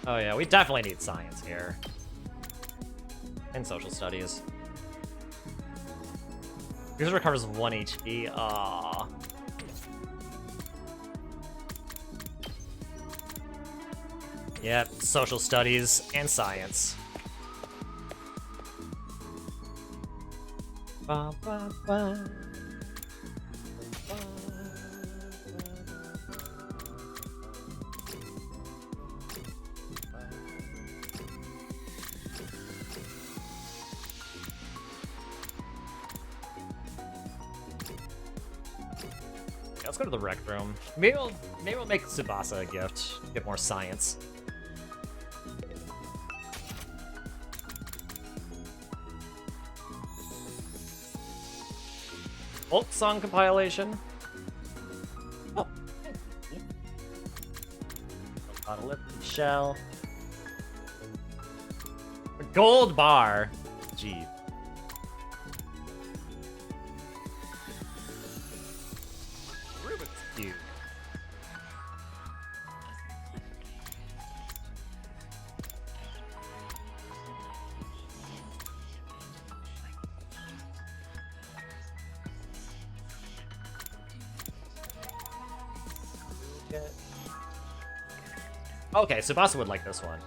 Oh yeah, we definitely need science here. And social studies. User recovers 1 HP. Aww. Yep, social studies and science. Ba, ba, ba. Let's go to the rec room. Maybe we'll make Tsubasa a gift. Get more science. Folk song compilation. Oh, Bottle shell. A gold bar. Gee. Cube. Okay, Tsubasa would like this one.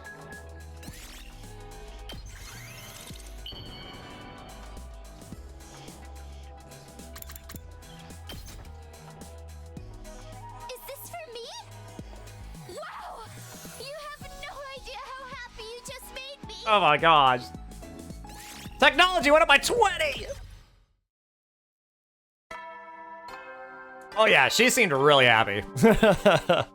Oh my gosh. Technology went up by 20! Oh yeah, she seemed really happy. At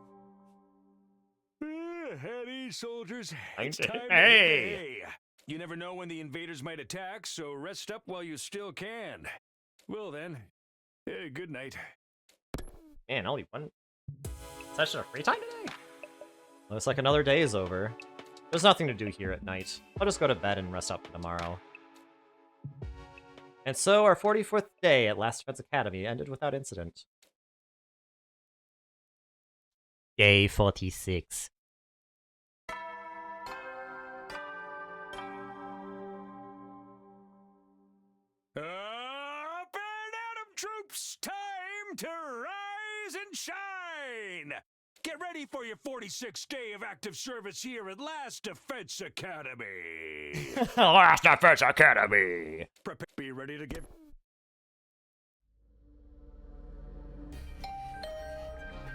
ease, soldiers. Thanks. It's time to Hey. hit the hay. You never know when the invaders might attack, so rest up while you still can. Well then, good night. Man, only one session of free time today? Looks like another day is over. There's nothing to do here at night. I'll just go to bed and rest up for tomorrow. And so our 44th day at Last Defense Academy ended without incident. Day 46. Up and at 'em, troops! Time to rise and shine! Get ready for your 46th day of active service here at Last Defense Academy! Last Defense Academy! Be ready to give...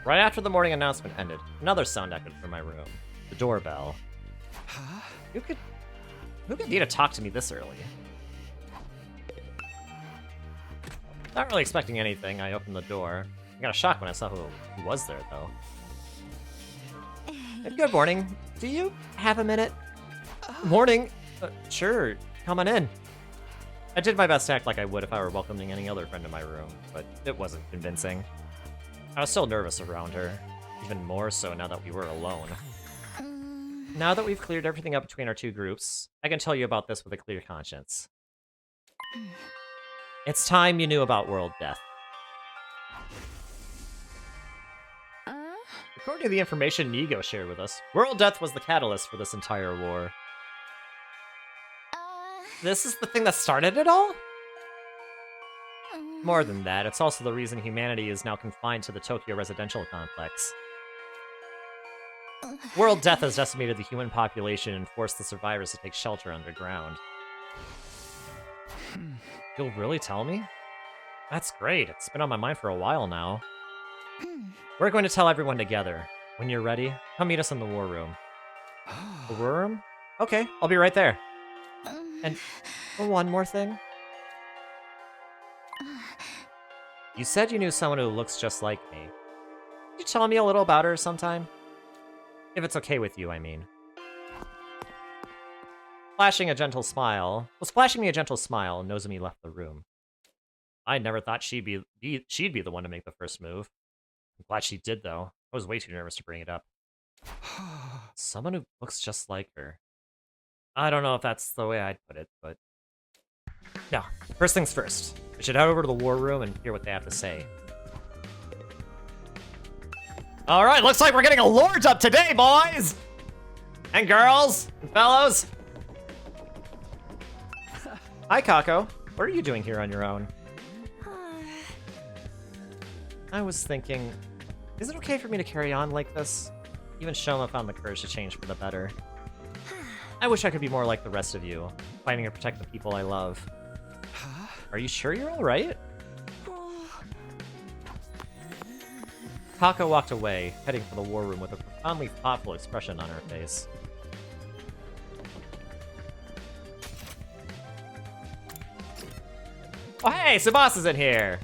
Right after the morning announcement ended, another sound echoed from my room. The doorbell. Huh? Who could need to talk to me this early? Not really expecting anything, I opened the door. I got a shock when I saw who was there, though. Good morning. Do you have a minute? Morning. Sure. Come on in. I did my best to act like I would if I were welcoming any other friend in my room, but it wasn't convincing. I was still nervous around her, even more so now that we were alone. Now that we've cleared everything up between our two groups, I can tell you about this with a clear conscience. It's time you knew about world death. According to the information Nigo shared with us, world death was the catalyst for this entire war. This is the thing that started it all? More than that, it's also the reason humanity is now confined to the Tokyo residential complex. World death has decimated the human population and forced the survivors to take shelter underground. You'll really tell me? That's great. It's been on my mind for a while now. We're going to tell everyone together. When you're ready, come meet us in the war room. The war room? Okay, I'll be right there. And one more thing. You said you knew someone who looks just like me. Could you tell me a little about her sometime? If it's okay with you, I mean. Flashing me a gentle smile, Nozomi left the room. I never thought she'd be the one to make the first move. I'm glad she did, though. I was way too nervous to bring it up. Someone who looks just like her. I don't know if that's the way I'd put it, but... No, first things first. We should head over to the war room and hear what they have to say. Alright, looks like we're getting a lords up today, boys! And girls, and fellows! Hi, Kako. What are you doing here on your own? I was thinking, is it okay for me to carry on like this? Even Shoma found the courage to change for the better. I wish I could be more like the rest of you, fighting to protect the people I love. Are you sure you're alright? Kako walked away, heading for the war room with a profoundly thoughtful expression on her face. Oh hey, Subasa's in here!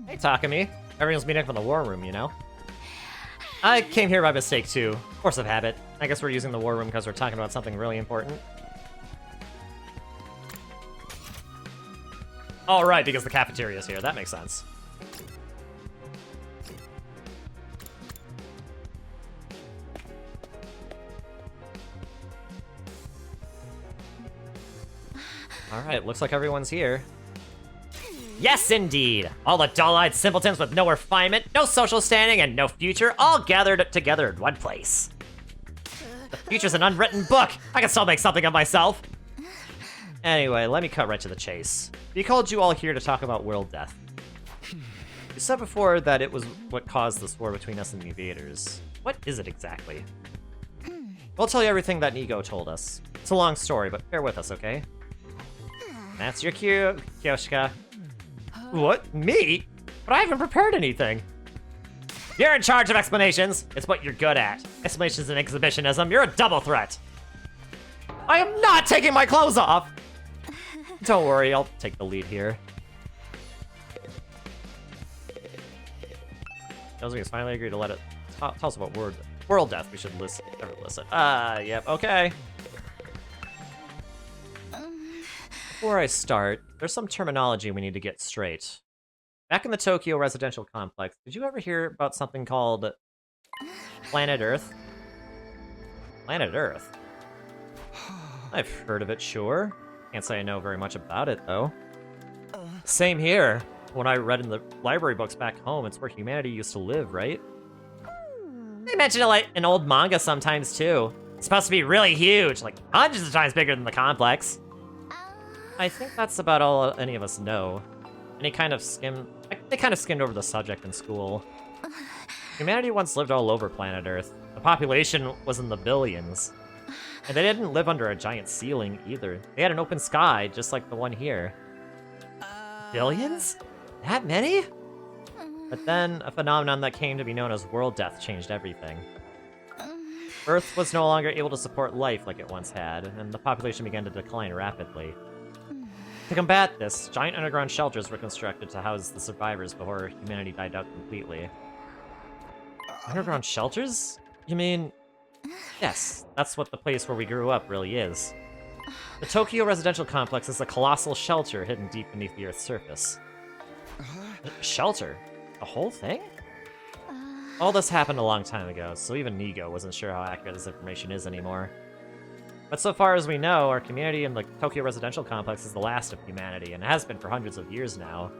Hey, Takumi. Everyone's meeting up in the war room, you know? I came here by mistake, too. Force of habit. I guess we're using the war room because we're talking about something really important. Oh, right, because the cafeteria's here. That makes sense. Alright, looks like everyone's here. Yes, indeed! All the dull-eyed simpletons with no refinement, no social standing, and no future, all gathered together in one place. The future's an unwritten book! I can still make something of myself! Anyway, let me cut right to the chase. We called you all here to talk about world death. You said before that it was what caused this war between us and the invaders. What is it exactly? We'll tell you everything that Nigo told us. It's a long story, but bear with us, okay? That's your cue, Kyoshika. What? Me? But I haven't prepared anything. You're in charge of explanations. It's what you're good at. Explanations and exhibitionism. You're a double threat. I am not taking my clothes off. Don't worry, I'll take the lead here. Noswings finally agreed to let it tell us about world death. We should listen. Never listen. Yep, okay. Before I start, there's some terminology we need to get straight. Back in the Tokyo residential complex, did you ever hear about something called Planet Earth? Planet Earth? I've heard of it, sure. Can't say I know very much about it, though. Same here. When I read in the library books back home, it's where humanity used to live, right? They mention it like in old manga sometimes, too. It's supposed to be really huge, like hundreds of times bigger than the complex. I think that's about all any of us know. They kind of skimmed over the subject in school. Humanity once lived all over planet Earth. The population was in the billions. And they didn't live under a giant ceiling, either. They had an open sky, just like the one here. Billions? That many? But then, a phenomenon that came to be known as world death changed everything. Earth was no longer able to support life like it once had, and the population began to decline rapidly. To combat this, giant underground shelters were constructed to house the survivors before humanity died out completely. Underground shelters? You mean... Yes, that's what the place where we grew up really is. The Tokyo residential complex is a colossal shelter hidden deep beneath the Earth's surface. Shelter? The whole thing? All this happened a long time ago, so even Nigo wasn't sure how accurate this information is anymore. But so far as we know, our community in the Tokyo residential complex is the last of humanity, and has been for hundreds of years now.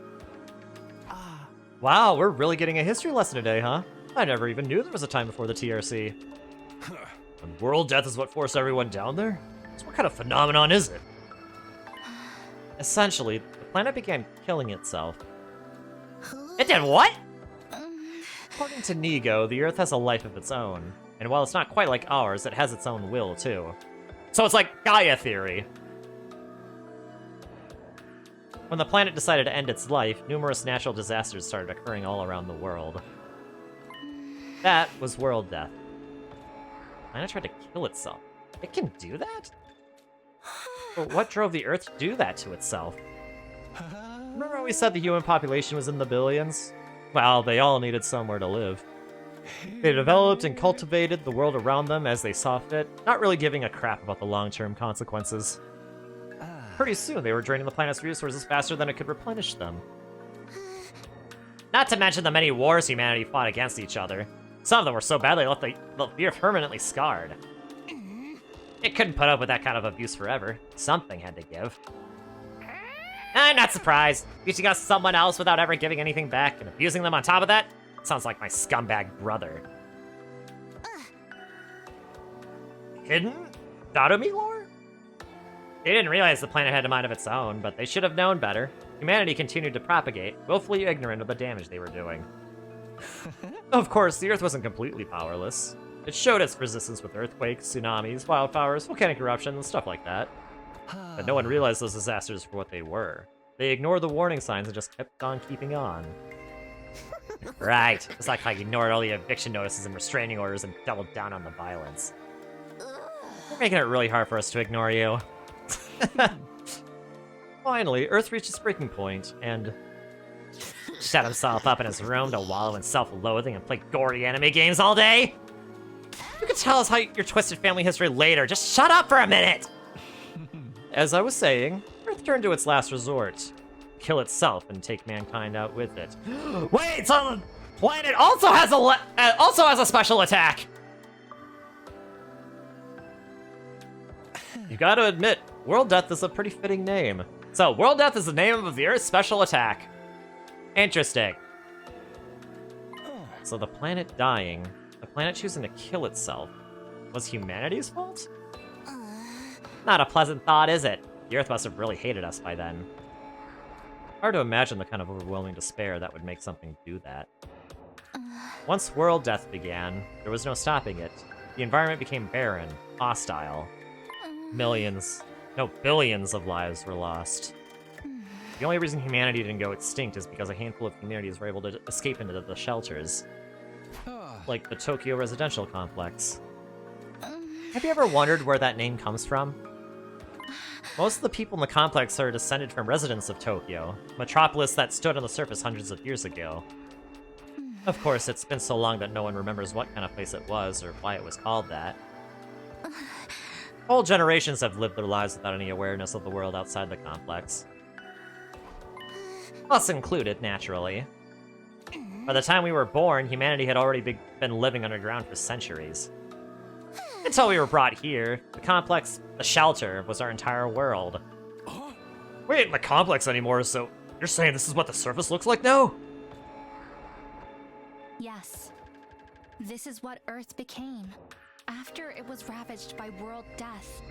Wow, we're really getting a history lesson today, huh? I never even knew there was a time before the TRC. And world death is what forced everyone down there? So what kind of phenomenon is it? Essentially, the planet began killing itself. It did what? According to Nigo, the Earth has a life of its own. And while it's not quite like ours, it has its own will, too. So it's like Gaia theory. When the planet decided to end its life, numerous natural disasters started occurring all around the world. That was world death. The planet tried to kill itself. It can do that? But what drove the Earth to do that to itself? Remember when we said the human population was in the billions? Well, they all needed somewhere to live. They developed and cultivated the world around them as they saw fit, not really giving a crap about the long-term consequences. Pretty soon, they were draining the planet's resources faster than it could replenish them. Not to mention the many wars humanity fought against each other. Some of them were so bad they left the Earth permanently scarred. It couldn't put up with that kind of abuse forever. Something had to give. I'm not surprised. Reaching out to someone else without ever giving anything back and abusing them on top of that? Sounds like my scumbag brother. Hidden? Dadomi lore? They didn't realize the planet had a mind of its own, but they should have known better. Humanity continued to propagate, willfully ignorant of the damage they were doing. Of course, the Earth wasn't completely powerless. It showed its resistance with earthquakes, tsunamis, wildfires, volcanic eruptions, stuff like that. But no one realized those disasters for what they were. They ignored the warning signs and just kept on keeping on. Right, it's like how you ignored all the eviction notices and restraining orders and doubled down on the violence. You're making it really hard for us to ignore you. Finally, Earth reached its breaking point, and shut himself up in his room to wallow in self-loathing and play gory anime games all day? You can tell us how your twisted family history later. Just shut up for a minute! As I was saying, Earth turned to its last resort. Kill itself and take mankind out with it. Wait, so the planet also has a special attack! You gotta admit, World Death is a pretty fitting name. So, World Death is the name of the Earth's special attack. Interesting. So the planet dying, the planet choosing to kill itself, was humanity's fault? Not a pleasant thought, is it? The Earth must have really hated us by then. Hard to imagine the kind of overwhelming despair that would make something do that. Once world death began, there was no stopping it. The environment became barren, hostile. Millions, no, billions of lives were lost. The only reason humanity didn't go extinct is because a handful of communities were able to escape into the shelters. Like the Tokyo residential complex. Have you ever wondered where that name comes from? Most of the people in the complex are descended from residents of Tokyo, a metropolis that stood on the surface hundreds of years ago. Of course, it's been so long that no one remembers what kind of place it was or why it was called that. Whole generations have lived their lives without any awareness of the world outside the complex. Us included, naturally. By the time we were born, humanity had already been living underground for centuries. Until we were brought here, the complex, the shelter, was our entire world. We ain't in the complex anymore, so you're saying this is what the surface looks like now? Yes. This is what Earth became, after it was ravaged by world death.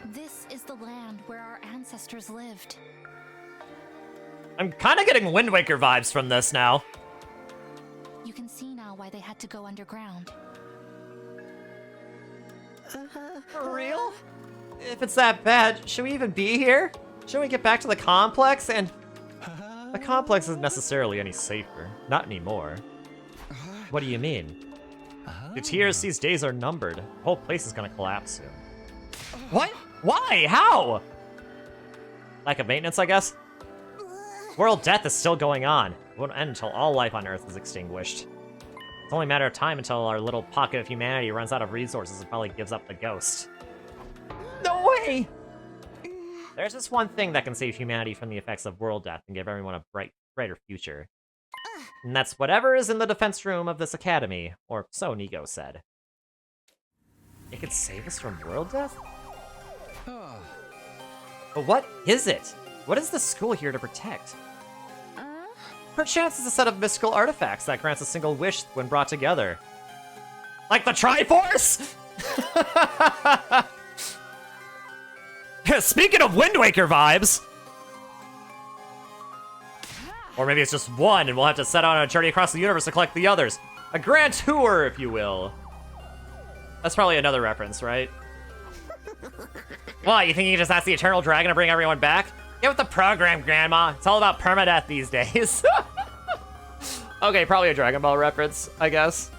This is the land where our ancestors lived. I'm kind of getting Wind Waker vibes from this now. You can see now why they had to go underground. For real? If it's that bad, should we even be here? Should we get back to the complex? And the complex isn't necessarily any safer. Not anymore. What do you mean? The TRC's days are numbered. The whole place is gonna collapse soon. What? Why? How? Lack of maintenance, I guess? World death is still going on. It won't end until all life on Earth is extinguished. It's only a matter of time until our little pocket of humanity runs out of resources and probably gives up the ghost. No way! There's just one thing that can save humanity from the effects of world death and give everyone a brighter future. And that's whatever is in the defense room of this academy, or so Nigo said. It could save us from world death? But what is it? What is the school here to protect? Perchance it's a set of mystical artifacts that grants a single wish when brought together. Like the Triforce? Speaking of Wind Waker vibes! Or maybe it's just one, and we'll have to set out on a journey across the universe to collect the others. A grand tour, if you will. That's probably another reference, right? What, you think you can just ask the Eternal Dragon to bring everyone back? Get with the program, Grandma. It's all about permadeath these days. Okay, probably a Dragon Ball reference, I guess.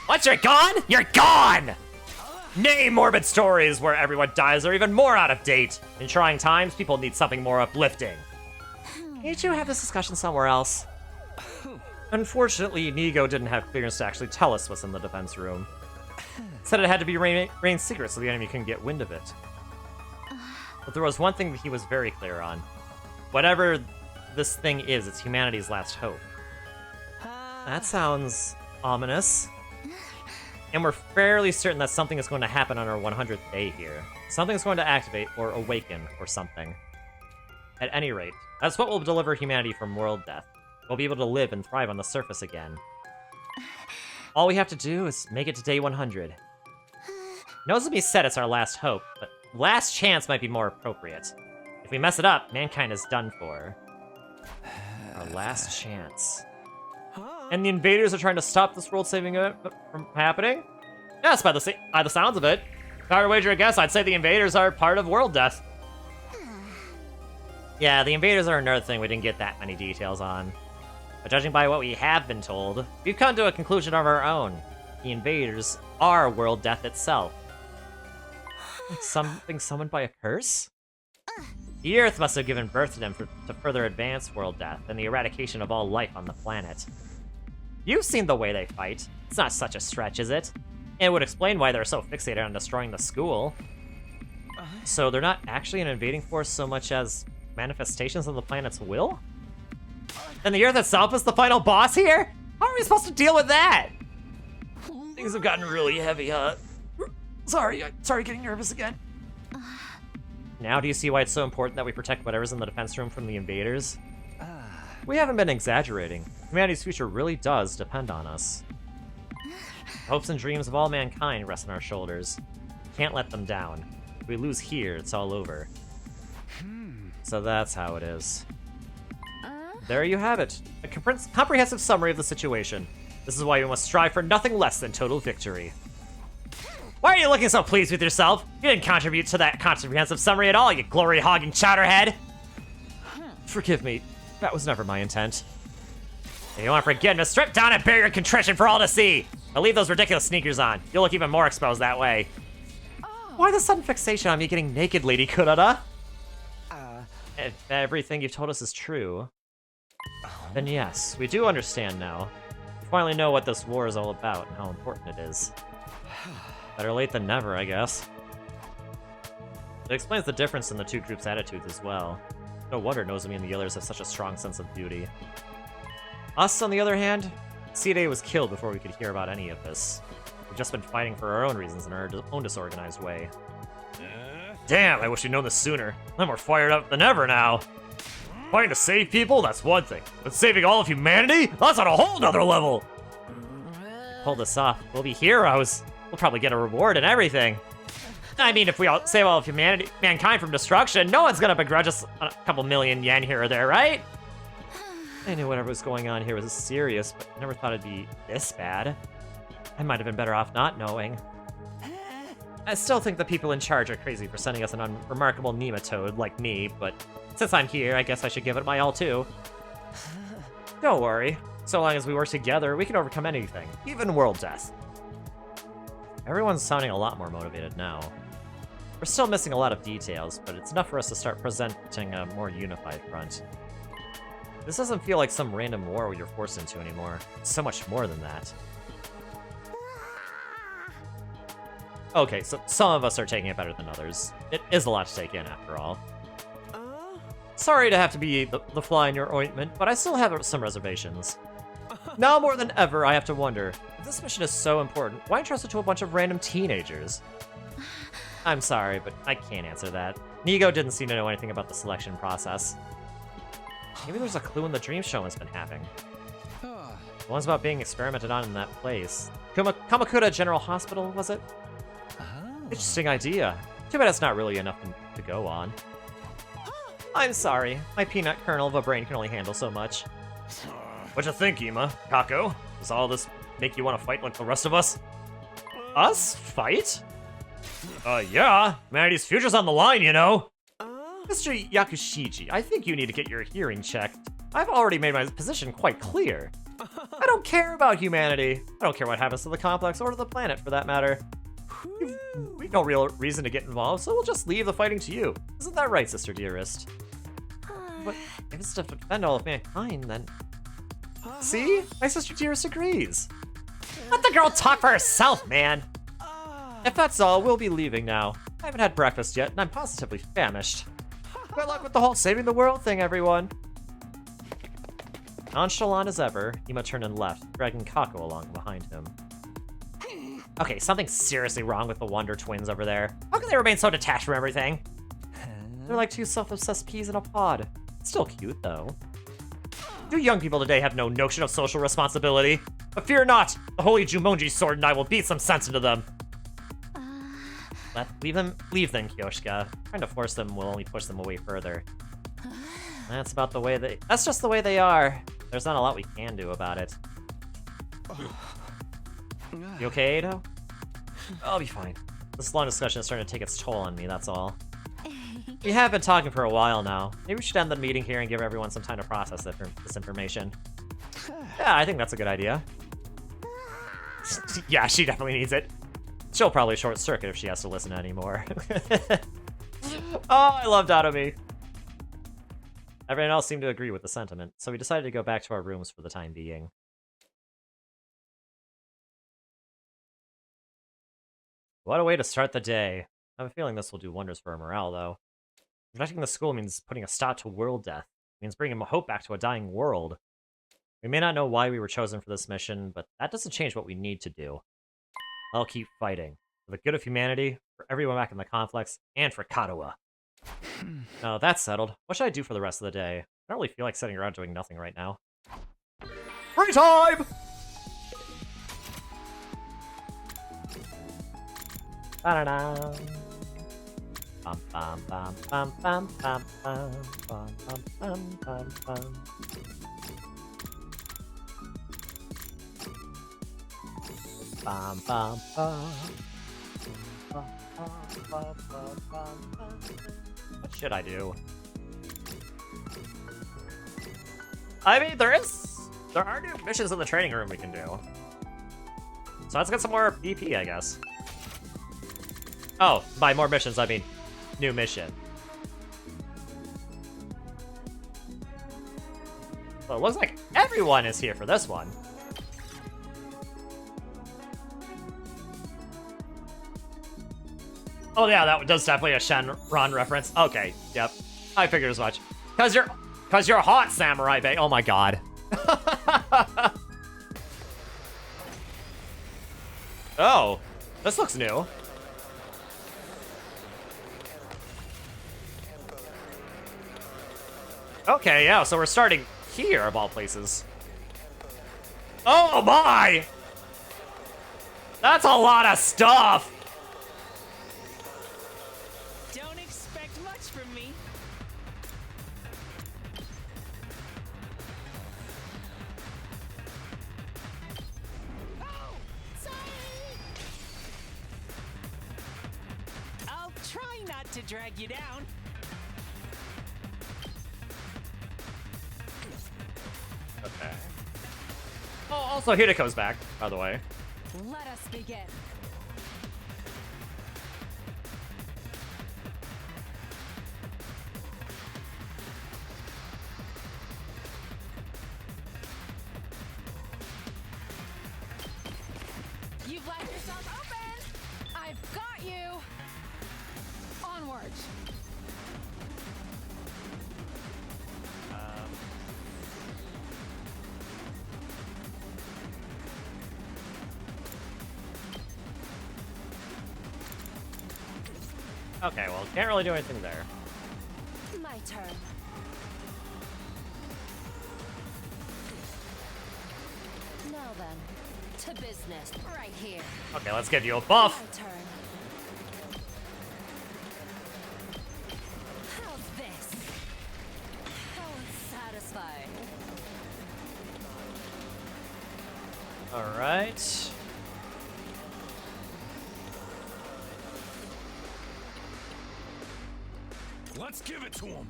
What, you're gone? You're gone! Nay, morbid stories where everyone dies are even more out of date. In trying times, people need something more uplifting. Can't you have this discussion somewhere else? Unfortunately, Nigo didn't have clearance to actually tell us what's in the defense room. Said it had to be remained secret so the enemy couldn't get wind of it. But there was one thing that he was very clear on. Whatever this thing is, it's humanity's last hope. That sounds ominous. And we're fairly certain that something is going to happen on our 100th day here. Something's going to activate or awaken or something. At any rate, that's what will deliver humanity from world death. We'll be able to live and thrive on the surface again. All we have to do is make it to day 100. Knows to be said it's our last hope, but last chance might be more appropriate. If we mess it up, mankind is done for. Our last chance. And the invaders are trying to stop this world-saving event from happening? Yes, by the sounds of it. If I were to wager a guess, I'd say the invaders are part of world death. Yeah, the invaders are another thing we didn't get that many details on. But judging by what we have been told, we've come to a conclusion of our own. The invaders are world death itself. Something summoned by a curse? The Earth must have given birth to them to further advance world death and the eradication of all life on the planet. You've seen the way they fight. It's not such a stretch, is it? And it would explain why they're so fixated on destroying the school. So they're not actually an invading force so much as manifestations of the planet's will? And the Earth itself is the final boss here? How are we supposed to deal with that? Things have gotten really heavy, huh? Sorry getting nervous again. Now do you see why it's so important that we protect whatever's in the defense room from the invaders? We haven't been exaggerating. Humanity's future really does depend on us. Hopes and dreams of all mankind rest on our shoulders. Can't let them down. If we lose here, it's all over. So that's how it is. There you have it. A comprehensive summary of the situation. This is why we must strive for nothing less than total victory. Why are you looking so pleased with yourself? You didn't contribute to that comprehensive summary at all, you glory-hogging chowderhead! Forgive me. That was never my intent. If you want forgiveness, strip down and bear your contrition for all to see. But leave those ridiculous sneakers on. You'll look even more exposed that way. Why the sudden fixation on me getting naked, Lady Kurara? If everything you've told us is true, then yes, we do understand now. We finally know what this war is all about and how important it is. Better late than never, I guess. It explains the difference in the two groups' attitudes as well. No wonder Nozomi and the others have such a strong sense of duty. Us, on the other hand, C-Day was killed before we could hear about any of this. We've just been fighting for our own reasons in our own disorganized way. Damn, I wish we'd known this sooner. I'm more fired up than ever now. Fighting to save people, that's one thing. But saving all of humanity? That's on a whole nother level! Pull this off, we'll be heroes. We'll probably get a reward and everything. I mean, if we all save all of mankind from destruction, no one's gonna begrudge us a couple million yen here or there, right? I knew whatever was going on here was serious, but I never thought it'd be this bad. I might have been better off not knowing. I still think the people in charge are crazy for sending us an unremarkable nematode like me, but since I'm here, I guess I should give it my all too. Don't worry. So long as we work together, we can overcome anything, even world death. Everyone's sounding a lot more motivated now. We're still missing a lot of details, but it's enough for us to start presenting a more unified front. This doesn't feel like some random war you're forced into anymore. It's so much more than that. Okay, so some of us are taking it better than others. It is a lot to take in, after all. Sorry to have to be the fly in your ointment, but I still have some reservations. Now more than ever, I have to wonder, if this mission is so important, why entrust it to a bunch of random teenagers? I'm sorry, but I can't answer that. Nigo didn't seem to know anything about the selection process. Maybe there's a clue in the dream show has been having. The one's about being experimented on in that place. Kamakura General Hospital, was it? Interesting idea. Too bad it's not really enough to go on. I'm sorry. My peanut kernel of a brain can only handle so much. What'd you think, Ima? Kako? Does all this make you want to fight like the rest of us? Us? Fight? Yeah. Humanity's future's on the line, you know. Mr. Yakushiji, I think you need to get your hearing checked. I've already made my position quite clear. I don't care about humanity. I don't care what happens to the complex or to the planet, for that matter. We've no real reason to get involved, so we'll just leave the fighting to you. Isn't that right, Sister Dearest? But if it's to defend all of mankind, then... See? My Sister Dearest agrees. Let the girl talk for herself, man! If that's all, we'll be leaving now. I haven't had breakfast yet, and I'm positively famished. Good luck with the whole saving the world thing, everyone. Nonchalant as ever, Ima turned and left, dragging Kako along behind him. Okay, something's seriously wrong with the Wonder Twins over there. How can they remain so detached from everything? They're like two self-obsessed peas in a pod. Still cute, though. You young people today have no notion of social responsibility. But fear not, the holy Jumonji sword and I will beat some sense into them. Leave them, Kyoshika. Trying to force them will only push them away further. That's just the way they are. There's not a lot we can do about it. You okay, Ado? I'll be fine. This long discussion is starting to take its toll on me, that's all. We have been talking for a while now. Maybe we should end the meeting here and give everyone some time to process this information. Yeah, I think that's a good idea. Yeah, she definitely needs it. She'll probably short circuit if she has to listen anymore. Oh, I love Datomi. Everyone else seemed to agree with the sentiment, so we decided to go back to our rooms for the time being. What a way to start the day. I have a feeling this will do wonders for our morale, though. Protecting the school means putting a stop to world death. It means bringing hope back to a dying world. We may not know why we were chosen for this mission, but that doesn't change what we need to do. I'll keep fighting. For the good of humanity, for everyone back in the complex, and for Katawa. Now that's settled. What should I do for the rest of the day? I don't really feel like sitting around doing nothing right now. Free time! Ba-da-da. Bum bum bum bum bum bum bum bum bum bum bum. Bum bum bum. What should I do? I mean, there is There are new missions in the training room we can do. So let's get some more BP, I guess. Oh, by more missions, I mean new mission. So it looks like everyone is here for this one. Oh yeah, that does definitely a Shenron reference. Okay, yep. I figured as much. Cause you're hot, Samurai Bay. Oh my god. Oh, this looks new. Okay, yeah, so we're starting here, of all places. Oh my! That's a lot of stuff! Don't expect much from me. Oh, sorry. I'll try not to drag you down. Okay. Oh, also Hidiko's back, by the way. Let us begin. You've left yourself open! I've got you! Onward! Okay, well, can't really do anything there. My turn. Now then, to business, right here. Okay, let's give you a buff. My turn. How's this? How unsatisfying. All right. Let's give it to him.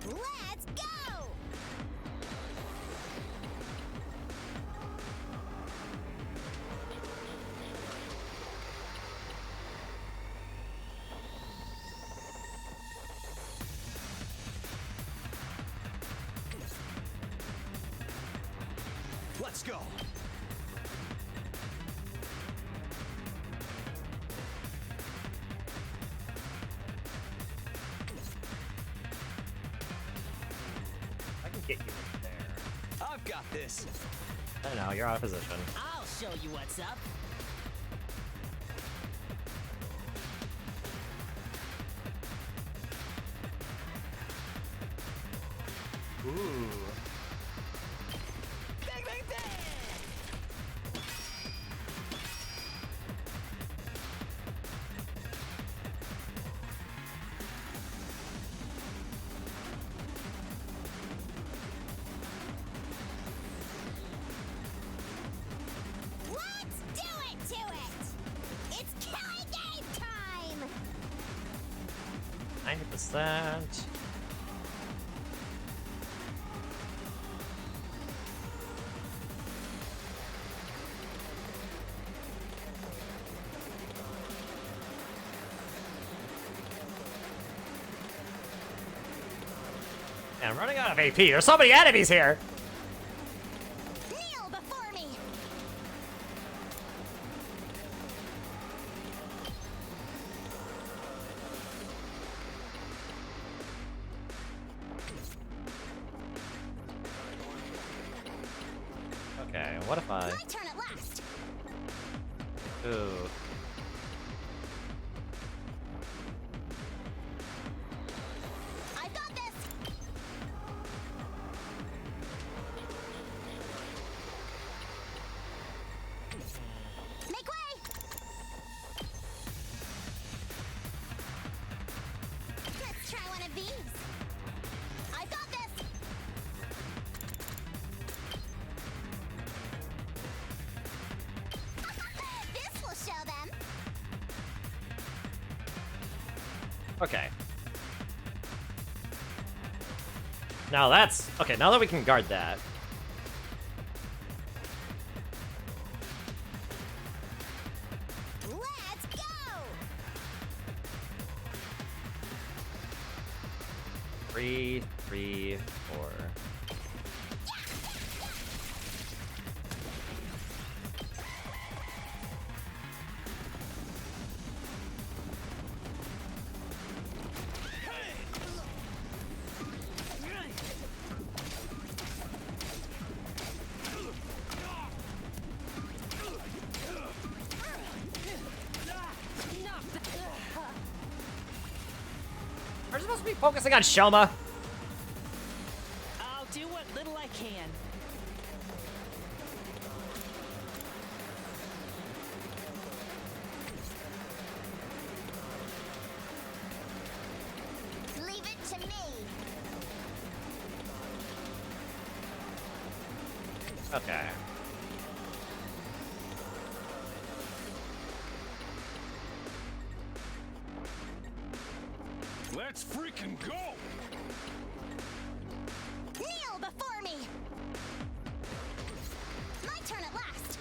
Let's go! Let's go. I can get you in there. I've got this. I know, you're out of position. I'll show you what's up. Ooh. Bang, bang, bang! Let's do it to it! It's killing game time! 90%. And I'm running out of AP. There's so many enemies here. Kneel before me! Okay, what if I... My turn at last! Ooh. I got this! Make way! Let's try one of these. I got this! This will show them. Okay. Now that's... Okay, now that we can guard that. Let's go! 3, 3, 4. We're supposed to be focusing on Shoma. I'll do what little I can. Leave it to me. Okay. Let's freaking go! Kneel before me! My turn at last!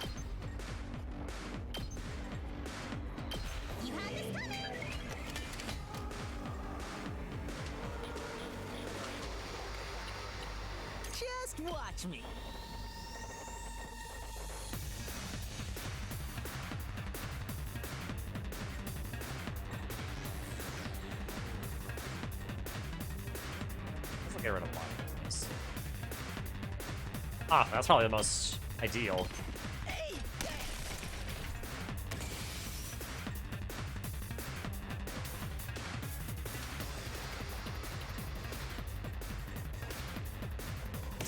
You had this coming! Just watch me. Let's get rid of one of these. Ah, that's probably the most ideal.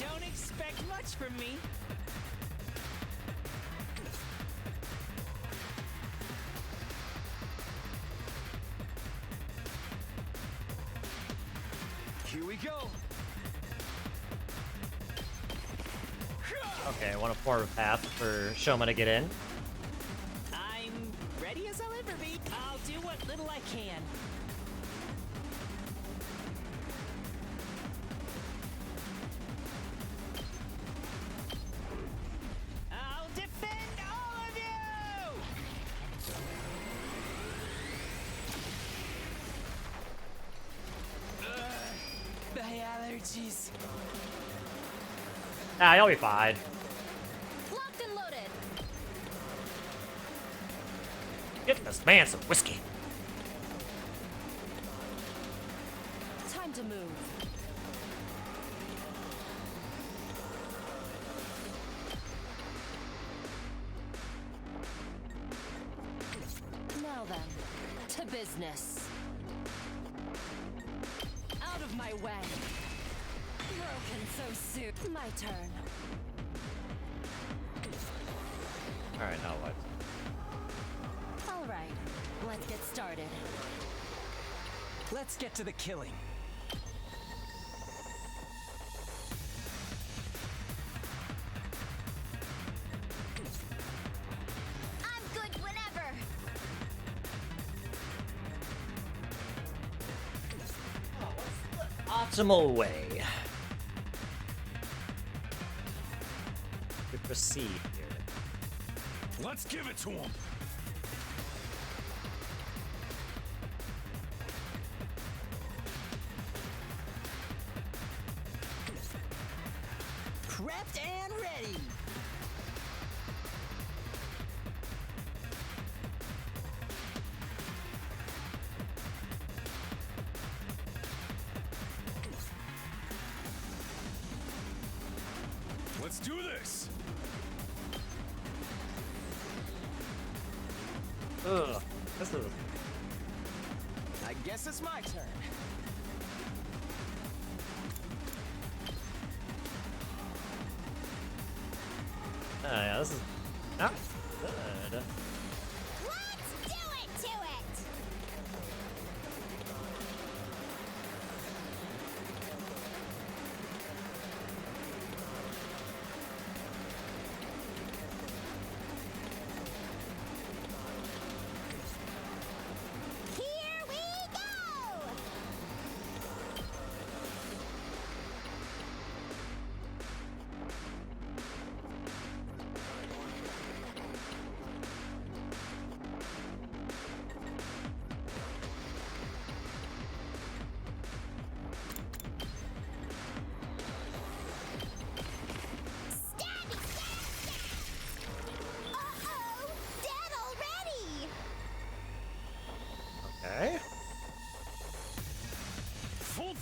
Don't expect much from me. Here we go. Okay, I want a forward path for Shoma to get in. I'm ready as I'll ever be. I'll do what little I can. I'll defend all of you! My allergies. Ah, you'll be fine. Locked and loaded. Get this man some whiskey. Time to move. Now then, to business. Out of my way. Broken so soon. My turn. Alright, now what? All right, let's get started. Let's get to the killing. I'm good whenever! Optimal way to proceed here. Let's give it to him! Prepped and ready. Let's do this! Ugh, this is... I guess it's my turn. Oh yeah, this is not good. Let's do it to it! Here we go!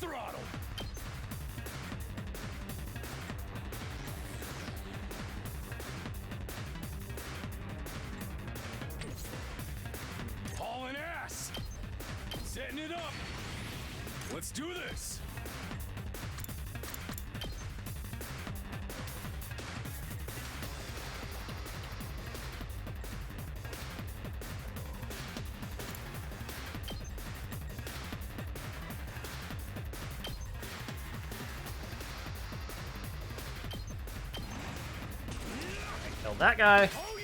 throttle. Hauling ass. Setting it up. Let's do this. Killed that guy. Oh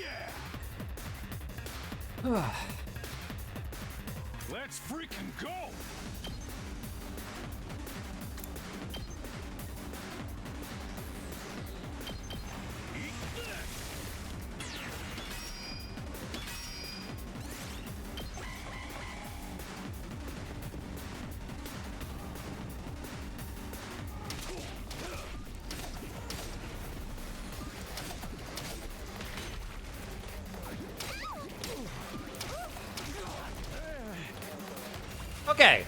yeah. Let's freaking go. Eat this. Okay.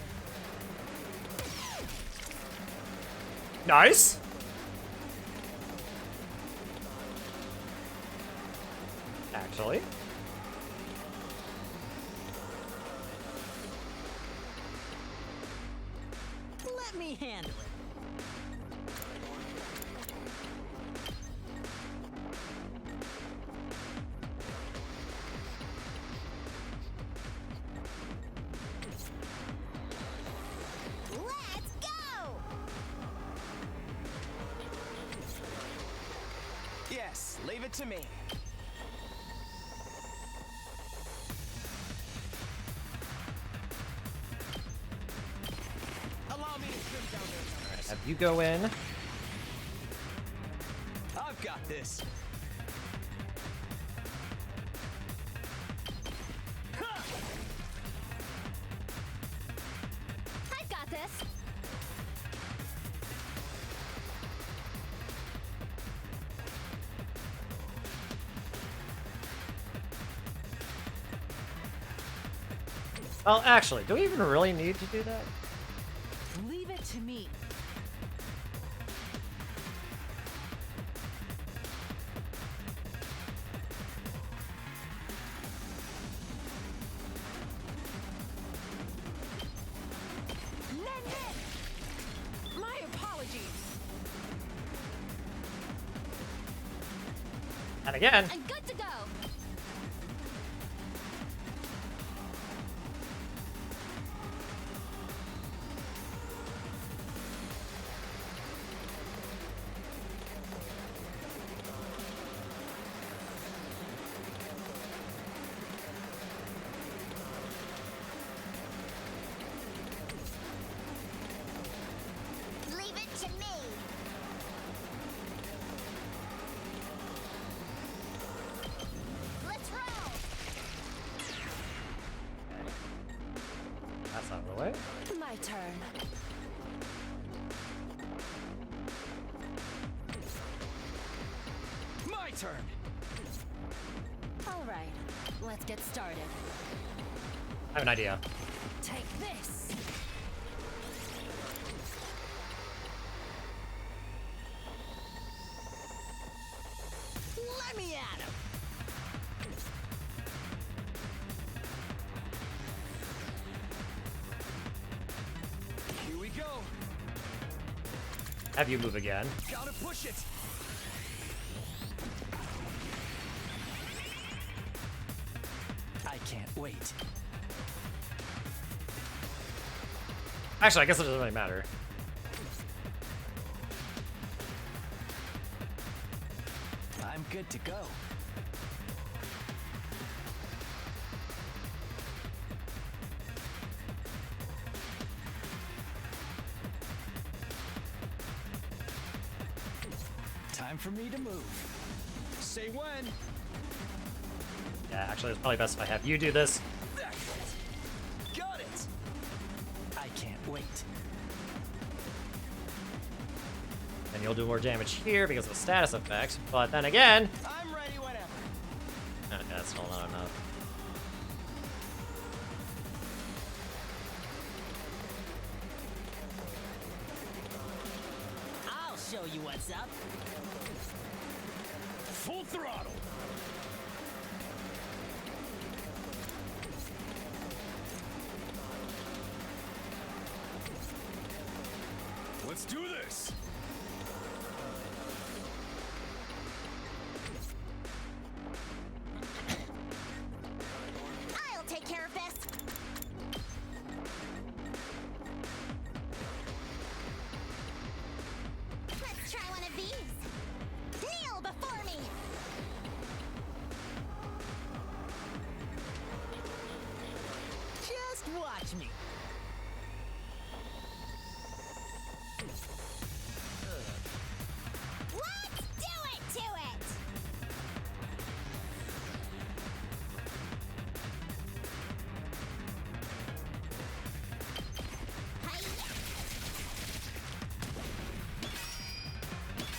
Nice. Actually. Let me handle it. Let's go! Yes, leave it to me. Allow me to trim down their numbers. Have you go in. I've got this. I've got this. Well, actually, do we even really need to do that? Leave it to me. My apologies. And again. I'm good to go. Leave it to me. Let's roll. That's out of the way. My turn. My turn. All right, let's get started. I have an idea. Take this. Let me at him. Here we go. Have you move again. Gotta push it. I can't wait. Actually, I guess it doesn't really matter. I'm good to go. Time for me to move. Say when. Yeah, actually, it's probably best if I have you do this. Got it. I can't wait. And you'll do more damage here because of the status effects. But then again, I'm ready whenever. okay, that's still not enough. show you what's up. Full throttle. Let's do this. I'll take care of this. Let's try one of these. Kneel before me. Just watch me. Let's do it to it.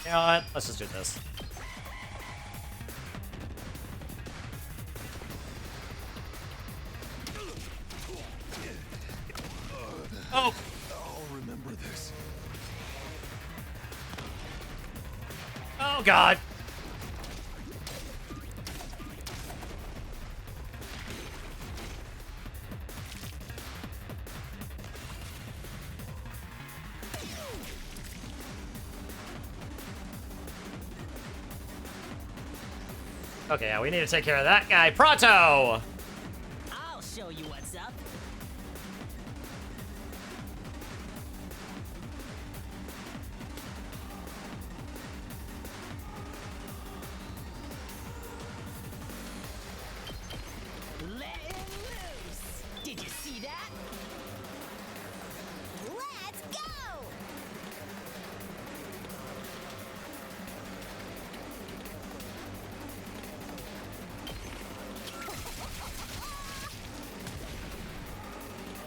You know what? Let's just do this. Oh! I'll remember this. Oh god! Okay, yeah, we need to take care of that guy. Pronto! I'll show you what's up. Letting loose. Did you see that? Let's go.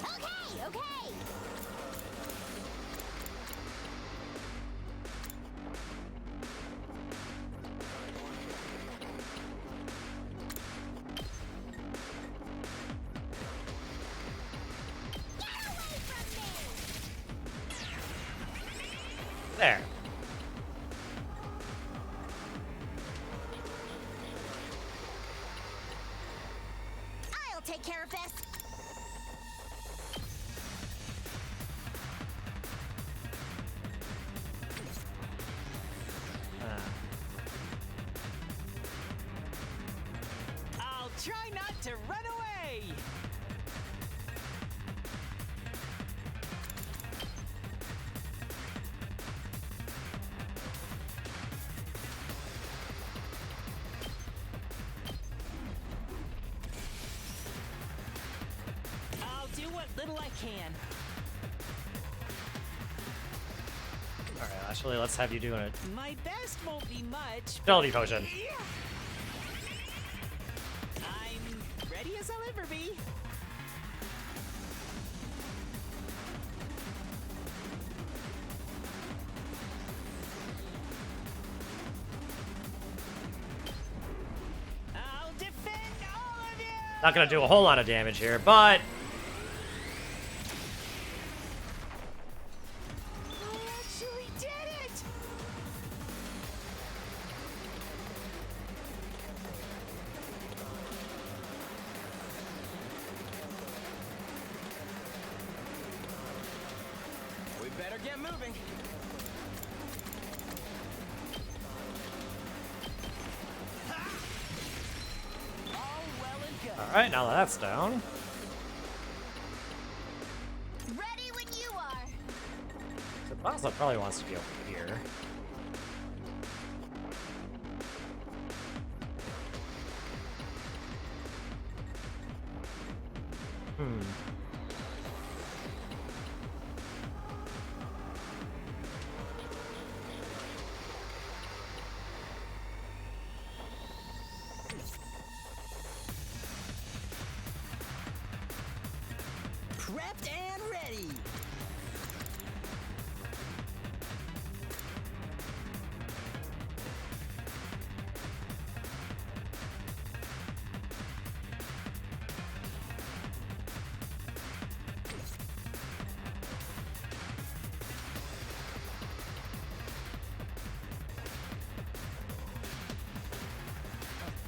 Okay, okay. Get away from me! There. I'll take care of this. I'll try not to run away. I'll do what little I can. Alright, actually, let's have you do it. My best won't be much. Ability potion. I'm ready as I'll ever be. I'll defend all of you! Not gonna do a whole lot of damage here, but I actually did it! We better get moving. All well and good. alright, now that that's down. Ready when you are. The boss probably wants to be over here. Prepped and ready.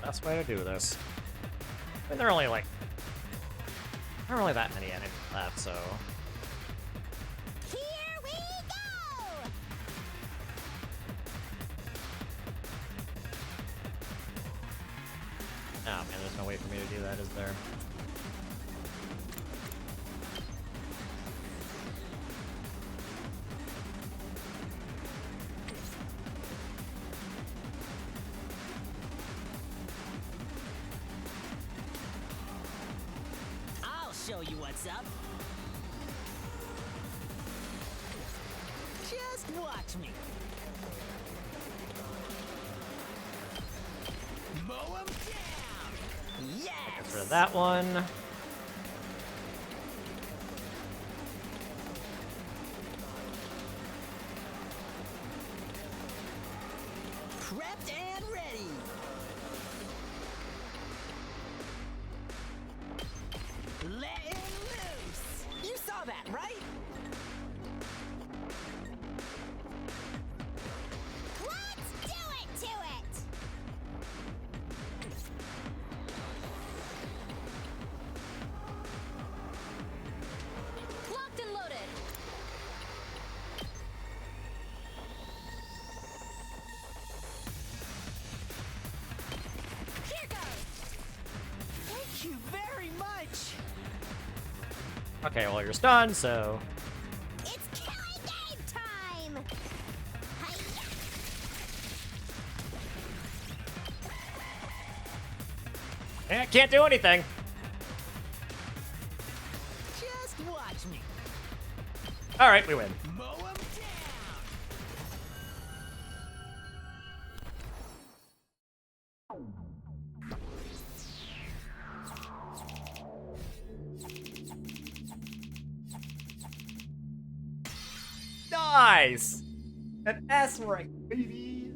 best way to do this. I mean, there are only like not really that many enemies left, so. Here we go! Oh man, there's no way for me to do that, is there? I'll show you what's up. Just watch me. Mow 'em down! Yes! Get rid of that one. Prepped and ready! Let him loose! You saw that, right? Let's do it to it! Locked and loaded. Here goes! Thank you very much! Okay, well, you're stunned, so. It's killing game time! Can't do anything. Just watch me. All right, we win. Mow 'em down! Nice. An S rank, baby.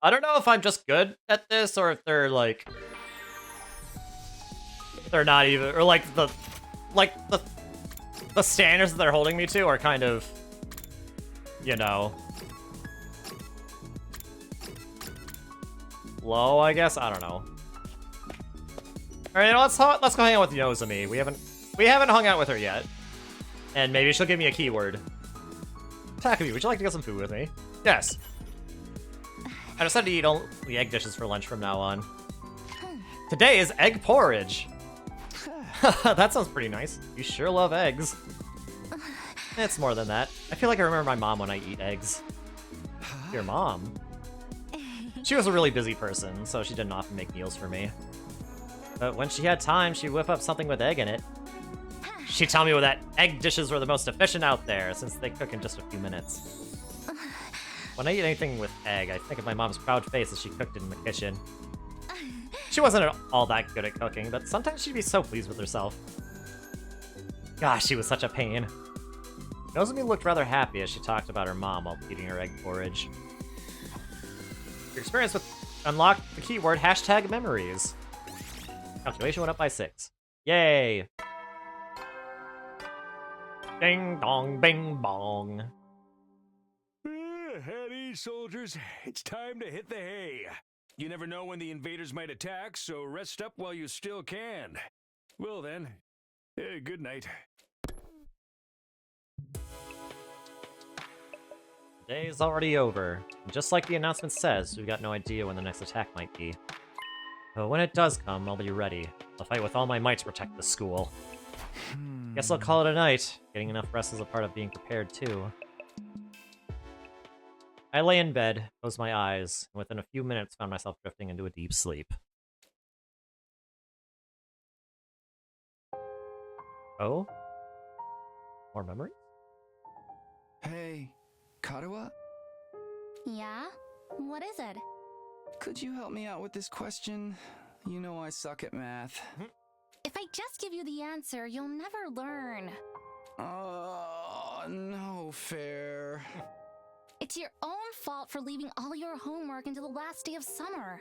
I don't know if I'm just good at this or if they're like they're not even, or like the standards that they're holding me to are kind of, you know, low, I guess. I don't know. All right, let's go hang out with Yozumi. We haven't hung out with her yet, and maybe she'll give me a keyword. Takumi, would you like to get some food with me? Yes. I decided to eat only egg dishes for lunch from now on. Today is egg porridge. That sounds pretty nice. You sure love eggs. It's more than that. I feel like I remember my mom when I eat eggs. Your mom? She was a really busy person, so she didn't often make meals for me. But when she had time, she'd whip up something with egg in it. She'd tell me that egg dishes were the most efficient out there, since they cook in just a few minutes. When I eat anything with egg, I think of my mom's proud face as she cooked it in the kitchen. She wasn't all that good at cooking, but sometimes she'd be so pleased with herself. Gosh, she was such a pain. Nozumi looked rather happy as she talked about her mom while eating her egg porridge. Your experience with unlocked the keyword #memories. Calculation went up by 6. Yay! Ding dong bing bong. Howdy, soldiers. It's time to hit the hay. You never know when the invaders might attack, so rest up while you still can. Well then, good night. The day is already over. And just like the announcement says, we've got no idea when the next attack might be. But when it does come, I'll be ready. I'll fight with all my might to protect the school. Guess I'll call it a night. Getting enough rest is a part of being prepared, too. I lay in bed, closed my eyes, and within a few minutes found myself drifting into a deep sleep. Oh? More memories? Hey, Katawa? Yeah? What is it? Could you help me out with this question? You know I suck at math. If I just give you the answer, you'll never learn. No fair. It's your own fault for leaving all your homework until the last day of summer.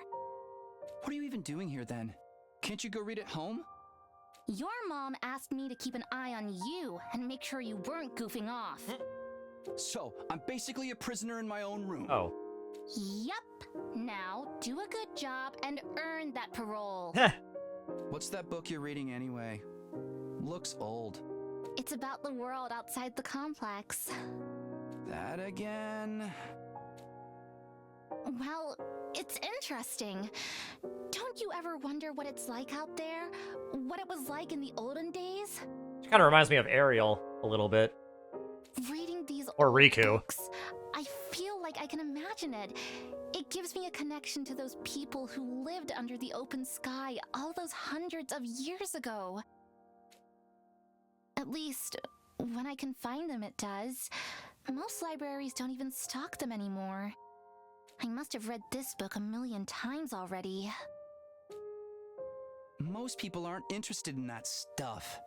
What are you even doing here then? Can't you go read at home? Your mom asked me to keep an eye on you and make sure you weren't goofing off. So, I'm basically a prisoner in my own room. Oh. Yup. Now, do a good job and earn that parole. What's that book you're reading anyway? Looks old. It's about the world outside the complex. That again? Well, it's interesting. Don't you ever wonder what it's like out there? What it was like in the olden days? She kind of reminds me of Ariel a little bit. Reading these Or old Riku. books, I feel like I can imagine it. It gives me a connection to those people who lived under the open sky all those hundreds of years ago. At least, when I can find them, it does. Most libraries don't even stock them anymore. I must have read this book 1,000,000 times already. Most people aren't interested in that stuff.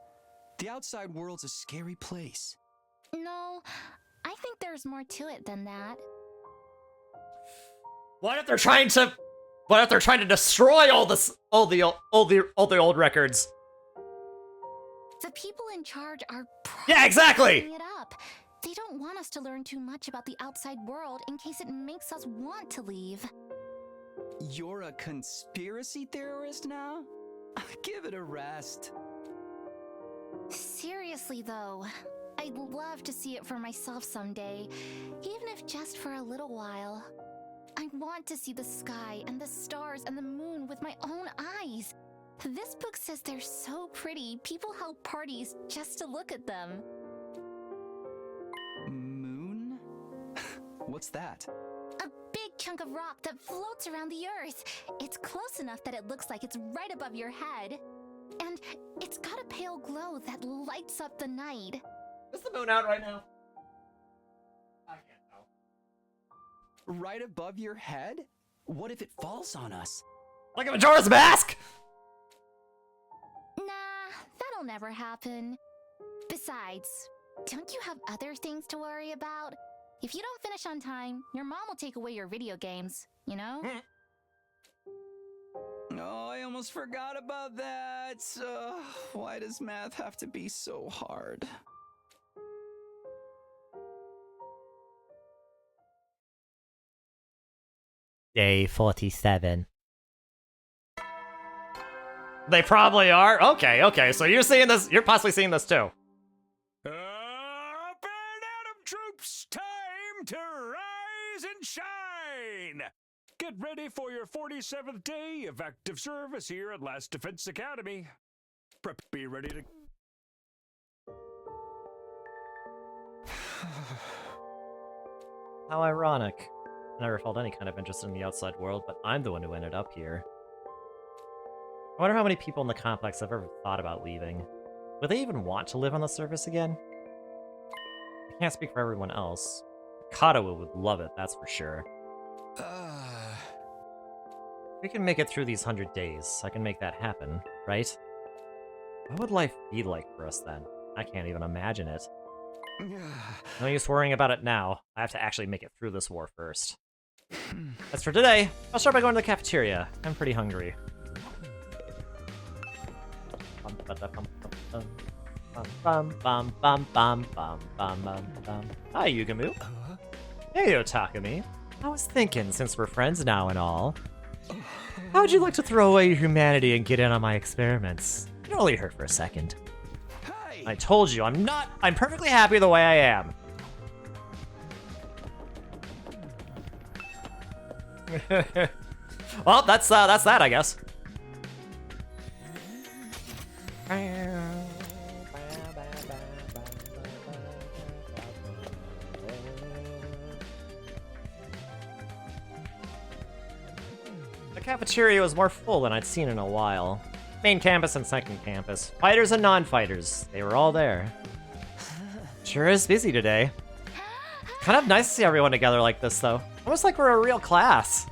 The outside world's a scary place. No, I think there's more to it than that. What if they're trying to destroy all the old records? The people in charge are Yeah, exactly. it up. They don't want us to learn too much about the outside world in case it makes us want to leave. You're a conspiracy theorist now? Give it a rest. Seriously though, I'd love to see it for myself someday, even if just for a little while. I want to see the sky and the stars and the moon with my own eyes. This book says they're so pretty, people held parties just to look at them. Moon? What's that? A big chunk of rock that floats around the earth. It's close enough that it looks like it's right above your head. And it's got a pale glow that lights up the night. Is the moon out right now? I can't tell. Right above your head? What if it falls on us? Like a Majora's Mask? Nah, that'll never happen. Besides, don't you have other things to worry about? If you don't finish on time, your mom will take away your video games, you know? Oh, I almost forgot about that. Why does math have to be so hard? Day 47. They probably are? Okay, so you're seeing this, you're possibly seeing this too. Up and at 'em, troops! Time to rise and shine! Get ready for your 47th day of active service here at Last Defense Academy. Be ready to... How ironic. I never felt any kind of interest in the outside world, but I'm the one who ended up here. I wonder how many people in the complex have ever thought about leaving. Would they even want to live on the surface again? I can't speak for everyone else. Kato would love it, that's for sure. If we can make it through these 100 days, I can make that happen, right? What would life be like for us then? I can't even imagine it. No use worrying about it now. I have to actually make it through this war first. As for today, I'll start by going to the cafeteria. I'm pretty hungry. Hi, Yugamu. Hey, Otakami. I was thinking, since we're friends now and all, how would you like to throw away your humanity and get in on my experiments? It only hurt for a second. I told you, I'm perfectly happy the way I am. Well, that's that, I guess. The cafeteria was more full than I'd seen in a while. Main campus and second campus. Fighters and non-fighters. They were all there. Sure is busy today. Kind of nice to see everyone together like this, though. Almost like we're a real class.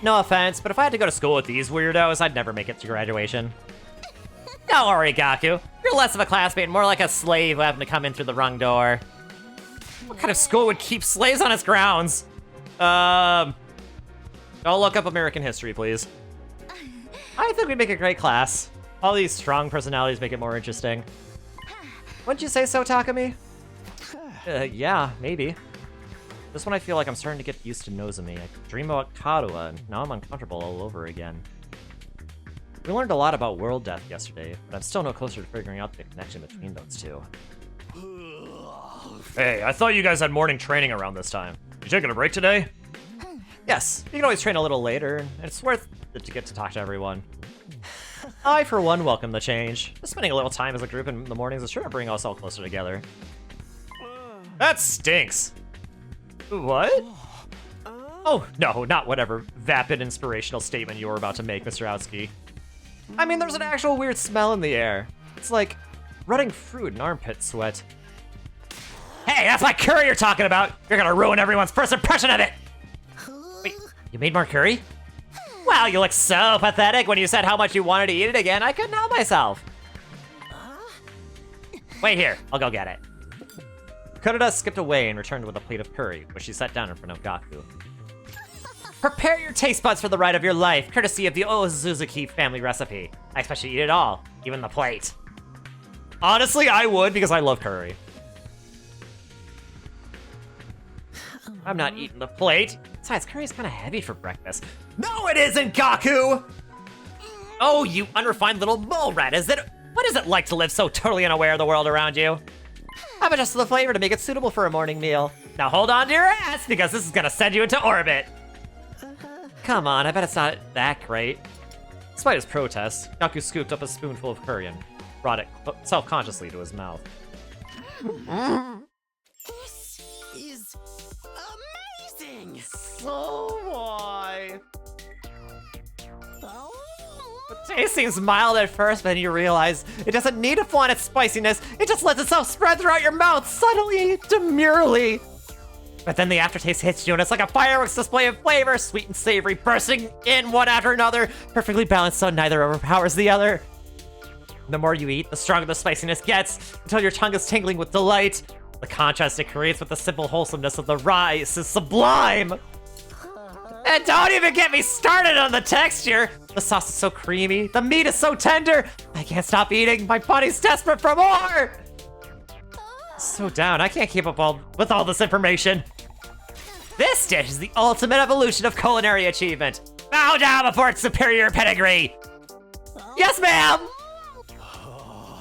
No offense, but if I had to go to school with these weirdos, I'd never make it to graduation. Don't worry, Gaku. You're less of a classmate, more like a slave who happened to come in through the wrong door. What kind of school would keep slaves on its grounds? Don't look up American history, please. I think we'd make a great class. All these strong personalities make it more interesting. Wouldn't you say so, Takami? Yeah, maybe. This one I feel like I'm starting to get used to Nozomi. I dream about Karuha, and now I'm uncomfortable all over again. We learned a lot about world death yesterday, but I'm still no closer to figuring out the connection between those two. Hey, I thought you guys had morning training around this time. You taking a break today? Yes, you can always train a little later, and it's worth it to get to talk to everyone. I, for one, welcome the change. Just spending a little time as a group in the mornings is sure to bring us all closer together. That stinks! What? Oh, no, not whatever vapid inspirational statement you were about to make, Mr. Outsky. I mean, there's an actual weird smell in the air. It's like rotting fruit and armpit sweat. Hey, that's my curry you're talking about! You're gonna ruin everyone's first impression of it! Wait, you made more curry? Wow, you look so pathetic when you said how much you wanted to eat it again. I couldn't help myself. Wait here, I'll go get it. Kuroda skipped away and returned with a plate of curry, which she set down in front of Gaku. Prepare your taste buds for the ride of your life, courtesy of the Ozuzuki family recipe. I expect you to eat it all, even the plate. Honestly, I would, because I love curry. I'm not eating the plate. Besides, curry's kind of heavy for breakfast. No, it isn't, Gaku! Oh, you unrefined little mole rat, what is it like to live so totally unaware of the world around you? I've adjusted the flavor to make it suitable for a morning meal. Now hold on to your ass, because this is gonna send you into orbit. Come on, I bet it's not that great. Despite his protests, Gaku scooped up a spoonful of curry and brought it self-consciously to his mouth. This is amazing! So why? The taste seems mild at first, but then you realize it doesn't need to flaunt its spiciness. It just lets itself spread throughout your mouth subtly, demurely. But then the aftertaste hits you, and it's like a fireworks display of flavor, sweet and savory, bursting in one after another, perfectly balanced so neither overpowers the other. The more you eat, the stronger the spiciness gets, until your tongue is tingling with delight. The contrast it creates with the simple wholesomeness of the rice is sublime. And don't even get me started on the texture. The sauce is so creamy, the meat is so tender. I can't stop eating, my body's desperate for more. So down, I can't keep up with all this information. This dish is the ultimate evolution of culinary achievement. Bow down before its superior pedigree. Yes, ma'am.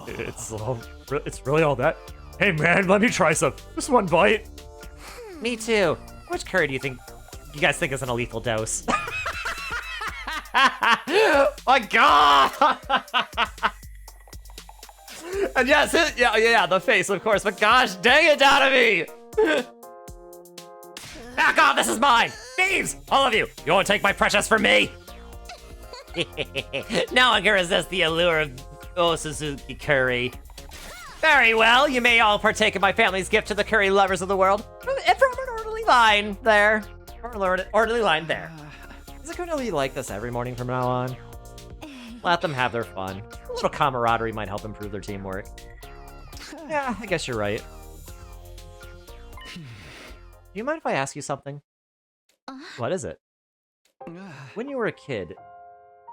It's really all that? Hey man, let me try some. Just one bite. Me too. Which curry do you guys think is an lethal dose? My God! And yes, yeah, the face, of course. But gosh, dang it, out of me! Back off! This is mine. Thieves, all of you. You want to take my precious from me? No one can resist the allure of Suzuki curry. Very well, you may all partake in my family's gift to the curry lovers of the world. And from an orderly line there. Orderly line there. Is it going to be like this every morning from now on? Let them have their fun. A little camaraderie might help improve their teamwork. Yeah, I guess you're right. Do you mind if I ask you something? What is it? When you were a kid,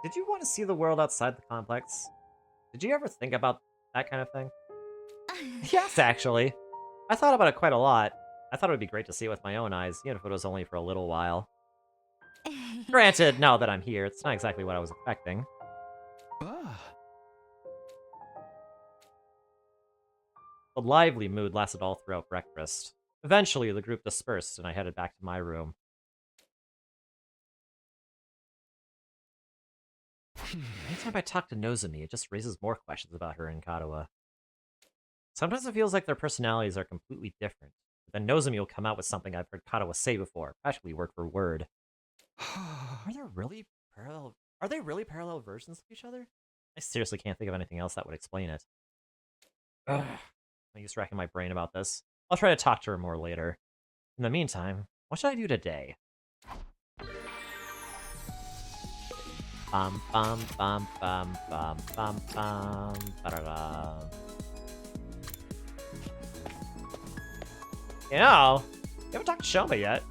did you want to see the world outside the complex? Did you ever think about that kind of thing? Yes, actually. I thought about it quite a lot. I thought it would be great to see it with my own eyes, even if it was only for a little while. Granted, now that I'm here, it's not exactly what I was expecting. The lively mood lasted all throughout breakfast. Eventually, the group dispersed, and I headed back to my room. Anytime I talk to Nozomi, it just raises more questions about her and Karuha. Sometimes it feels like their personalities are completely different. But then Nozomi will come out with something I've heard Karuha say before, practically word for word. Are they really parallel versions of each other? I seriously can't think of anything else that would explain it. Ugh. I'm just racking my brain about this. I'll try to talk to her more later. In the meantime, what should I do today? Bum bum bum bum bum bum bum ba-da-da. You know, you haven't talked to Shoma yet.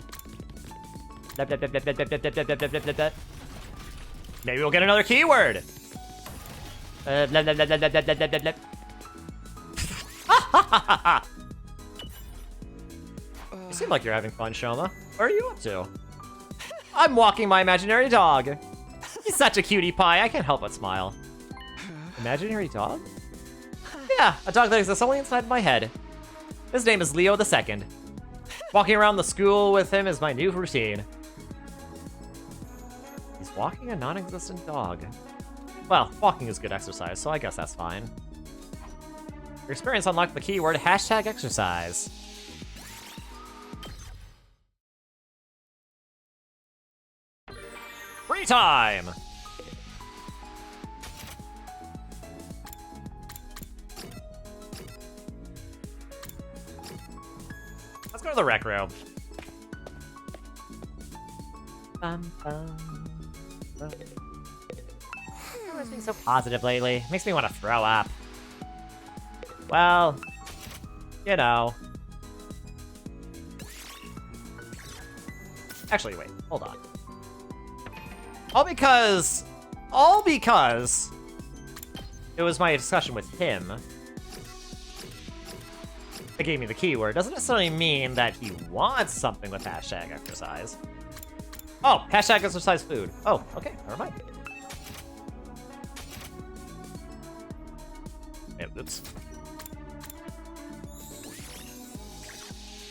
Maybe we'll get another keyword. seem like you're having fun, Shoma. What are you up to? I'm walking my imaginary dog. He's such a cutie pie, I can't help but smile. Imaginary dog? Yeah, a dog that exists only inside my head. His name is Leo II. Walking around the school with him is my new routine. He's walking a non-existent dog. Well, walking is good exercise, so I guess that's fine. Your experience unlocked the keyword #exercise. Free time! Let's go to the rec room. Everyone's being so positive lately. Makes me want to throw up. Well, you know. Actually, wait, hold on. All because it was my discussion with him that gave me the keyword. Doesn't necessarily mean that he wants something with #exercise. Oh, #exercise food. Oh, okay, never mind. Yeah, oops.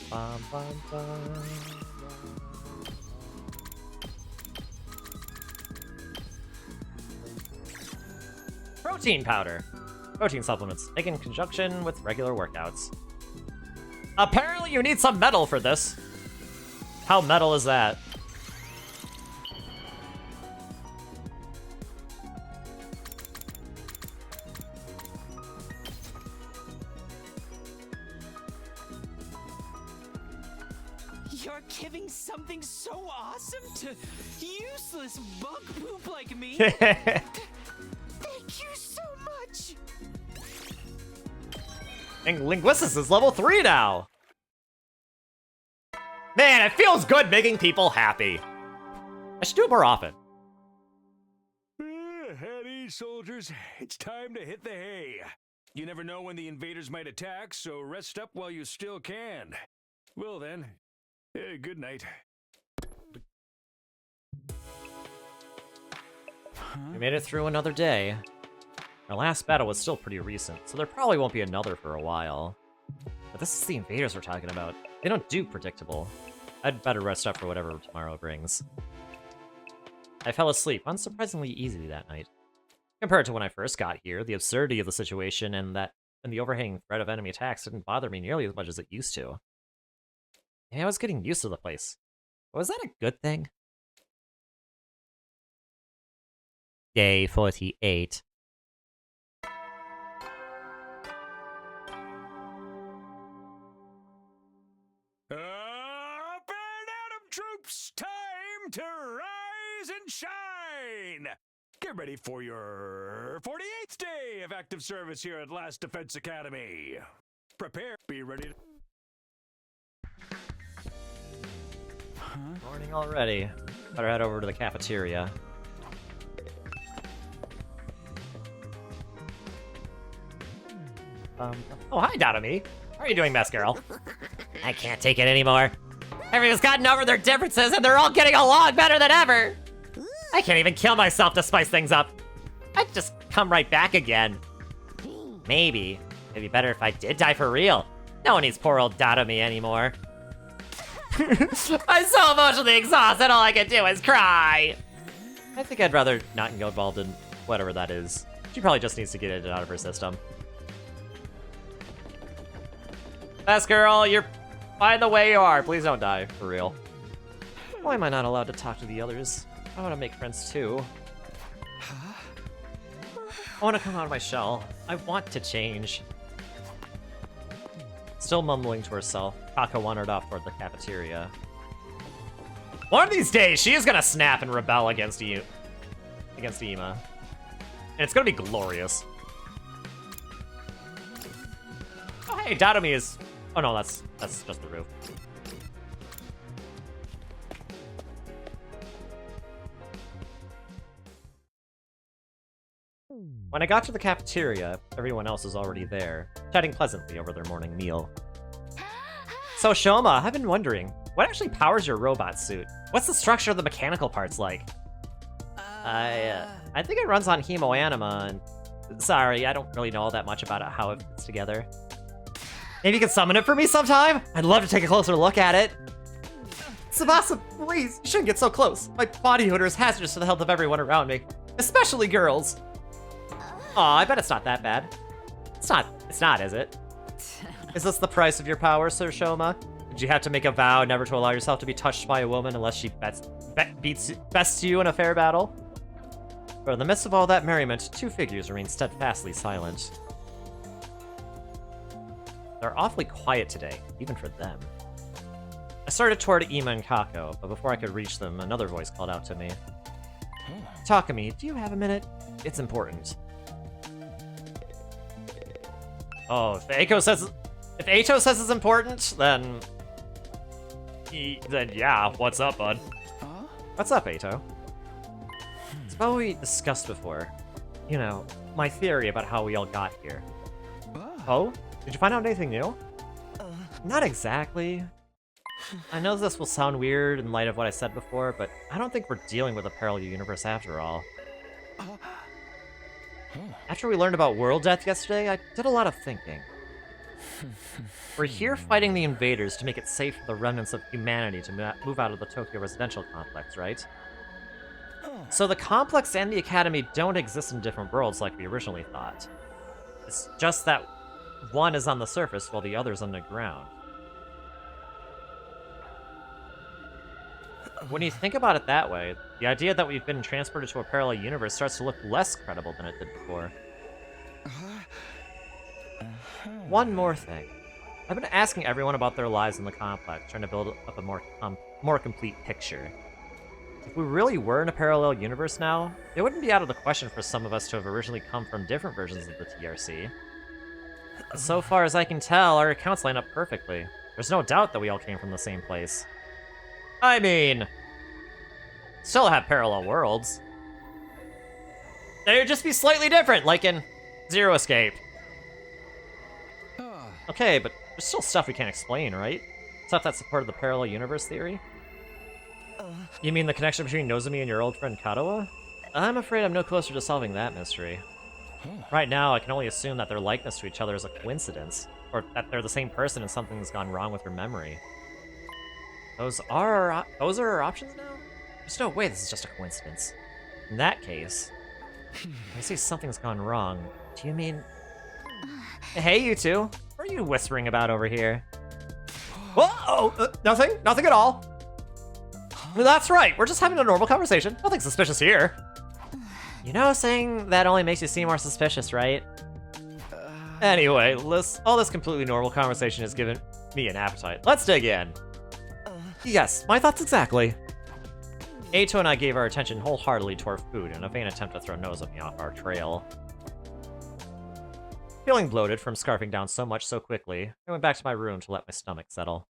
Bum, bum, bum. Protein powder. Protein supplements, taken in conjunction with regular workouts. Apparently you need some metal for this. How metal is that? You're giving something so awesome to useless bug poop like me? Thank you so much! And linguistics is level 3 now! Man, it feels good making people happy. I should do it more often. At ease, soldiers. It's time to hit the hay. You never know when the invaders might attack, so rest up while you still can. Well then, good night. We made it through another day. Our last battle was still pretty recent, so there probably won't be another for a while. But this is the invaders we're talking about. They don't do predictable. I'd better rest up for whatever tomorrow brings. I fell asleep unsurprisingly easily that night. Compared to when I first got here, the absurdity of the situation and the overhanging threat of enemy attacks didn't bother me nearly as much as it used to. Yeah, I was getting used to the place. But was that a good thing? Day 48. Up and at 'em, troops! Time to rise and shine! Get ready for your 48th day of active service here at Last Defense Academy. Prepare, be ready to... Morning already. Better head over to the cafeteria. Oh, hi, Dotami. How are you doing, Best Girl? I can't take it anymore. Everyone's gotten over their differences and they're all getting along better than ever. I can't even kill myself to spice things up. I'd just come right back again. Maybe. It'd be better if I did die for real. No one needs poor old Dotami anymore. I'm so emotionally exhausted, all I can do is cry. I think I'd rather not get involved in whatever that is. She probably just needs to get it out of her system. Best Girl, you're fine the way you are. Please don't die, for real. Why am I not allowed to talk to the others? I want to make friends too. I want to come out of my shell. I want to change. Still mumbling to herself, Kako wandered off toward the cafeteria. One of these days, she is gonna snap and rebel against Ima. And it's gonna be glorious. Oh hey, Dotami is... Oh no, that's just the roof. When I got to the cafeteria, everyone else was already there, chatting pleasantly over their morning meal. So Shoma, I've been wondering, what actually powers your robot suit? What's the structure of the mechanical parts like? I think it runs on hemoanima, and sorry, I don't really know all that much about it, how it fits together. Maybe you can summon it for me sometime? I'd love to take a closer look at it. Tsubasa, please, you shouldn't get so close. My body odor is hazardous to the health of everyone around me, especially girls. Aw, I bet it's not that bad. It's not, is it? Is this the price of your power, Sir Shoma? Did you have to make a vow never to allow yourself to be touched by a woman unless she bests you in a fair battle? But in the midst of all that merriment, two figures remain steadfastly silent. They're awfully quiet today, even for them. I started toward Ima and Kako, but before I could reach them, another voice called out to me. Takumi, do you have a minute? It's important. Oh, if Eito says it's important, then yeah, what's up, bud? What's up, Eito? It's about what we discussed before. You know, my theory about how we all got here. Oh? Did you find out anything new? Not exactly. I know this will sound weird in light of what I said before, but I don't think we're dealing with a parallel universe after all. After we learned about world death yesterday, I did a lot of thinking. We're here fighting the invaders to make it safe for the remnants of humanity to move out of the Tokyo residential complex, right? So the complex and the academy don't exist in different worlds like we originally thought. It's just that one is on the surface while the other's underground. When you think about it that way, the idea that we've been transported to a parallel universe starts to look less credible than it did before. One more thing. I've been asking everyone about their lives in the complex, trying to build up a more complete picture. If we really were in a parallel universe now, it wouldn't be out of the question for some of us to have originally come from different versions of the TRC. So far as I can tell, our accounts line up perfectly. There's no doubt that we all came from the same place. I mean, still have parallel worlds. They would just be slightly different, like in Zero Escape. Okay, but there's still stuff we can't explain, right? Stuff that supported the parallel universe theory? You mean the connection between Nozomi and your old friend Katawa? I'm afraid I'm no closer to solving that mystery. Right now, I can only assume that their likeness to each other is a coincidence, or that they're the same person and something's gone wrong with her memory. Those are our options now? There's no way this is just a coincidence. In that case, when I say something's gone wrong, do you mean... Hey, you two. What are you whispering about over here? Whoa! Nothing at all. That's right, we're just having a normal conversation. Nothing suspicious here. You know, saying that only makes you seem more suspicious, right? Anyway, all this completely normal conversation has given me an appetite. Let's dig in. Yes, my thoughts exactly. Eito and I gave our attention wholeheartedly to our food in a vain attempt to throw Nozomi off our trail. Feeling bloated from scarfing down so much so quickly, I went back to my room to let my stomach settle.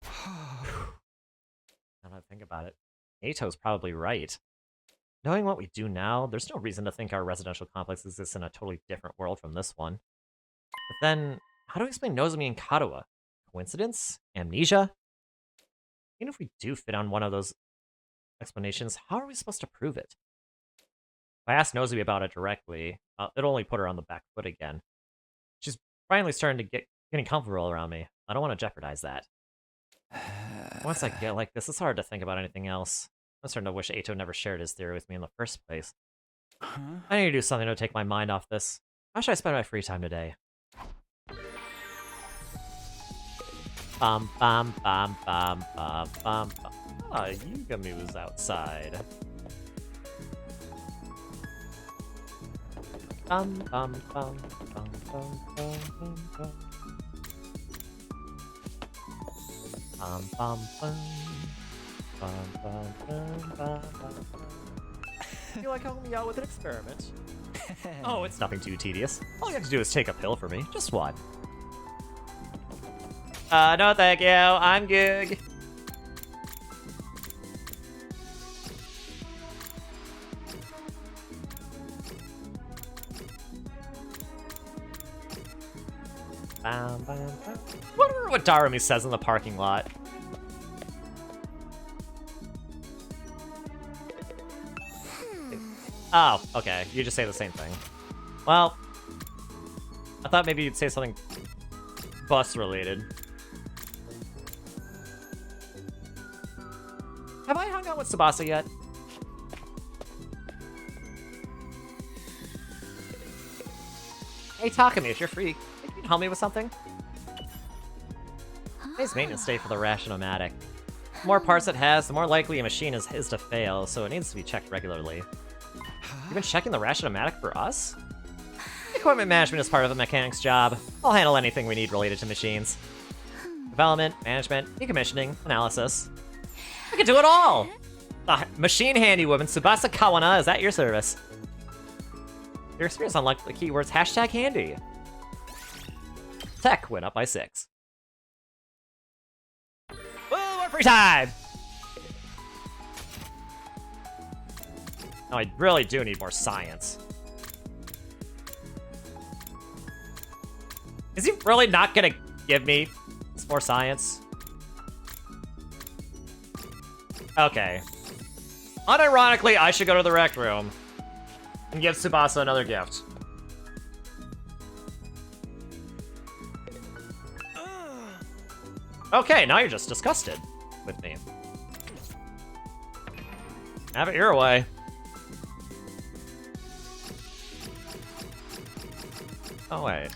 Now that I think about it, Eito's probably right. Knowing what we do now, there's no reason to think our residential complex exists in a totally different world from this one. But then, how do we explain Nozomi and Katawa? Coincidence? Amnesia? Even if we do fit on one of those explanations, how are we supposed to prove it? If I asked Nozomi about it directly, it'll only put her on the back foot again. She's finally starting to getting comfortable around me. I don't want to jeopardize that. Once I get like this, it's hard to think about anything else. I'm starting to wish Eito never shared his theory with me in the first place. I need to do something to take my mind off this. How should I spend my free time today? Bum bum bum bum bum bum bum. Ah, Yugamu's outside. Bum bum bum bum bum bum bum bum. Bum bum bum. Bum bum bum bum bum. You like helping me out with an experiment? Oh, it's nothing too tedious. All you have to do is take a pill for me. Just one. No thank you. I'm good. Wonder what Darumi says in the parking lot. Oh, okay. You just say the same thing. Well, I thought maybe you'd say something bus related. Have I hung out with Tsubasa yet? Hey, Takumi, if you're free, can you help me with something? Today's maintenance day for the Ration-O-Matic. The more parts it has, the more likely a machine is to fail, so it needs to be checked regularly. You've been checking the Ration-O-Matic for us? Equipment management is part of the mechanic's job. I'll handle anything we need related to machines. Development, management, decommissioning, analysis. I can do it all! The machine handy woman Tsubasa Kawana is at your service. Your experience unlocked the keywords #handy. Tech went up by 6. Woo, more free time! Oh, I really do need more science. Is he really not gonna give me some more science? Okay. Unironically, I should go to the rec room and give Tsubasa another gift. Okay, now you're just disgusted with me. Have it your way. Oh, wait.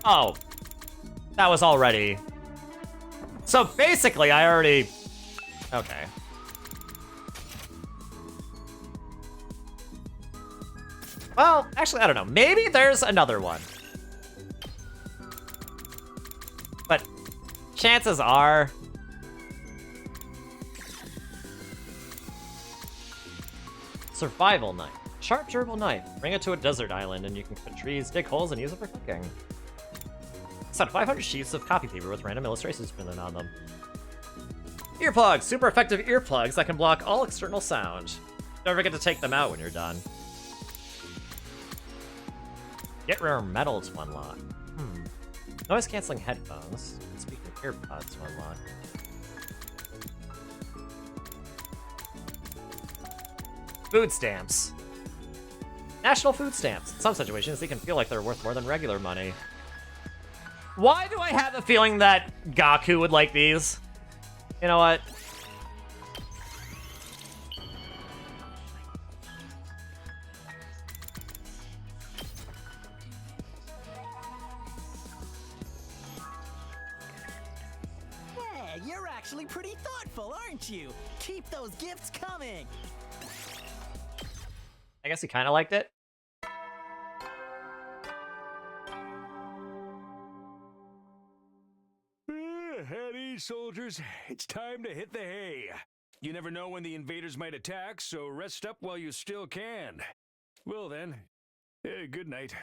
Oh. That was already... So basically, I already... Okay. Well, actually, I don't know. Maybe there's another one. But chances are... Survival knife. Sharp, durable knife. Bring it to a desert island and you can cut trees, dig holes, and use it for cooking. It's on 500 sheets of copy paper with random illustrations printed on them. Earplugs! Super effective earplugs that can block all external sound. Don't forget to take them out when you're done. Get rare metal to unlock. Noise cancelling headphones. Speaking of earpods to unlock. Food stamps. National food stamps. In some situations, they can feel like they're worth more than regular money. Why do I have a feeling that Gaku would like these? You know what? Hey, you're actually pretty thoughtful, aren't you? Keep those gifts coming. I guess he kind of liked it. At ease, soldiers. It's time to hit the hay. You never know when the invaders might attack, so rest up while you still can. Well then, good night.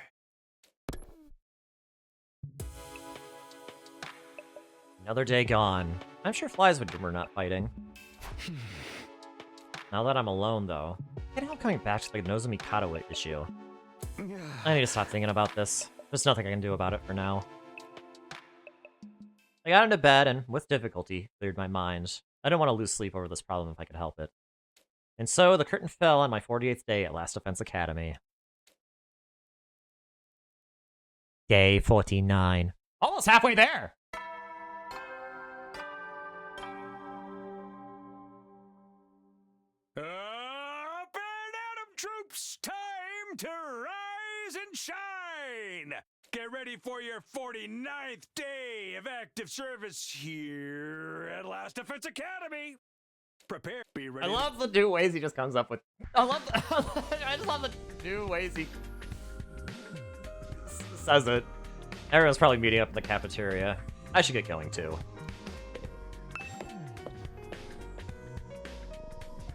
Another day gone. I'm sure flies would we're not fighting. Now that I'm alone, though, I can't help coming back to the Nozomi Katawa issue. I need to stop thinking about this. There's nothing I can do about it for now. I got into bed and, with difficulty, cleared my mind. I didn't want to lose sleep over this problem if I could help it. And so, the curtain fell on my 48th day at Last Defense Academy. Day 49. Almost halfway there! Up and at 'em, troops! Time to rise and shine! Get ready for your 49th day of active service here at Last Defense Academy. Prepare, be ready. I love the new ways he just comes up with. I just love the new ways he says it. Everyone's probably meeting up in the cafeteria. I should get going too.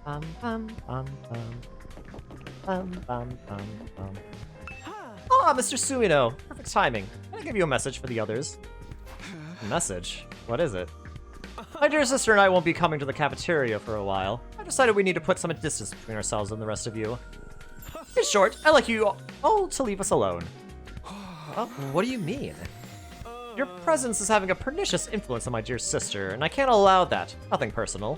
Bum bum bum bum. Bum bum bum bum. Ah, Mr. Suino! Perfect timing. Can I give you a message for the others? A message? What is it? My dear sister and I won't be coming to the cafeteria for a while. decided we need to put some distance between ourselves and the rest of you. In short, I'd like you all to leave us alone. Oh, what do you mean? Your presence is having a pernicious influence on my dear sister, and I can't allow that. Nothing personal.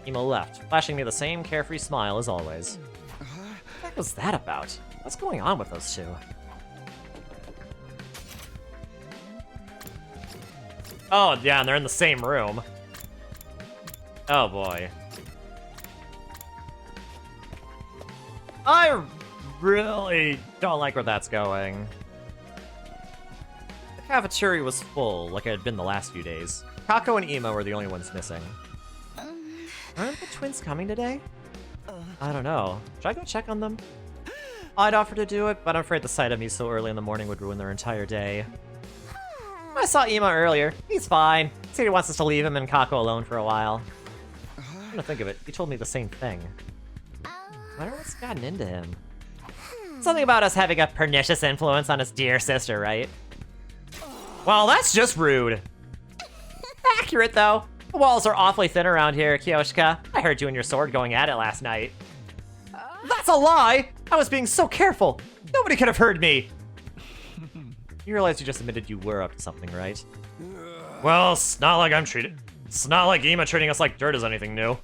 Emo left, flashing me the same carefree smile as always. What was that about? What's going on with those two? Oh, yeah, and they're in the same room. Oh, boy. I really don't like where that's going. The cafeteria was full, like it had been the last few days. Kako and Emo were the only ones missing. Aren't the twins coming today? I don't know. Should I go check on them? I'd offer to do it, but I'm afraid the sight of me so early in the morning would ruin their entire day. I saw Emo earlier. He's fine. He said he wants us to leave him and Kako alone for a while. I'm gonna think of it. He told me the same thing. I wonder what's gotten into him. Something about us having a pernicious influence on his dear sister, right? Well, that's just rude. Accurate, though. The walls are awfully thin around here, Kyoshika. I heard you and your sword going at it last night. That's a lie! I was being so careful. Nobody could have heard me. You realize you just admitted you were up to something, right? Well, it's not like it's not like Ema treating us like dirt is anything new.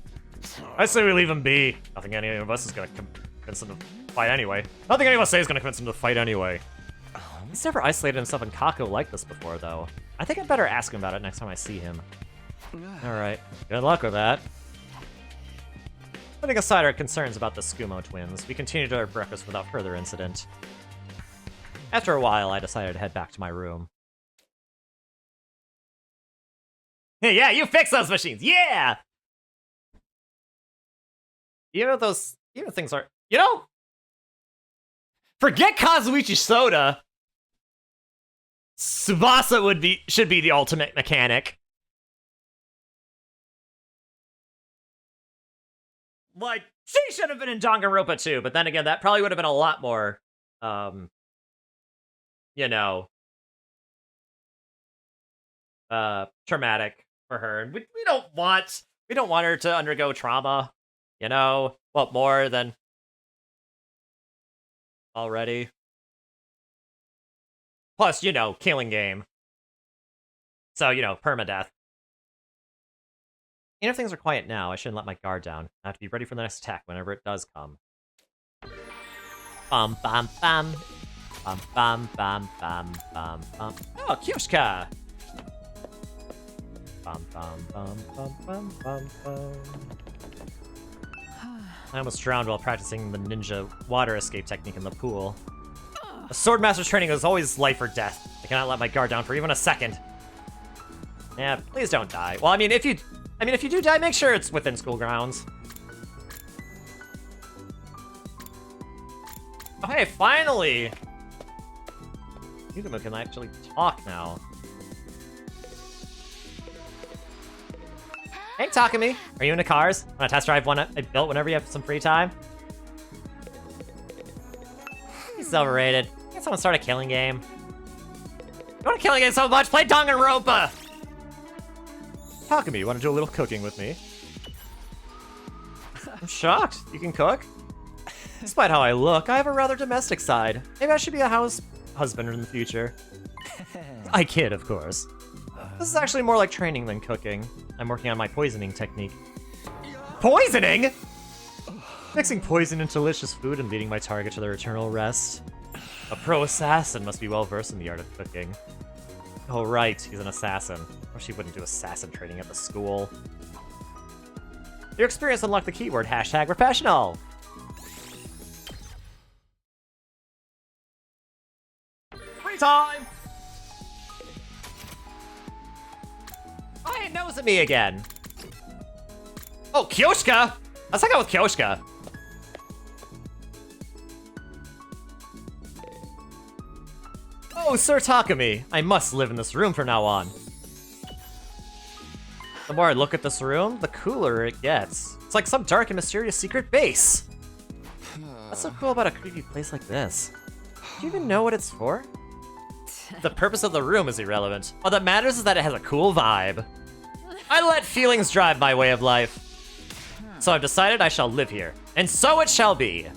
I say we leave him be. Nothing any of us is gonna convince him to fight anyway. Nothing any of us say is gonna convince him to fight anyway. He's never isolated himself in Kako like this before, though. I think I'd better ask him about it next time I see him. Alright, good luck with that. Putting aside our concerns about the Skumo twins, we continued our breakfast without further incident. After a while, I decided to head back to my room. Hey, yeah, you fix those machines! Yeah! You know those... things are... You know? Forget Kazuichi Soda! Tsubasa should be the ultimate mechanic. Like, she should have been in Danganronpa too, but then again, that probably would have been a lot more, you know, traumatic for her. We don't want her to undergo trauma, you know? What more than already? Plus, you know, killing game. So, you know, permadeath. And if things are quiet now, I shouldn't let my guard down. I have to be ready for the next attack whenever it does come. Bum bum bum. Bum bum bum bum bum bum. Oh, Kyoshika! Bum bum bum bum bum bum bum. I almost drowned while practicing the ninja water escape technique in the pool. A swordmaster's training is always life or death. I cannot let my guard down for even a second. Yeah, please don't die. Well, I mean, if you do die, make sure it's within school grounds. Oh, hey, finally! Yugumo can actually talk now. Hey, Takumi, are you into cars? Wanna test drive one I built whenever you have some free time? He's overrated. Get someone start a killing game. You want a killing game so much? Play Danganronpa! Takumi, you want to do a little cooking with me? I'm shocked. You can cook? Despite how I look, I have a rather domestic side. Maybe I should be a house husband in the future. I kid, of course. This is actually more like training than cooking. I'm working on my poisoning technique. Poisoning?! Mixing poison into delicious food and leading my target to their eternal rest. A pro assassin must be well versed in the art of cooking. Oh right, he's an assassin. I wish he wouldn't do assassin training at the school. Your experience unlocked the keyword #professional! Free time! Oh, it knows at me again! Oh, Kyoshika! Let's hang out with Kyoshika. Oh, Sir Takumi, I must live in this room from now on. The more I look at this room, the cooler it gets. It's like some dark and mysterious secret base. What's so cool about a creepy place like this? Do you even know what it's for? The purpose of the room is irrelevant. All that matters is that it has a cool vibe. I let feelings drive my way of life. So I've decided I shall live here. And so it shall be.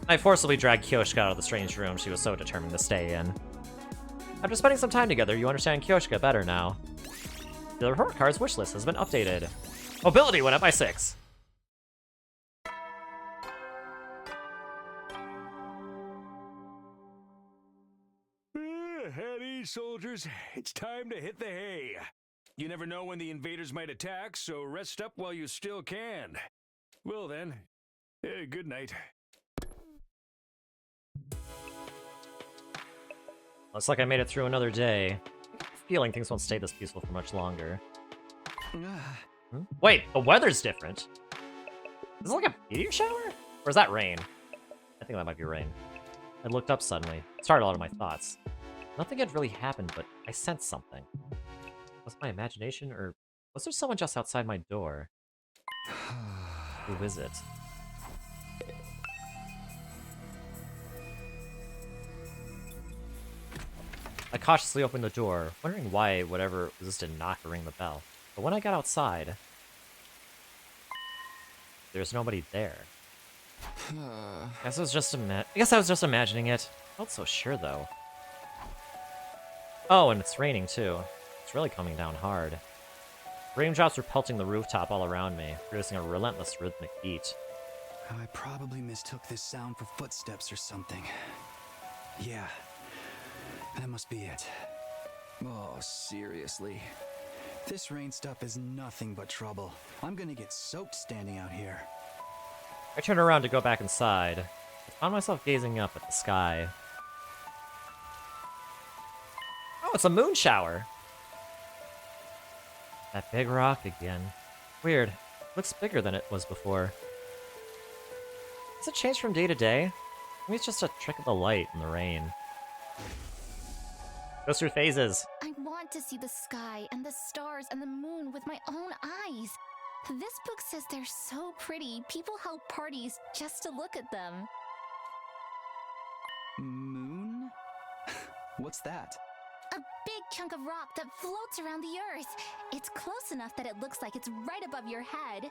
I forcibly dragged Kyoshika out of the strange room she was so determined to stay in. After spending some time together, you understand Kyoshika better now. The report card's wish list has been updated. Mobility went up by 6. At ease, soldiers. It's time to hit the hay. You never know when the invaders might attack, so rest up while you still can. Well then, good night. Looks like I made it through another day. I have a feeling things won't stay this peaceful for much longer. Wait, the weather's different. Is it like a meteor shower? Or is that rain? I think that might be rain. I looked up suddenly. Started a lot of my thoughts. Nothing had really happened, but I sensed something. Was it my imagination, or was there someone just outside my door? Who is it? I cautiously opened the door, wondering why whatever was just did not ring the bell. But when I got outside, there's nobody there. I guess I was just imagining it. I felt so sure though. Oh, and it's raining too. It's really coming down hard. Raindrops were pelting the rooftop all around me, producing a relentless rhythmic beat. I probably mistook this sound for footsteps or something. Yeah, that must be it. Oh, seriously. This rain stuff is nothing but trouble. I'm gonna get soaked standing out here. I turned around to go back inside. I found myself gazing up at the sky. Oh, it's a moon shower! That big rock again. Weird. Looks bigger than it was before. Does it change from day to day? Maybe it's just a trick of the light in the rain. Goes through phases. I want to see the sky and the stars and the moon with my own eyes. This book says they're so pretty, people held parties just to look at them. Moon? What's that? A big chunk of rock that floats around the earth. It's close enough that it looks like it's right above your head.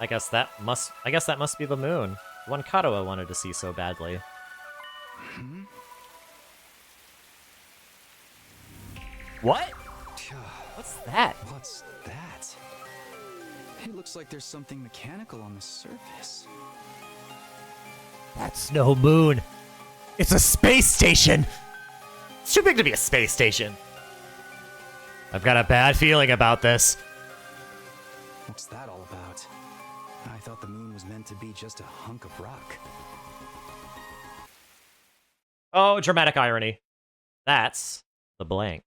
I guess that must be the moon. The one Katawa wanted to see so badly. What? What's that? What's that? It looks like there's something mechanical on the surface. That's no moon. It's a space station! It's too big to be a space station. I've got a bad feeling about this. What's that all about? I thought the moon was meant to be just a hunk of rock. Oh, dramatic irony. That's the blank.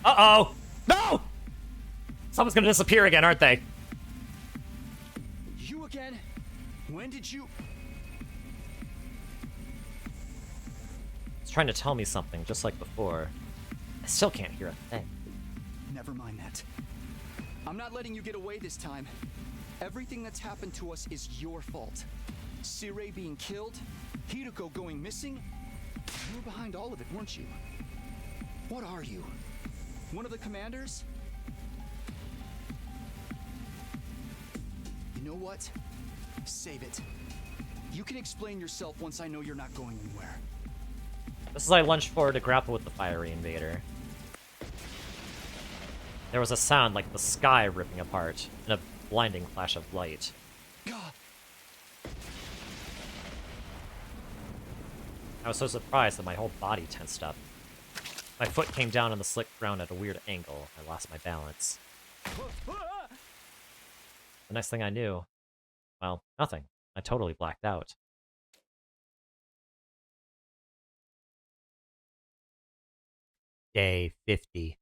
Uh-oh! No! Someone's gonna disappear again, aren't they? You again? When did you... It's trying to tell me something, just like before. I still can't hear a thing. Never mind that. I'm not letting you get away this time. Everything that's happened to us is your fault. Sirei being killed, Hideko going missing. You were behind all of it, weren't you? What are you? One of the commanders? You know what? Save it. You can explain yourself once I know you're not going anywhere. This is I lunged forward to grapple with the fiery invader. There was a sound like the sky ripping apart, and a blinding flash of light. I was so surprised that my whole body tensed up. My foot came down on the slick ground at a weird angle. I lost my balance. The next thing I knew, well, nothing. I totally blacked out. Day 50.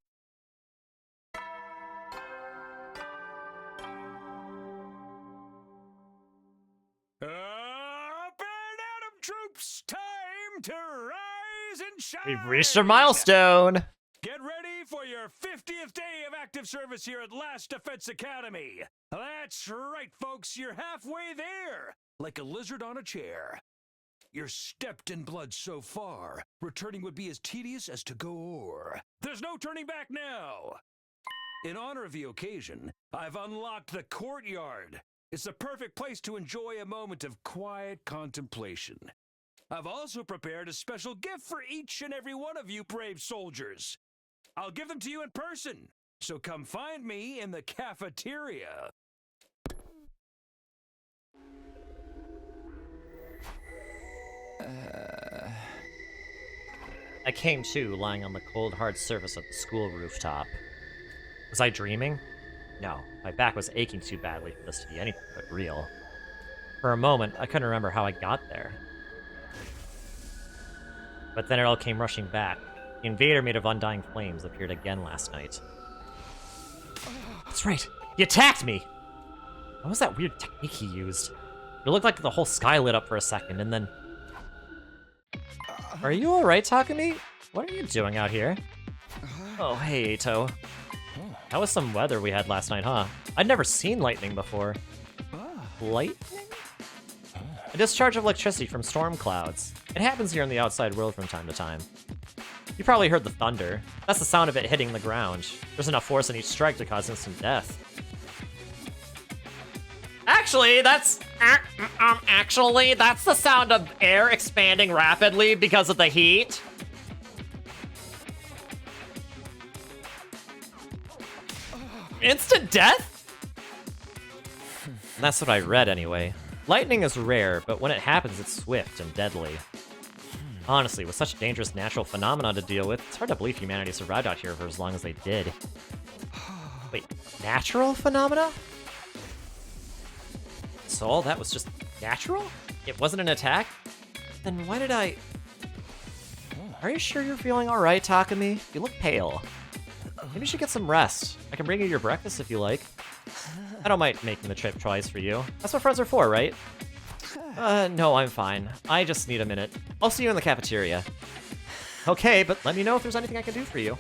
Up and at 'em, troops! Time to rise and shine! We've reached a milestone! Get ready for your 50th day of active service here at Last Defense Academy. That's right, folks, you're halfway there. like a lizard on a chair. You're stepped in blood so far, returning would be as tedious as to go o'er. There's no turning back now! In honor of the occasion, I've unlocked the courtyard. It's the perfect place to enjoy a moment of quiet contemplation. I've also prepared a special gift for each and every one of you brave soldiers. I'll give them to you in person, so come find me in the cafeteria. I came to, lying on the cold, hard surface of the school rooftop. Was I dreaming? No, my back was aching too badly for this to be anything but real. For a moment, I couldn't remember how I got there. But then it all came rushing back. The invader made of undying flames appeared again last night. That's right, he attacked me! What was that weird technique he used? It looked like the whole sky lit up for a second, and then... Are you alright, Takumi? What are you doing out here? Oh, hey, Eito. That was some weather we had last night, huh? I'd never seen lightning before. Lightning? A discharge of electricity from storm clouds. It happens here in the outside world from time to time. You probably heard the thunder. That's the sound of it hitting the ground. There's enough force in each strike to cause instant death. Actually, that's the sound of air expanding rapidly because of the heat. Instant death? That's what I read anyway. Lightning is rare, but when it happens, it's swift and deadly. Honestly, with such dangerous natural phenomena to deal with, it's hard to believe humanity survived out here for as long as they did. Wait, natural phenomena? So all that was just natural? It wasn't an attack? Then why did I... Are you sure you're feeling alright, Takumi? You look pale. Maybe you should get some rest. I can bring you your breakfast if you like. I don't mind making the trip twice for you. That's what friends are for, right? No, I'm fine. I just need a minute. I'll see you in the cafeteria. Okay, but let me know if there's anything I can do for you.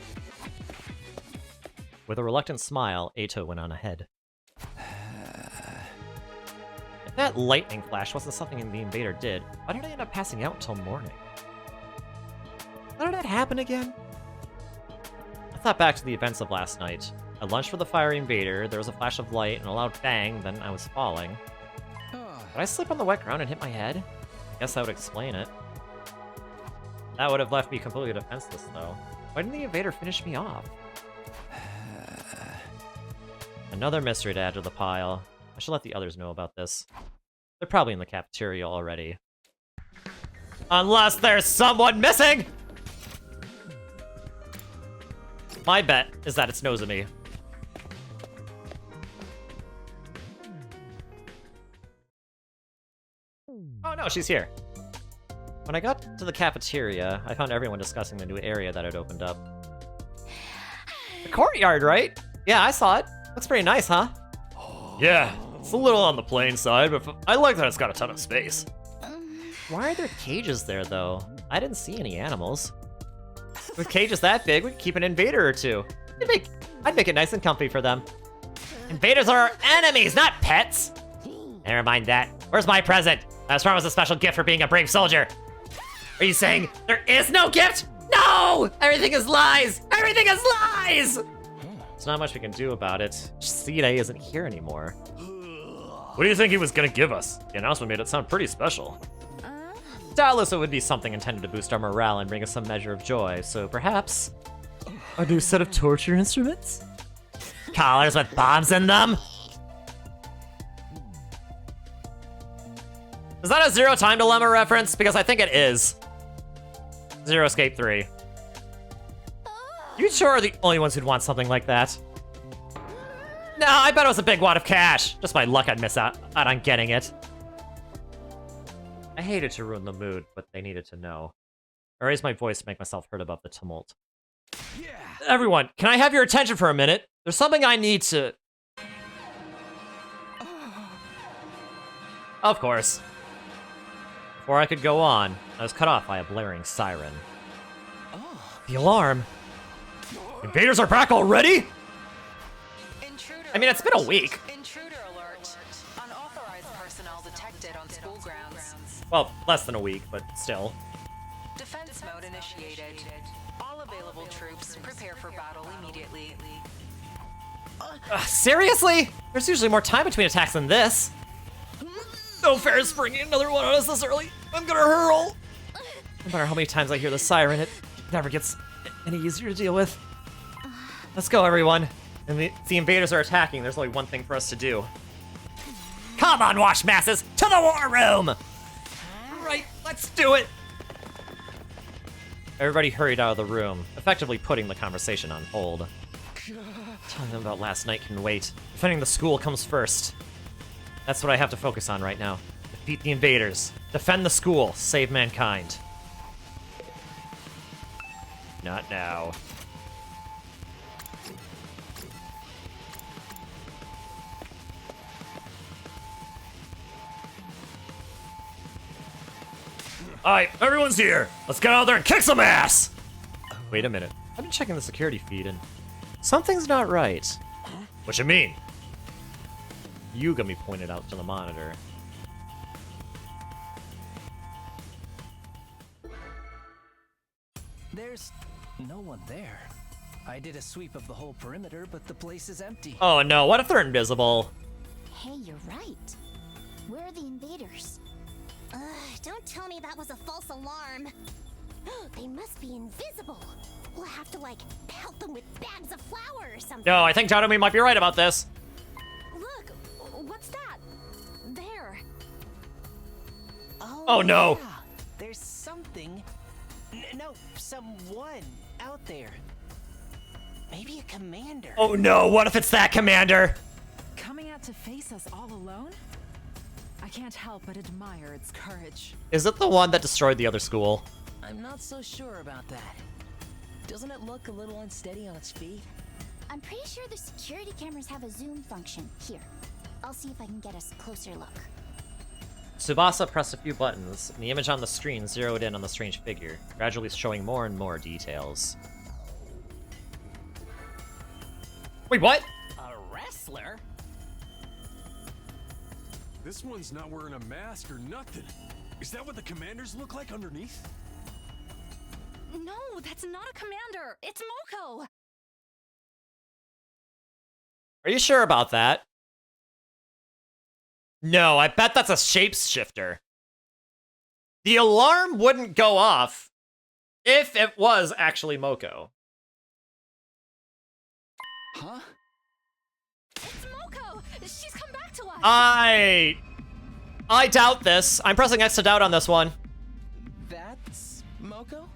With a reluctant smile, Eito went on ahead. If that lightning flash wasn't something the invader did, why did I end up passing out until morning? How did that happen again? I thought back to the events of last night. I lunched for the fiery invader, there was a flash of light and a loud bang, then I was falling. Did I slip on the wet ground and hit my head? I guess that would explain it. That would have left me completely defenseless, though. Why didn't the invader finish me off? Another mystery to add to the pile. I should let the others know about this. They're probably in the cafeteria already. Unless there's someone missing! My bet is that it's Nozomi. Oh no, she's here. When I got to the cafeteria, I found everyone discussing the new area that had opened up. The courtyard, right? Yeah, I saw it. Looks pretty nice, huh? Yeah, it's a little on the plain side, but I like that it's got a ton of space. Why are there cages there, though? I didn't see any animals. With cages that big, we could keep an invader or two. I'd make it nice and comfy for them. Invaders are our enemies, not pets! Never mind that. Where's my present? I was promised a special gift for being a brave soldier. Are you saying there is no gift? No! Everything is lies! Everything is lies! There's not much we can do about it. Shide isn't here anymore. What do you think he was gonna give us? The announcement made it sound pretty special. Doubtless it would be something intended to boost our morale and bring us some measure of joy, so perhaps... A new set of torture instruments? Collars with bombs in them? Is that a Zero Time Dilemma reference? Because I think it is. Zero Escape 3. You sure are the only ones who'd want something like that. No, I bet it was a big wad of cash. Just my luck I'd miss out on getting it. I hated to ruin the mood, but they needed to know. I raised my voice to make myself heard above the tumult. Yeah. Everyone, can I have your attention for a minute? There's something I need to... Of course. Before I could go on, I was cut off by a blaring siren. The alarm. Invaders are back already? Intruder I mean, it's been a week. Intruder alert. Unauthorized personnel personnel detected on school grounds. Well, less than a week, but still. Defense mode initiated. All available troops prepare for battle immediately. Seriously? There's usually more time between attacks than this. No fair springing another one on us this early. I'm gonna hurl. No matter how many times I hear the siren, it never gets any easier to deal with. Let's go, everyone. And the invaders are attacking. There's only one thing for us to do. Come on, wash masses, to the war room! Right, let's do it! Everybody hurried out of the room, effectively putting the conversation on hold. Telling them about last night can wait. Defending the school comes first. That's what I have to focus on right now. Defeat the invaders. Defend the school. Save mankind. Not now. Alright, everyone's here. Let's get out there and kick some ass! Wait a minute. I've been checking the security feed and something's not right. What you mean? Yugami pointed out to the monitor. There's no one there. I did a sweep of the whole perimeter, but the place is empty. Oh no, what if they're invisible? Hey, you're right. Where are the invaders? Don't tell me that was a false alarm. They must be invisible. We'll have to, like, pelt them with bags of flour or something. No, I think Tadami might be right about this. Look, what's that? There. Oh no. Yeah. There's something. No, someone out there. Maybe a commander. Oh no, what if it's that commander? Coming out to face us all alone? I can't help but admire its courage. Is it the one that destroyed the other school? I'm not so sure about that. Doesn't it look a little unsteady on its feet? I'm pretty sure the security cameras have a zoom function. Here, I'll see if I can get a closer look. Tsubasa pressed a few buttons, and the image on the screen zeroed in on the strange figure, gradually showing more and more details. Wait, what? A wrestler? This one's not wearing a mask or nothing. Is that what the commanders look like underneath? No, that's not a commander. It's Moko. Are you sure about that? No, I bet that's a shapeshifter. The alarm wouldn't go off if it was actually Moko. Huh? It's Moko. She's come back to us. I doubt this. I'm pressing X to doubt on this one. That's Moko?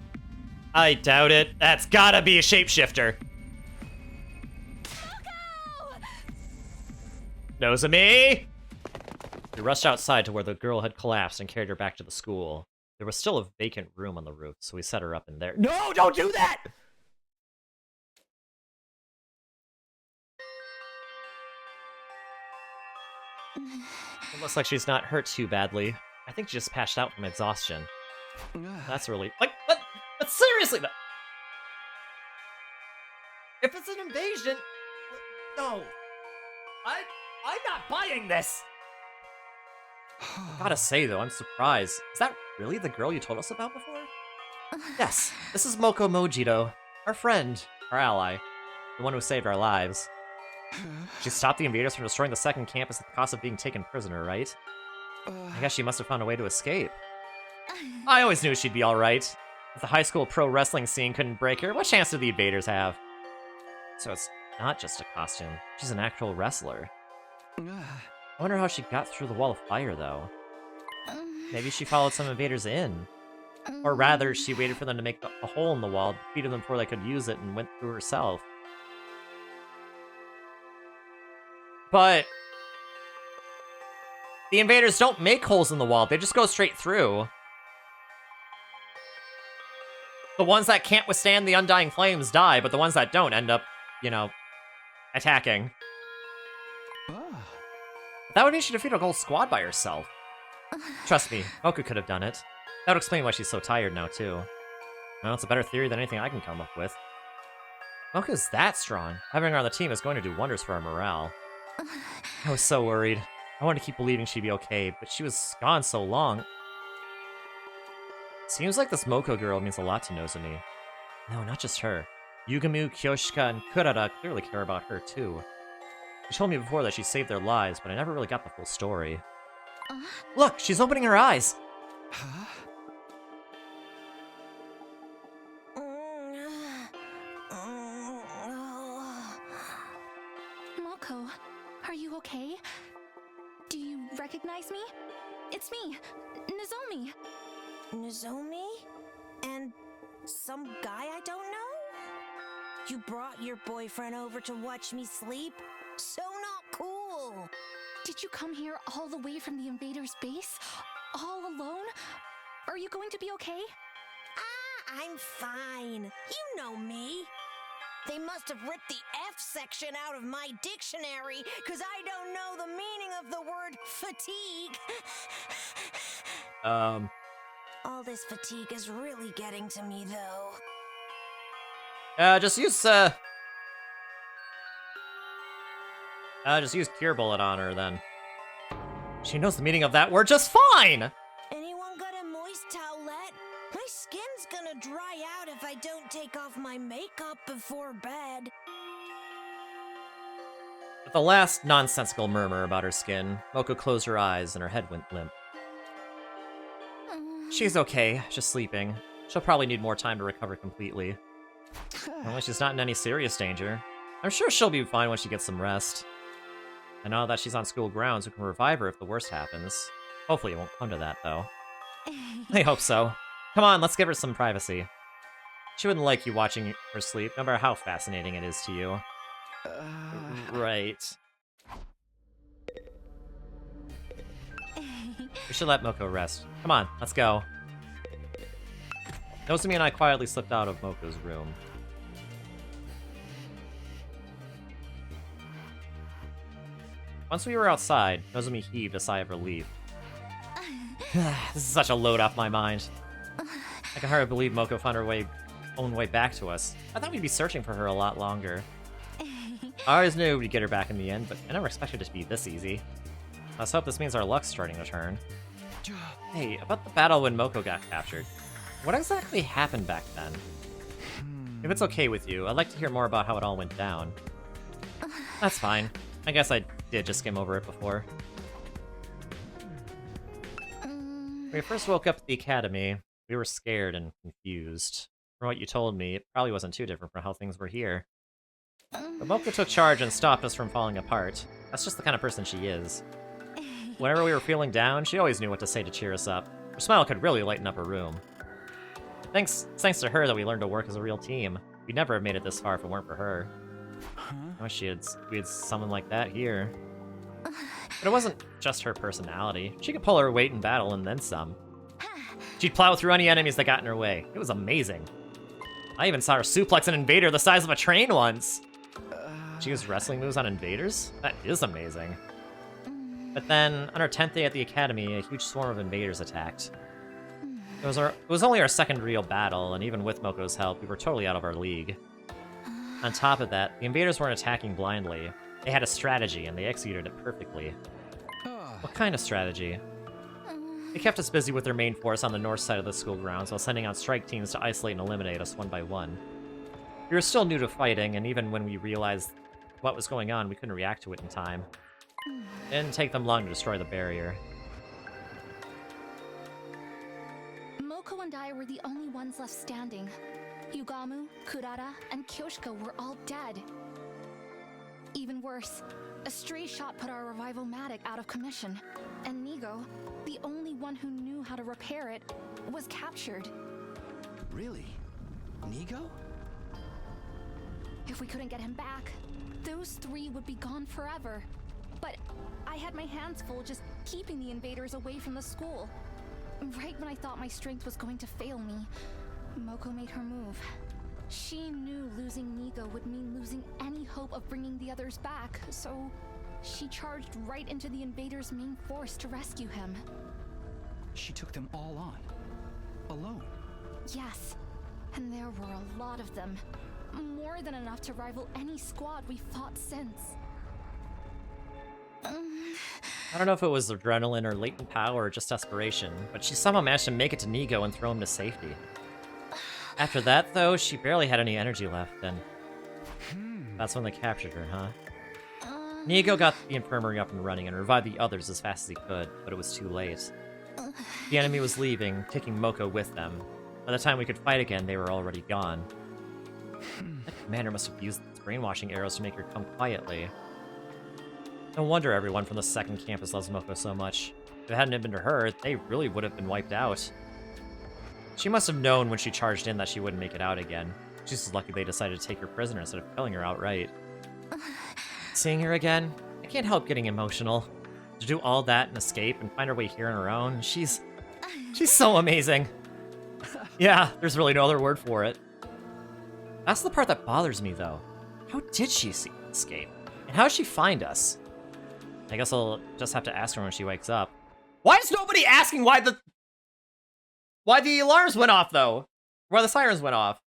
I doubt it. That's gotta be a shapeshifter. Nozomi! We rushed outside to where the girl had collapsed and carried her back to the school. There was still a vacant room on the roof, so we set her up in there. No, don't do that! It looks like she's not hurt too badly. I think she just passed out from exhaustion. That's really... Like, but seriously, though! If it's an invasion... No. I'm not buying this! I gotta say, though, I'm surprised. Is that really the girl you told us about before? Yes, this is Moko Mojito, our friend, our ally, the one who saved our lives. She stopped the invaders from destroying the second campus at the cost of being taken prisoner, right? I guess she must have found a way to escape. I always knew she'd be alright. If the high school pro wrestling scene couldn't break her, what chance did the invaders have? So it's not just a costume, she's an actual wrestler. I wonder how she got through the wall of fire, though. Maybe she followed some invaders in. Or rather, she waited for them to make a hole in the wall, defeated them before they could use it, and went through herself. But the invaders don't make holes in the wall, they just go straight through. The ones that can't withstand the undying flames die, but the ones that don't end up, you know, attacking. That would mean she defeated a whole squad by herself. Trust me, Moku could have done it. That would explain why she's so tired now, too. Well, it's a better theory than anything I can come up with. Moku's that strong. Having her on the team is going to do wonders for our morale. I was so worried. I wanted to keep believing she'd be okay, but she was gone so long. Seems like this Moko girl means a lot to Nozomi. No, not just her. Yugamu, Kyoshika, and Kurara clearly care about her, too. She told me before that she saved their lives, but I never really got the full story. Look, she's opening her eyes! Huh? Moko, are you okay? Do you recognize me? It's me, Nozomi. Nozomi? And some guy I don't know? You brought your boyfriend over to watch me sleep? So not cool. Did you come here all the way from the invaders' base? All alone? Are you going to be okay? I'm fine. You know me. They must have ripped the F section out of my dictionary, because I don't know the meaning of the word fatigue. All this fatigue is really getting to me, though. Just use Cure Bullet on her, then. She knows the meaning of that word just fine! Anyone got a moist towelette? My skin's gonna dry out if I don't take off my makeup before bed. With the last nonsensical murmur about her skin, Moko closed her eyes and her head went limp. She's okay, just sleeping. She'll probably need more time to recover completely. Unless she's not in any serious danger. I'm sure she'll be fine when she gets some rest. And now that she's on school grounds, we can revive her if the worst happens. Hopefully it won't come to that, though. I hope so. Come on, let's give her some privacy. She wouldn't like you watching her sleep, no matter how fascinating it is to you. Right. We should let Moko rest. Come on, let's go. Nozomi and I quietly slipped out of Moko's room. Once we were outside, Nozomi heaved a sigh of relief. This is such a load off my mind. I can hardly believe Moko found her own way back to us. I thought we'd be searching for her a lot longer. I always knew we'd get her back in the end, but I never expected it to be this easy. Let's hope this means our luck's starting to turn. Hey, about the battle when Moko got captured. What exactly happened back then? If it's okay with you, I'd like to hear more about how it all went down. That's fine. I guess I did just skim over it before. When we first woke up at the academy, we were scared and confused. From what you told me, it probably wasn't too different from how things were here. But Moko took charge and stopped us from falling apart. That's just the kind of person she is. Whenever we were feeling down, she always knew what to say to cheer us up. Her smile could really lighten up a room. Thanks to her that we learned to work as a real team. We'd never have made it this far if it weren't for her. I wish we had someone like that here. But it wasn't just her personality. She could pull her weight in battle and then some. She'd plow through any enemies that got in her way. It was amazing. I even saw her suplex an invader the size of a train once. She used wrestling moves on invaders? That is amazing. But then, on our 10th day at the academy, a huge swarm of invaders attacked. It was only our second real battle, and even with Moko's help, we were totally out of our league. On top of that, the invaders weren't attacking blindly. They had a strategy, and they executed it perfectly. What kind of strategy? They kept us busy with their main force on the north side of the school grounds while sending out strike teams to isolate and eliminate us one by one. We were still new to fighting, and even when we realized what was going on, we couldn't react to it in time. It didn't take them long to destroy the barrier. Moko and I were the only ones left standing. Yugamu, Kurara, and Kyoshika were all dead. Even worse, a stray shot put our revival-matic out of commission, and Nigo, the only one who knew how to repair it, was captured. Really? Nigo? If we couldn't get him back, those three would be gone forever. But I had my hands full just keeping the invaders away from the school. Right when I thought my strength was going to fail me, Moko made her move. She knew losing Nigo would mean losing any hope of bringing the others back, so she charged right into the invaders' main force to rescue him. She took them all on. Alone. Yes, and there were a lot of them. More than enough to rival any squad we fought since. I don't know if it was adrenaline or latent power or just desperation, but she somehow managed to make it to Nigo and throw him to safety. After that, though, she barely had any energy left, and that's when they captured her, huh? Nigo got the infirmary up and running and revived the others as fast as he could, but it was too late. The enemy was leaving, taking Moko with them. By the time we could fight again, they were already gone. That commander must have used his brainwashing arrows to make her come quietly. No wonder everyone from the second campus loves Moko so much. If it hadn't been to her, they really would have been wiped out. She must have known when she charged in that she wouldn't make it out again. She's just lucky they decided to take her prisoner instead of killing her outright. Seeing her again, I can't help getting emotional. To do all that and escape and find her way here on her own, she's so amazing. Yeah, there's really no other word for it. That's the part that bothers me, though. How did she escape? And how did she find us? I guess I'll just have to ask her when she wakes up. Why is nobody asking why the alarms went off, though? Why the sirens went off?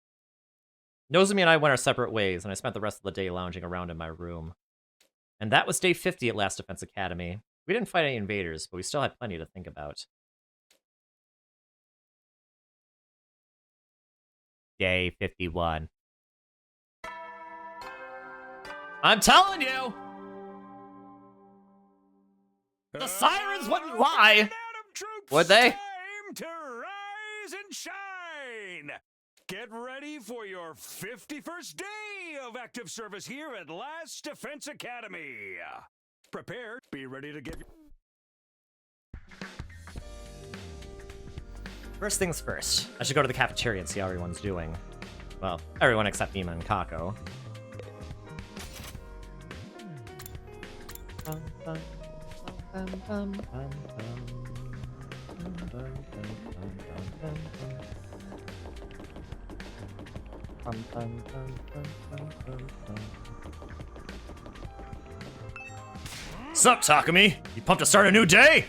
Nozomi and I went our separate ways, and I spent the rest of the day lounging around in my room. And that was day 50 at Last Defense Academy. We didn't fight any invaders, but we still had plenty to think about. Day 51. I'm telling you! The sirens wouldn't lie! Would they? Time to rise and shine! Get ready for your 51st day of active service here at Last Defense Academy. Prepare, be ready to give... First things first, I should go to the cafeteria and see how everyone's doing. Well, everyone except Ima and Kako. Sup, Takumi? You pumped to start a new day?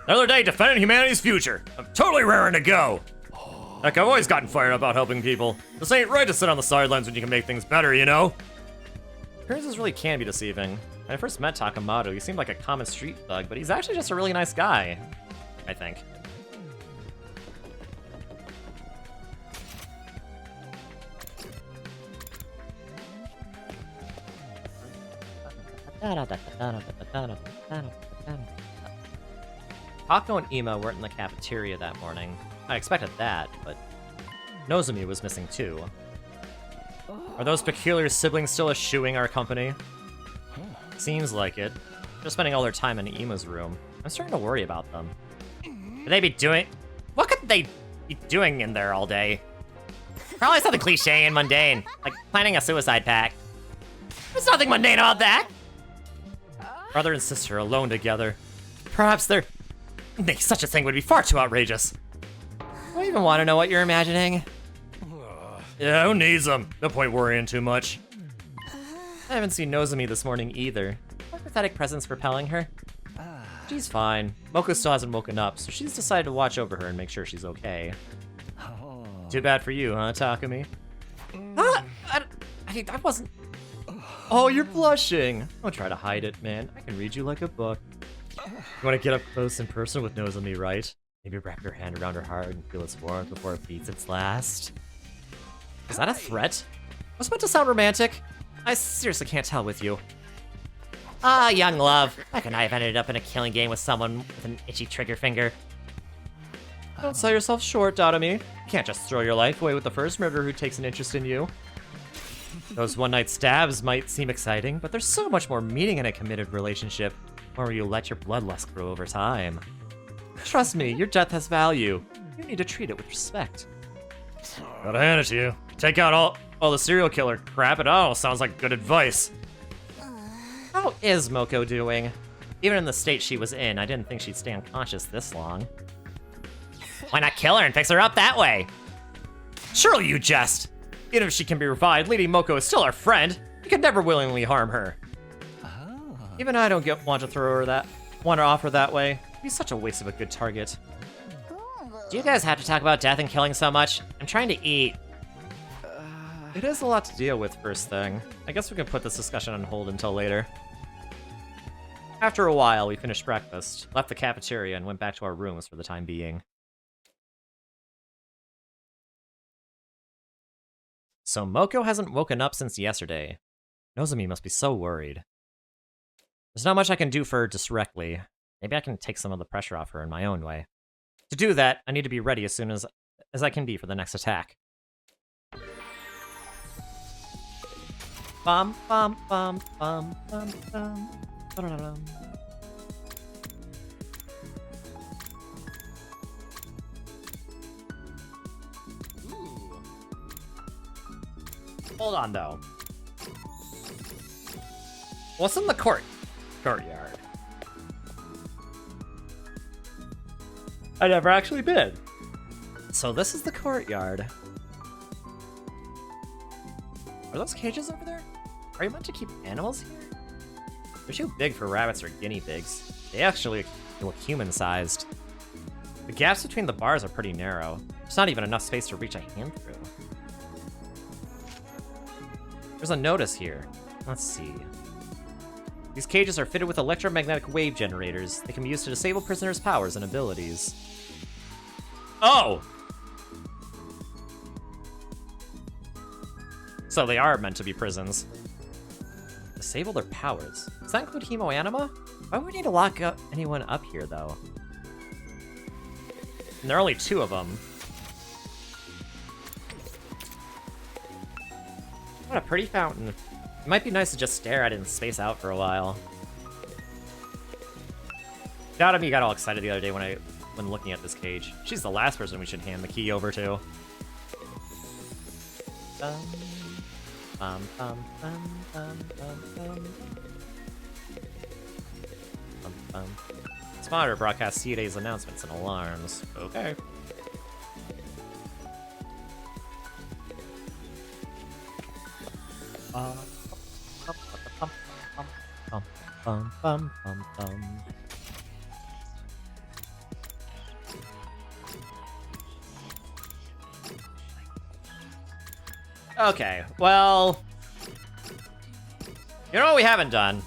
Another day defending humanity's future. I'm totally raring to go. Heck, I've always gotten fired up about helping people. This ain't right to sit on the sidelines when you can make things better, you know? Appearances really can be deceiving. When I first met Takamoto, he seemed like a common street thug, but he's actually just a really nice guy. I think. Kako and Ima weren't in the cafeteria that morning. I expected that, but Nozomi was missing too. Are those peculiar siblings still eschewing our company? Seems like it. They're spending all their time in Ima's room. I'm starting to worry about them. Could they be doing... What could they be doing in there all day? Probably something cliche and mundane, like planning a suicide pact. There's nothing mundane about that! Brother and sister alone together. Perhaps they're... Such a thing would be far too outrageous. Do I even want to know what you're imagining? Yeah, who needs them? No point worrying too much. I haven't seen Nozomi this morning either. What pathetic presence propelling her? She's fine. Moko still hasn't woken up, so she's decided to watch over her and make sure she's okay. Too bad for you, huh, Takumi? I wasn't... Oh, you're blushing. Don't try to hide it, man. I can read you like a book. You want to get up close and personal with Nozomi, right? Maybe wrap your hand around her heart and feel its warmth before it beats its last. Is that a threat? Was it meant to sound romantic? I seriously can't tell with you. Ah, young love. How can I have ended up in a killing game with someone with an itchy trigger finger? Don't sell yourself short, Dotomi. You can't just throw your life away with the first murderer who takes an interest in you. Those one-night stabs might seem exciting, but there's so much more meaning in a committed relationship, where you let your bloodlust grow over time. Trust me, your death has value. You need to treat it with respect. Gotta hand it to you. Take out all the serial killer crap, it all sounds like good advice. How is Moko doing? Even in the state she was in, I didn't think she'd stay unconscious this long. Why not kill her and fix her up that way? Surely you jest! Even if she can be revived, Lady Moko is still our friend. You could never willingly harm her. Even I don't want to offer that way. It'd be such a waste of a good target. Do you guys have to talk about death and killing so much? I'm trying to eat. It is a lot to deal with, first thing. I guess we can put this discussion on hold until later. After a while, we finished breakfast, left the cafeteria, and went back to our rooms for the time being. So Moko hasn't woken up since yesterday. Nozomi must be so worried. There's not much I can do for her directly. Maybe I can take some of the pressure off her in my own way. To do that, I need to be ready as soon as I can be for the next attack. Bum bum bum bum bum bum. Ba-da-da-dum. Hold on, though. What's in the courtyard? I never actually been. So this is the courtyard. Are those cages over there? Are you meant to keep animals here? They're too big for rabbits or guinea pigs. They actually look human-sized. The gaps between the bars are pretty narrow. There's not even enough space to reach a hand through. There's a notice here. Let's see. These cages are fitted with electromagnetic wave generators. They can be used to disable prisoners' powers and abilities. Oh! So they are meant to be prisons. Disable their powers. Does that include Hemo Anima? Why would we need to lock anyone up here, though? And there are only 2 of them. What a pretty fountain. It might be nice to just stare at it and space out for a while. Dadami got all excited the other day when looking at this cage. She's the last person we should hand the key over to. This monitor broadcasts CDA's announcements and alarms. Okay. Okay, well... You know what we haven't done?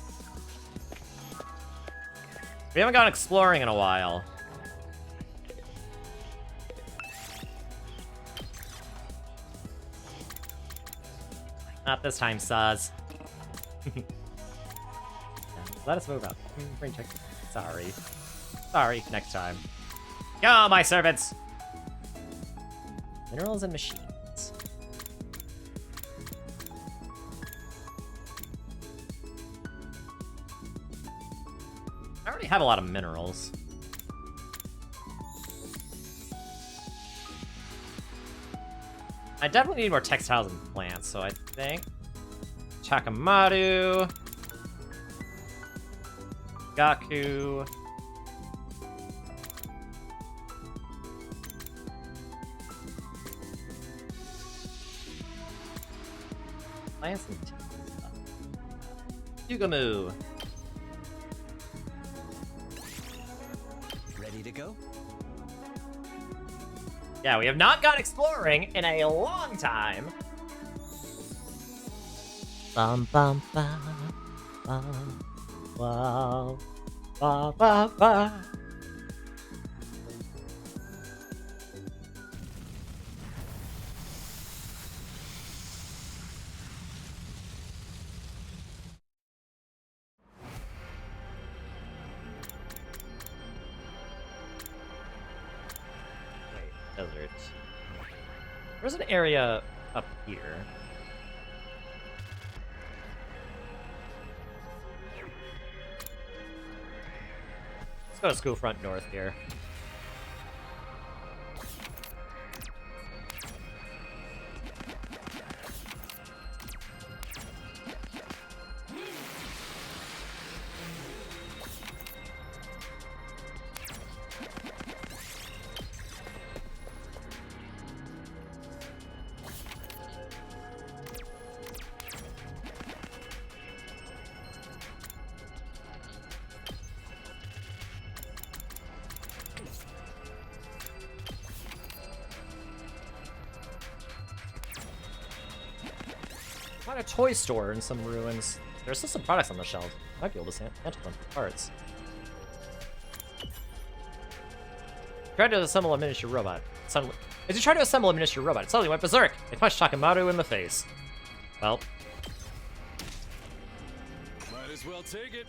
We haven't gone exploring in a while. Not this time, Saz. Let us move up. Brain check. Sorry. Sorry, next time. Go, my servants! Minerals and machines. I already have a lot of minerals. I definitely need more textiles and plants, so I think Chakamaru, Gaku, plants and stuff. Yugamu. Ready to go? Yeah, we have not gone exploring in a long time. Bum bum bum bum wow ba ba ba. Desert. There's an area up here. Let's go to School Front North here. Find a toy store in some ruins. There's still some products on the shelves. Might be able to sample them for parts. Tried to assemble a miniature robot. As you try to assemble a miniature robot, it suddenly went berserk. They punched Takamaru in the face. Well. Might as well take it.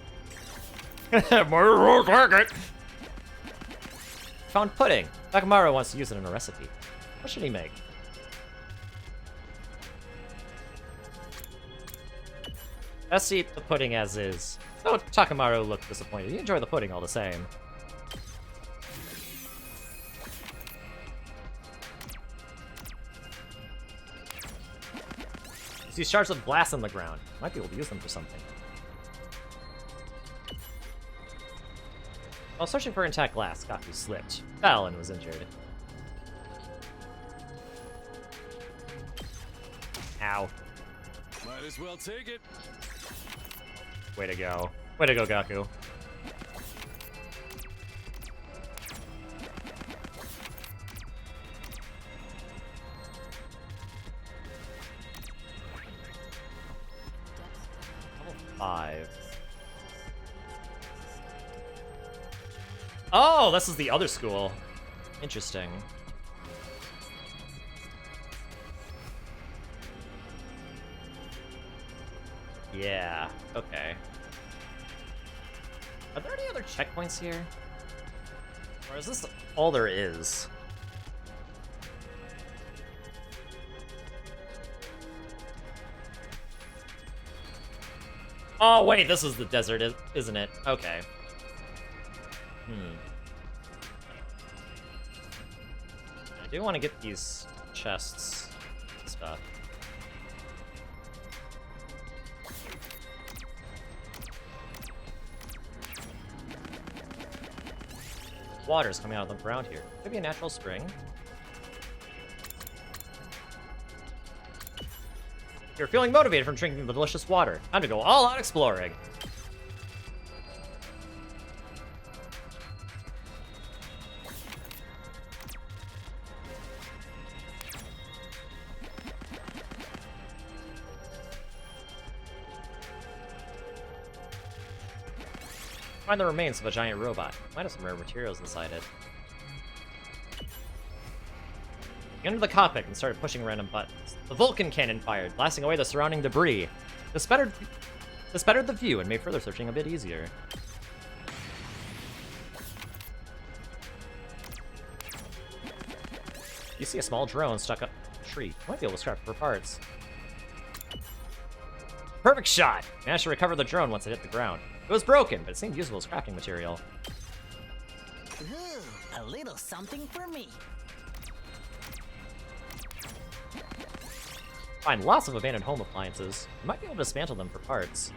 Might as well take it. Found pudding. Takamaru wants to use it in a recipe. What should he make? Let's eat the pudding as is. Oh, Takamaru looked disappointed. He enjoyed the pudding all the same. You see shards of glass on the ground. Might be able to use them for something. While searching for intact glass, Gaku slipped, fell, and was injured. Ow. Might as well take it. Way to go. Way to go, Gaku. Level 5. Oh, this is the other school. Interesting. Yeah, okay. Are there any other checkpoints here? Or is this all there is? Oh, wait, this is the desert, isn't it? Okay. I do want to get these chests and stuff. Water's coming out of the ground here. Could be a natural spring. You're feeling motivated from drinking the delicious water. Time to go all out exploring. Find the remains of a giant robot. Might have some rare materials inside it. He entered the cockpit and started pushing random buttons. The Vulcan cannon fired, blasting away the surrounding debris. This bettered the view and made further searching a bit easier. You see a small drone stuck up a tree. Might be able to scrap it for parts. Perfect shot! Managed to recover the drone once it hit the ground. It was broken, but it seemed useful as crafting material. Ooh, a little something for me. Find lots of abandoned home appliances. You might be able to dismantle them for parts.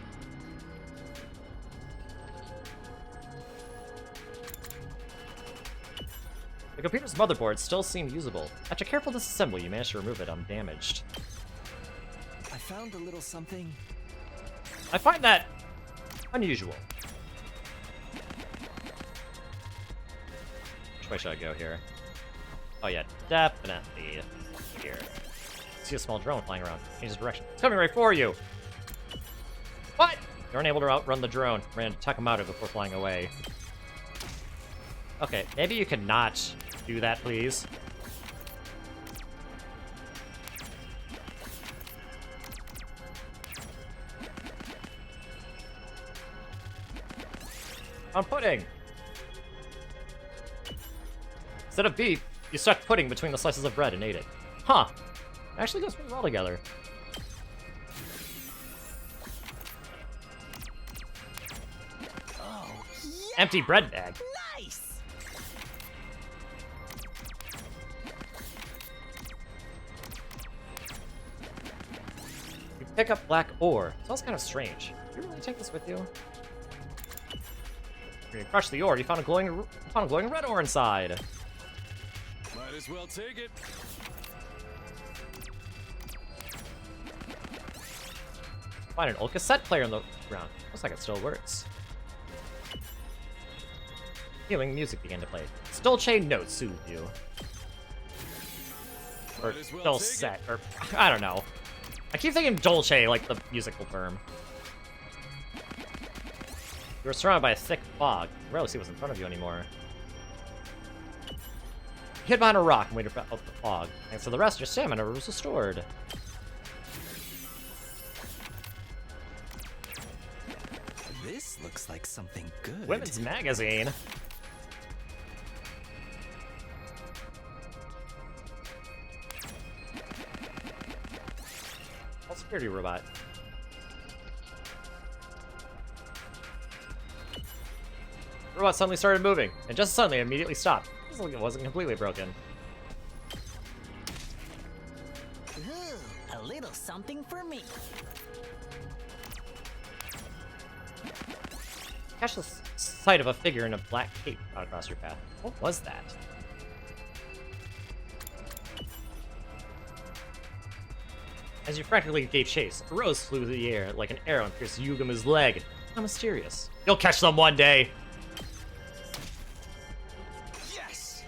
The computer's motherboard still seemed usable. After careful disassembly, you managed to remove it undamaged. I found a little something. I find that unusual. Which way should I go here? Oh yeah, definitely here. See a small drone flying around. Changes direction. It's coming right for you! What? You're unable to outrun the drone. Ran into Takamaru before flying away. Okay, maybe you could not do that, please. On pudding! Instead of beef, you stuck pudding between the slices of bread and ate it. Huh. It actually goes pretty well together. Oh, yeah. Empty bread bag. Nice! You pick up black ore. Smells kind of strange. Do you really take this with you? When you crush the ore, you found a glowing red ore inside. Might as well take it. Find an old cassette player in the ground. Looks like it still works. Healing music began to play. Dolce notes soothe you. Or dulcet, or I don't know. I keep thinking Dolce like the musical term. You were surrounded by a thick fog. You rarely see what's in front of you anymore. You hid behind a rock and waited for out the fog. Thanks to the rest, your stamina was restored. This looks like something good. Women's magazine. Oh, security robot. The robot suddenly started moving, and just suddenly immediately stopped. It was like it wasn't completely broken. Ooh, a little something for me. Catch the sight of a figure in a black cape out across your path. What was that? As you frantically gave chase, a rose flew through the air like an arrow and pierced Yuguma's leg. How mysterious. You'll catch them one day! Yes!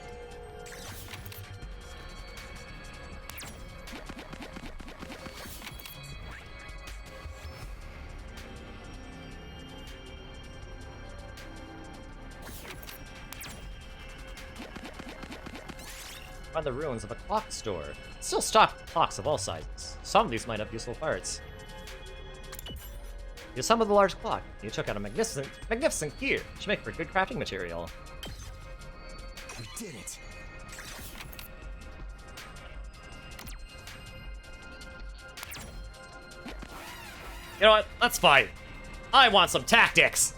Find the ruins of a clock store. Still stock clocks of all sizes. Some of these might have useful parts. You assembled the large clock. You took out a magnificent gear, which make for good crafting material. We did it. You know what? Let's fight. I want some tactics.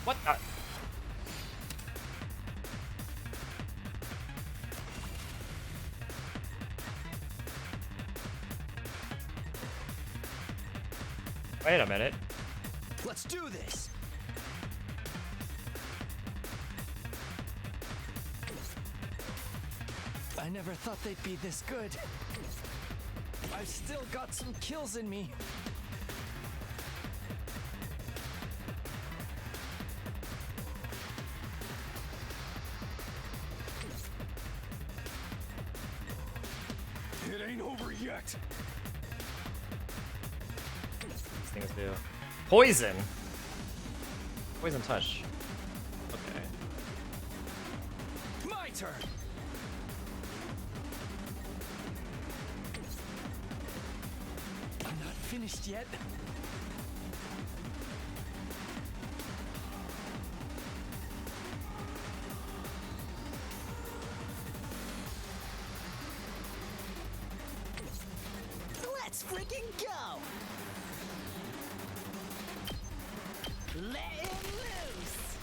What the? Wait a minute. Let's do this. I never thought they'd be this good. I've still got some kills in me. It ain't over yet. These things do. Poison! Poison touch. Okay. My turn. I'm not finished yet. Let's freaking go! Let him loose!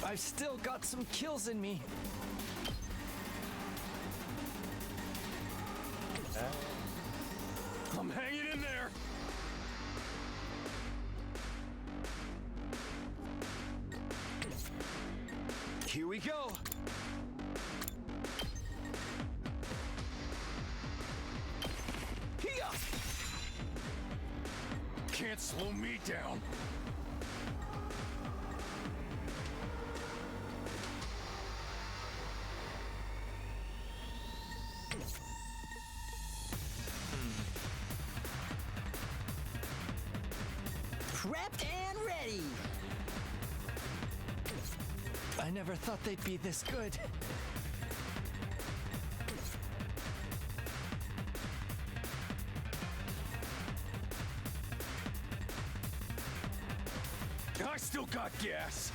I've still got some kills in me. I'm hanging in there. Here we go. Can't slow me down. Prepped and ready! I never thought they'd be this good. I still got gas.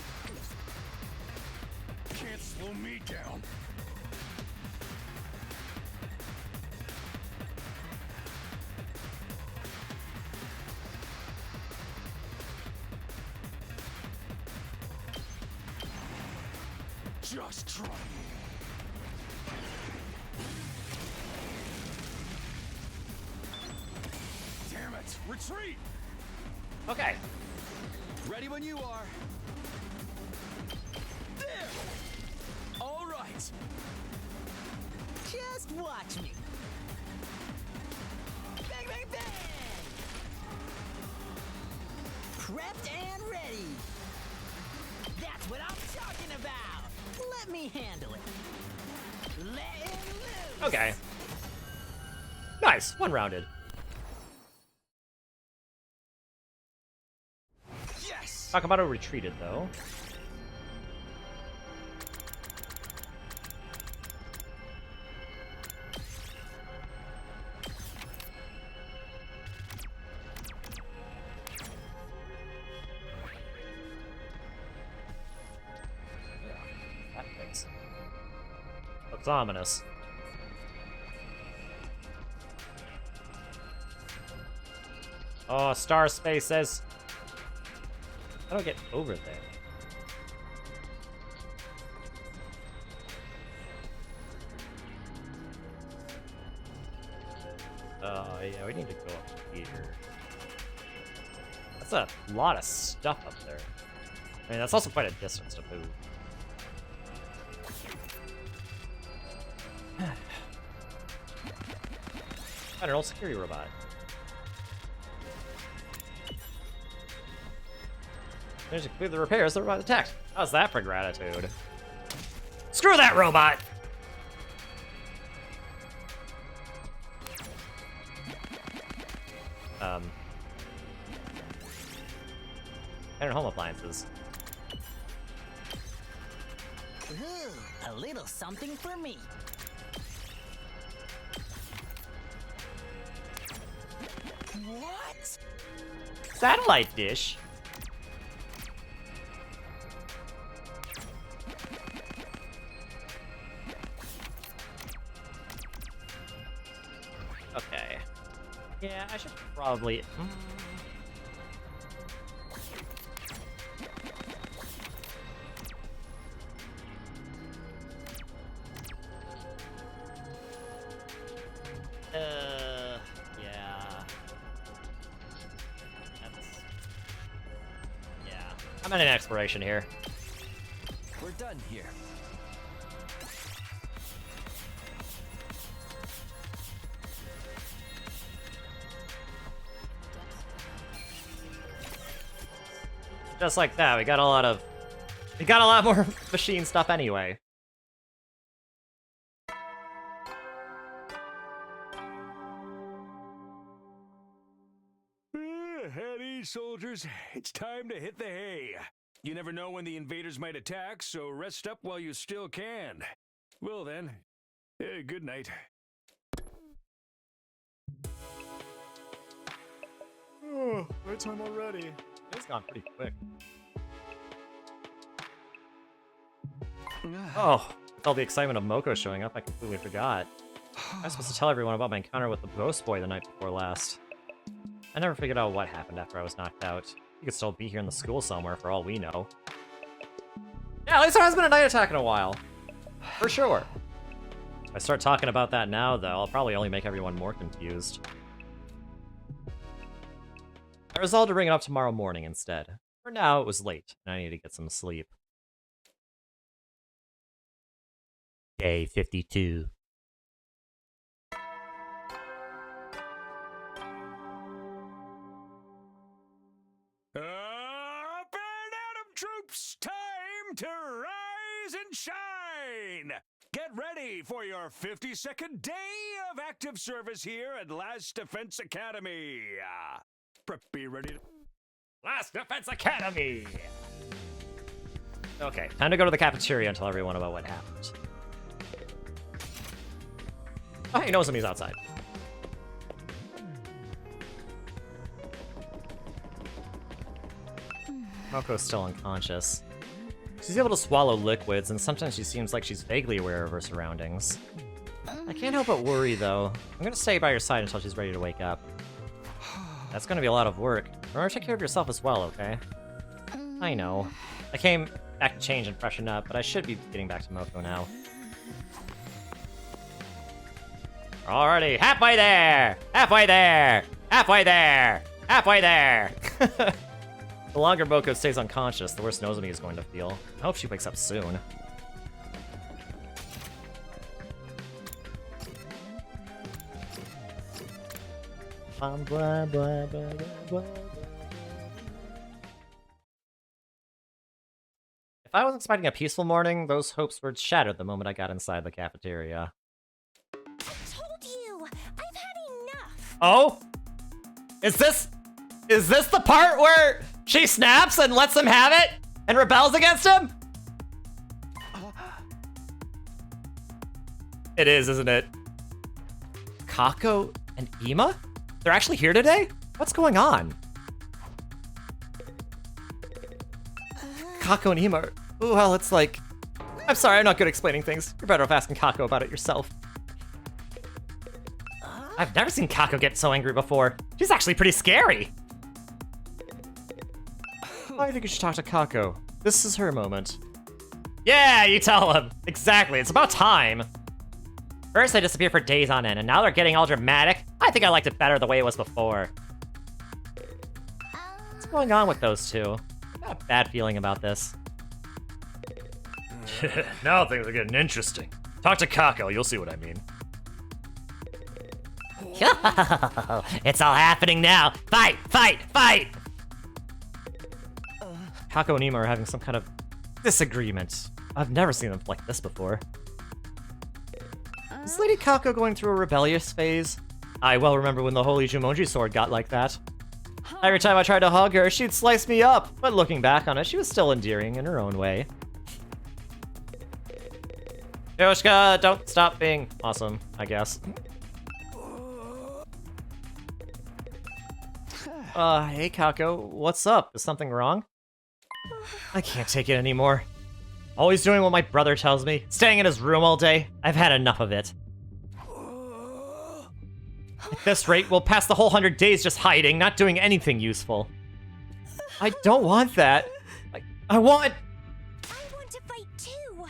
Can't slow me down. Just try. Damn it! Retreat! Okay. Ready when you are. There! All right. Just watch me. Bang, bang, bang! Prepped and ready. That's what I'm talking about. Let me handle it. Okay. Nice, one-rounded. Yes. Sakamoto retreated, though. That thing's... looks ominous. Oh, Star Space says... How do I get over there? Oh, yeah, we need to go up here. That's a lot of stuff up there. I mean, that's also quite a distance to move. I don't know, security robot. Managed to complete the repairs, the robot attacked. How's that for gratitude? Screw that robot! And home appliances. Ooh, a little something for me. What? Satellite dish? Okay. Yeah, I should probably... yeah. Yeah. I'm in an exploration here. We're done here. Just like that, we got a lot more machine stuff anyway. At ease, soldiers. It's time to hit the hay. You never know when the invaders might attack, so rest up while you still can. Well then, good night. Oh, bedtime already. It's gone pretty quick. Oh, with all the excitement of Moko showing up, I completely forgot. I was supposed to tell everyone about my encounter with the ghost boy the night before last. I never figured out what happened after I was knocked out. He could still be here in the school somewhere for all we know. Yeah, at least there hasn't been a night attack in a while. For sure. If I start talking about that now, though, I'll probably only make everyone more confused. I resolved to bring it up tomorrow morning instead. For now, it was late, and I need to get some sleep. Day 52. Up and at 'em, troops! Time to rise and shine! Get ready for your 52nd day of active service here at Last Defense Academy. Be ready to... Last Defense Academy! Okay, time to go to the cafeteria and tell everyone about what happened. Oh, hey, Nozomi's outside. Moko's still unconscious. She's able to swallow liquids, and sometimes she seems like she's vaguely aware of her surroundings. I can't help but worry, though. I'm gonna stay by your side until she's ready to wake up. That's gonna be a lot of work. Remember to take care of yourself as well, okay? I know. I came back to change and freshen up, but I should be getting back to Moko now. Alrighty, halfway there! Halfway there! Halfway there! Halfway there! The longer Moko stays unconscious, the worse Nozomi is going to feel. I hope she wakes up soon. Blah, blah, blah, blah, blah. If I was expecting a peaceful morning. Those hopes were shattered the moment I got inside the cafeteria. Told you, I've had enough. Oh? Is this the part where she snaps and lets him have it and rebels against him? It is, isn't it? Kako and Ima? They're actually here today? What's going on? Kako and Ima. Well, it's like... I'm sorry, I'm not good at explaining things. You're better off asking Kako about it yourself. I've never seen Kako get so angry before. She's actually pretty scary. I think you should talk to Kako. This is her moment. Yeah, you tell him. Exactly, it's about time. First they disappeared for days on end, and now they're getting all dramatic. I think I liked it better the way it was before. What's going on with those two? I got a bad feeling about this. Now things are getting interesting. Talk to Kako, you'll see what I mean. It's all happening now. Fight, fight, fight! Kako and Ima are having some kind of disagreement. I've never seen them like this before. Is Lady Kako going through a rebellious phase? I well remember when the Holy Jumonji sword got like that. Every time I tried to hug her, she'd slice me up, but looking back on it, she was still endearing in her own way. Yoshika, don't stop being awesome, I guess. Hey Kako, what's up? Is something wrong? I can't take it anymore. Always doing what my brother tells me, staying in his room all day. I've had enough of it. At this rate, we'll pass the whole 100 days just hiding, not doing anything useful. I don't want that. I want... I want to fight too,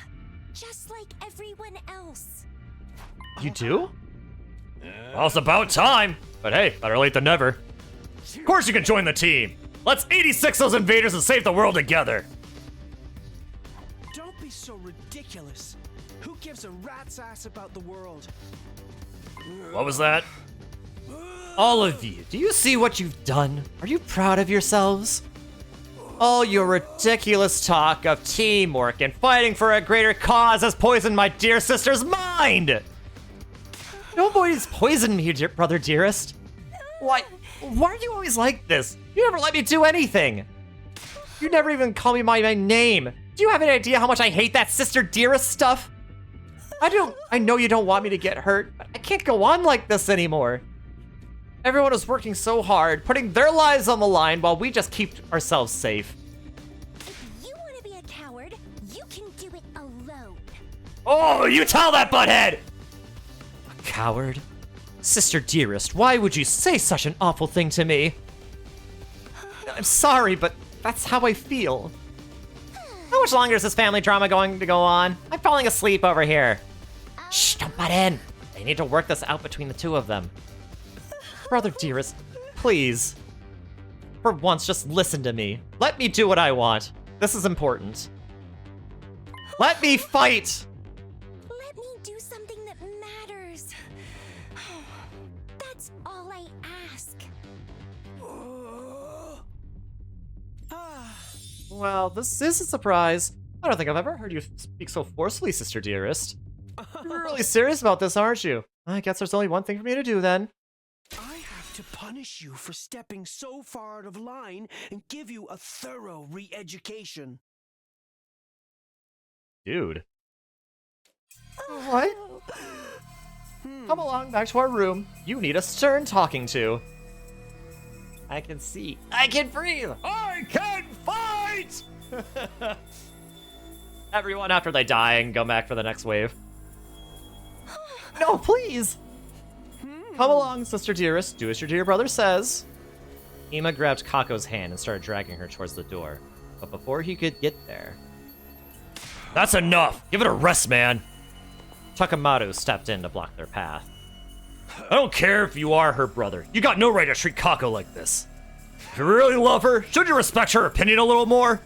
just like everyone else. You do? Well, it's about time. But hey, better late than never. Of course you can join the team. Let's 86 those invaders and save the world together. Don't be so ridiculous. Who gives a rat's ass about the world? What was that? All of you, do you see what you've done? Are you proud of yourselves? All your ridiculous talk of teamwork and fighting for a greater cause has poisoned my dear sister's mind! Nobody's poisoned me, dear brother dearest. Why are you always like this? You never let me do anything. You never even call me by my name. Do you have any idea how much I hate that sister dearest stuff? I know you don't want me to get hurt, but I can't go on like this anymore. Everyone is working so hard, putting their lives on the line while we just keep ourselves safe. If you want to be a coward, you can do it alone. Oh, you tell that butthead! A coward? Sister dearest, why would you say such an awful thing to me? I'm sorry, but that's how I feel. How much longer is this family drama going to go on? I'm falling asleep over here. Shh, don't butt in. They need to work this out between the two of them. Brother dearest, please. For once, just listen to me. Let me do what I want. This is important. Let me fight! Let me do something that matters. That's all I ask. Well, this is a surprise. I don't think I've ever heard you speak so forcefully, sister dearest. You're really serious about this, aren't you? I guess there's only one thing for me to do then. I have to punish you for stepping so far out of line and give you a thorough re-education. Dude. What? Come along back to our room. You need a stern talking to. I can see. I can breathe. I can fight! Everyone after they die and go back for the next wave. No, please! Come along, sister dearest. Do as your dear brother says. Ima grabbed Kako's hand and started dragging her towards the door. But before he could get there... That's enough! Give it a rest, man! Takamaru stepped in to block their path. I don't care if you are her brother. You got no right to treat Kako like this. If you really love her, should you respect her opinion a little more?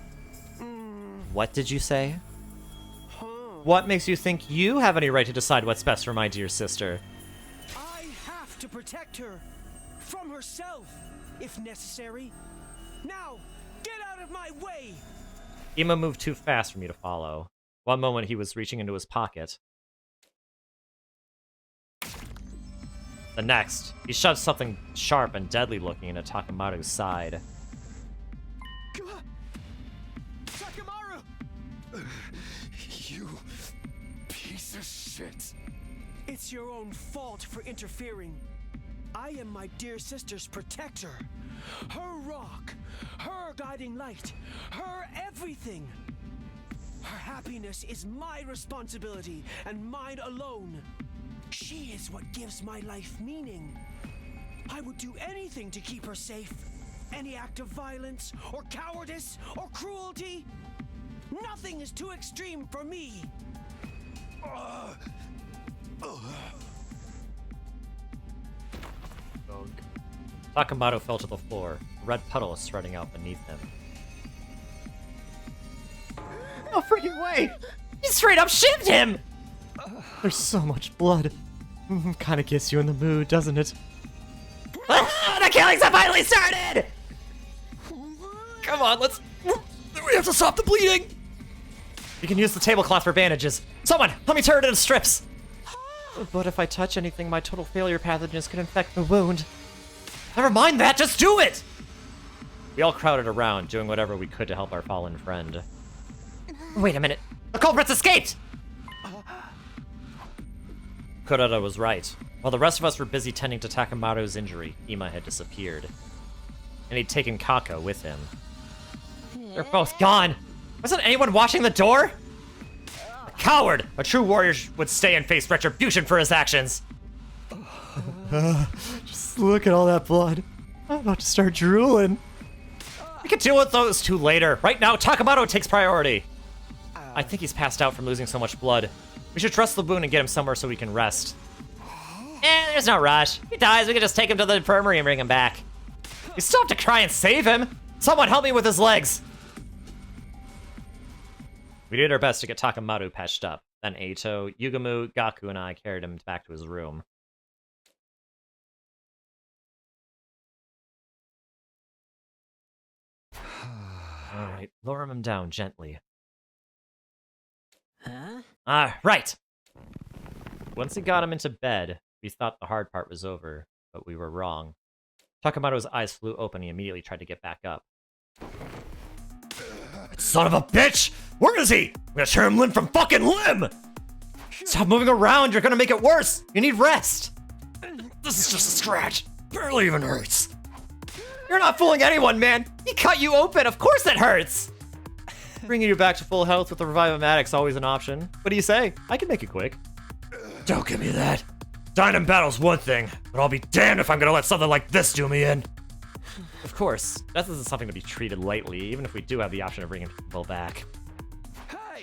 What did you say? What makes you think you have any right to decide what's best for my dear sister? I have to protect her from herself, if necessary. Now, get out of my way! Ima moved too fast for me to follow. One moment he was reaching into his pocket. The next, he shoved something sharp and deadly looking into Takamaru's side. Takamaru! You piece of shit. It's your own fault for interfering. I am my dear sister's protector. Her rock, her guiding light, her everything. Her happiness is my responsibility and mine alone. She is what gives my life meaning. I would do anything to keep her safe. Any act of violence, or cowardice, or cruelty. Nothing is too extreme for me. Takamaru fell to the floor. A red puddle was spreading out beneath him. No freaking way! You straight up shivved him! There's so much blood. Kinda gets you in the mood, doesn't it? The killings have finally started! Come on, let's... We have to stop the bleeding! You can use the tablecloth for bandages. Someone, let me tear it into strips! But if I touch anything, my total failure pathogens could infect the wound. Never mind that, just do it! We all crowded around, doing whatever we could to help our fallen friend. Wait a minute. The culprits escaped! Kurata was right. While the rest of us were busy tending to Takamaru's injury, Ima had disappeared. And he'd taken Kako with him. They're both gone! Wasn't anyone watching the door? A coward! A true warrior would stay and face retribution for his actions. Just look at all that blood. I'm about to start drooling. We can deal with those two later. Right now, Takamaru takes priority. I think he's passed out from losing so much blood. We should dress the wound and get him somewhere so we can rest. There's no rush. If he dies, we can just take him to the infirmary and bring him back. We still have to try and save him. Someone help me with his legs. We did our best to get Takamaru patched up. Then Eito, Yugamu, Gaku, and I carried him back to his room. Alright, lower him down gently. Huh? Right. Once he got him into bed, we thought the hard part was over, but we were wrong. Takamaru's eyes flew open and he immediately tried to get back up. Son of a bitch! Where is he? I'm gonna tear him limb from fucking limb! Stop moving around, you're gonna make it worse! You need rest! This is just a scratch. Barely even hurts. You're not fooling anyone, man! He cut you open, of course it hurts! Bringing you back to full health with the Revive-O-Matic's always an option. What do you say? I can make it quick. Don't give me that. Dying in battle's one thing, but I'll be damned if I'm gonna let something like this do me in. Of course, death isn't something to be treated lightly, even if we do have the option of bringing people back.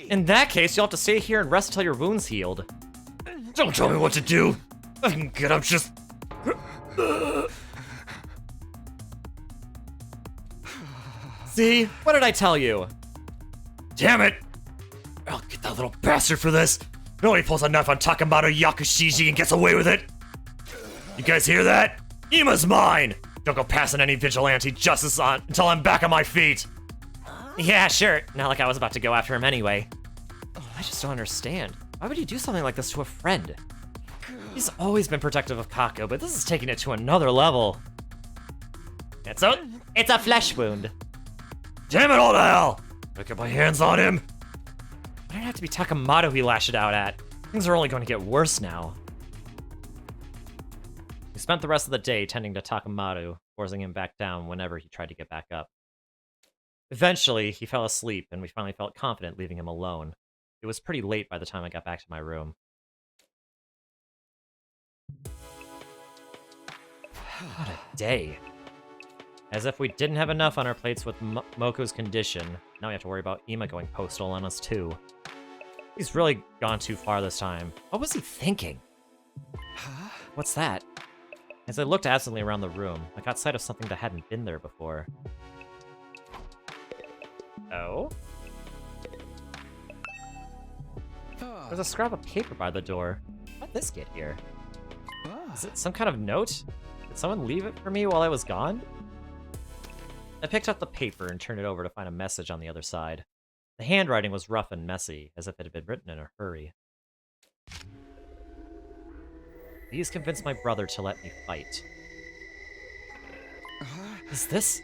In that case, you'll have to stay here and rest until your wound's healed. Don't tell me what to do. I can get up just... See? What did I tell you? Damn it! I'll get that little bastard for this. No, he pulls a knife on Takamaru Yakushiji and gets away with it. You guys hear that? Ima's mine! Don't go passing any vigilante justice on until I'm back on my feet. Yeah, sure. Not like I was about to go after him anyway. Oh, I just don't understand. Why would you do something like this to a friend? He's always been protective of Kako, but this is taking it to another level. It's a flesh wound. Damn it all to hell! I get my hands on him. Why did it have to be Takamaru he lashed it out at? Things are only going to get worse now. We spent the rest of the day tending to Takamaru, forcing him back down whenever he tried to get back up. Eventually, he fell asleep, and we finally felt confident leaving him alone. It was pretty late by the time I got back to my room. What a day. As if we didn't have enough on our plates with Moko's condition, now we have to worry about Ima going postal on us too. He's really gone too far this time. What was he thinking? Huh? What's that? As I looked absently around the room, I caught sight of something that hadn't been there before. Oh? There's a scrap of paper by the door. How'd this get here? Is it some kind of note? Did someone leave it for me while I was gone? I picked up the paper and turned it over to find a message on the other side. The handwriting was rough and messy, as if it had been written in a hurry. Please convince my brother to let me fight. Is this?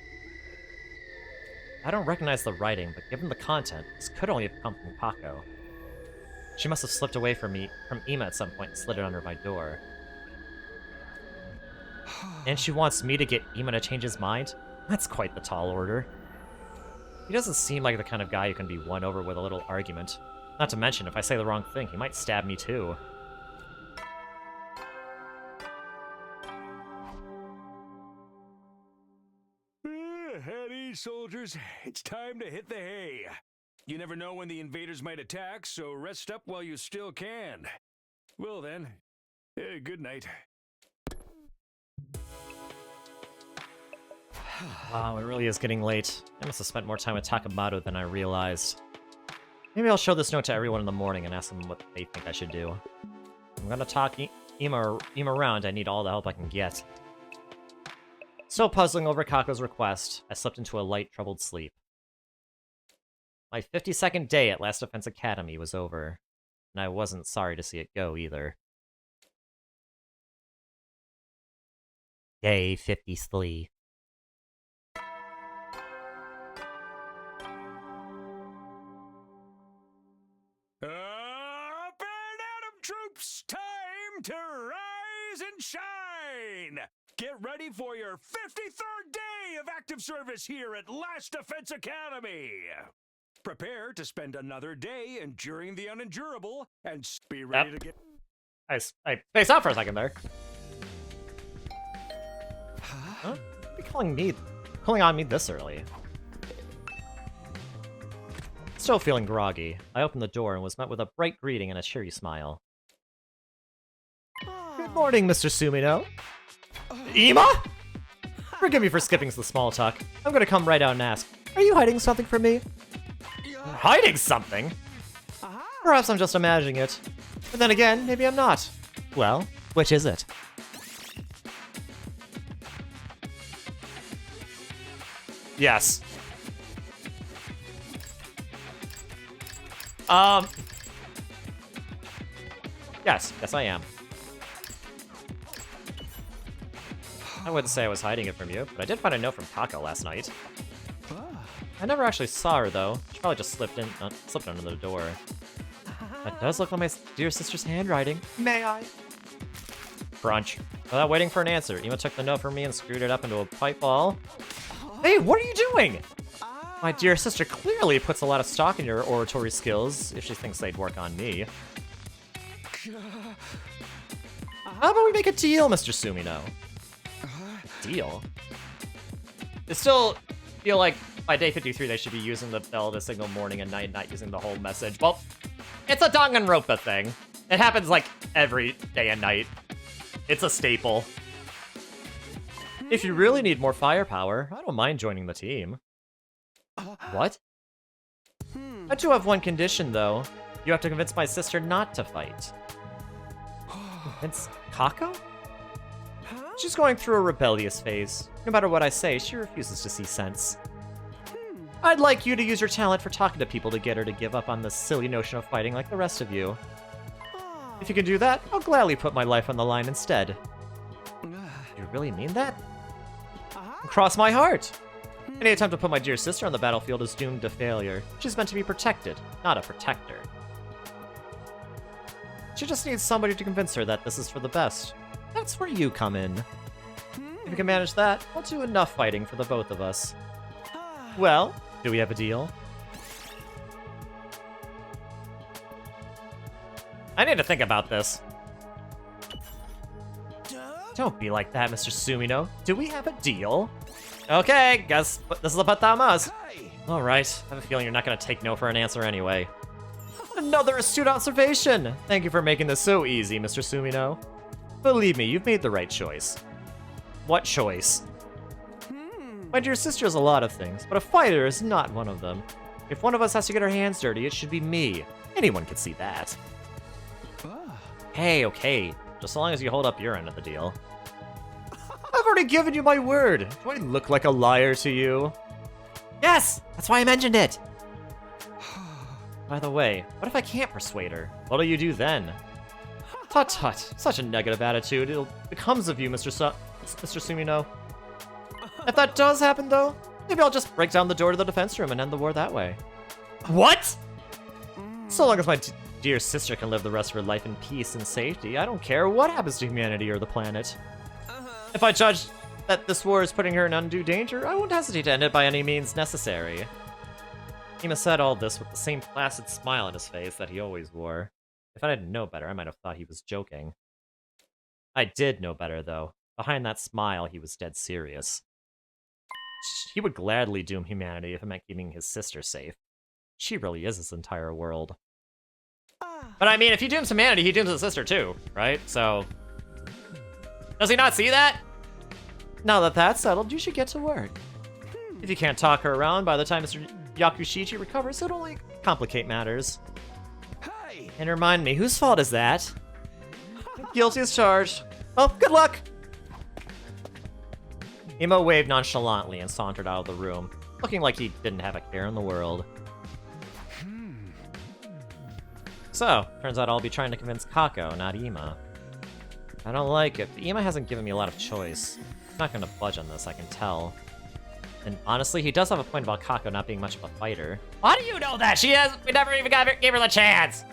I don't recognize the writing, but given the content, this could only have come from Kako. She must have slipped away from Ima at some point and slid it under my door. And she wants me to get Ima to change his mind? That's quite the tall order. He doesn't seem like the kind of guy who can be won over with a little argument. Not to mention, if I say the wrong thing, he might stab me too. At ease, soldiers. It's time to hit the hay. You never know when the invaders might attack, so rest up while you still can. Well then, good night. Wow, it really is getting late. I must have spent more time with Takamoto than I realized. Maybe I'll show this note to everyone in the morning and ask them what they think I should do. I'm gonna talk Ima around. I need all the help I can get. Still puzzling over Kako's request, I slipped into a light, troubled sleep. My 52nd day at Last Defense Academy was over, and I wasn't sorry to see it go either. Day 53. Up and at 'em, troops! Time to rise and shine! Get ready for your 53rd day of active service here at Last Defense Academy! Prepare to spend another day enduring the unendurable, and be ready to get... I spaced out for a second there. Huh? Why are you calling on me this early? Still feeling groggy, I opened the door and was met with a bright greeting and a cheery smile. Good morning, Mr. Sumino. Ima? Forgive me for skipping the small talk. I'm gonna come right out and ask, are you hiding something from me? Hiding something? Perhaps I'm just imagining it. But then again, maybe I'm not. Well, which is it? Yes. Yes, I am. I wouldn't say I was hiding it from you, but I did find a note from Kako last night. I never actually saw her, though. She probably just slipped under the door. That does look like my dear sister's handwriting. May I? Crunch. Without waiting for an answer, Ima took the note from me and screwed it up into a pipe ball. Hey, what are you doing? My dear sister clearly puts a lot of stock in your oratory skills, if she thinks they'd work on me. How about we make a deal, Mr. Sumino? Deal? I still feel like by day 53 they should be using the bell to signal morning and night, not using the whole message. Well, it's a Danganronpa thing. It happens like every day and night. It's a staple. If you really need more firepower, I don't mind joining the team. What? I do have one condition, though. You have to convince my sister not to fight. Convince Kako? She's going through a rebellious phase. No matter what I say, she refuses to see sense. I'd like you to use your talent for talking to people to get her to give up on this silly notion of fighting like the rest of you. If you can do that, I'll gladly put my life on the line instead. You really mean that? Cross my heart! Any attempt to put my dear sister on the battlefield is doomed to failure. She's meant to be protected, not a protector. She just needs somebody to convince her that this is for the best. That's where you come in. If you can manage that, I'll do enough fighting for the both of us. Well, do we have a deal? I need to think about this. Don't be like that, Mr. Sumino. Do we have a deal? Okay, guess this is about Tamas. Alright, I have a feeling you're not going to take no for an answer anyway. Another astute observation! Thank you for making this so easy, Mr. Sumino. Believe me, you've made the right choice. What choice? My dear sister is a lot of things, but a fighter is not one of them. If one of us has to get our hands dirty, it should be me. Anyone can see that. Hey, okay. Just so long as you hold up your end of the deal. I've already given you my word. Do I look like a liar to you? Yes! That's why I mentioned it! By the way, what if I can't persuade her? What'll you do then? Tut tut, such a negative attitude. It becomes of you, Mr. Sumino. If that does happen, though, maybe I'll just break down the door to the defense room and end the war that way. What? So long as my dear sister can live the rest of her life in peace and safety, I don't care what happens to humanity or the planet. If I judge that this war is putting her in undue danger, I won't hesitate to end it by any means necessary. Ima said all this with the same placid smile on his face that he always wore. If I didn't know better, I might have thought he was joking. I did know better, though. Behind that smile, he was dead serious. He would gladly doom humanity if it meant keeping his sister safe. She really is his entire world. But I mean, if he dooms humanity, he dooms his sister too, right? So, does he not see that? Now that that's settled, you should get to work. If you can't talk her around by the time Mr. Yakushichi recovers, it'll only complicate matters. Hey! And remind me, whose fault is that? Guilty as charged. Well, good luck! Ima waved nonchalantly and sauntered out of the room, looking like he didn't have a care in the world. So, turns out I'll be trying to convince Kako, not Ima. I don't like it, but Ima hasn't given me a lot of choice. He's not gonna budge on this, I can tell. And honestly, he does have a point about Kako not being much of a fighter. How do you know that? We never even gave her the chance!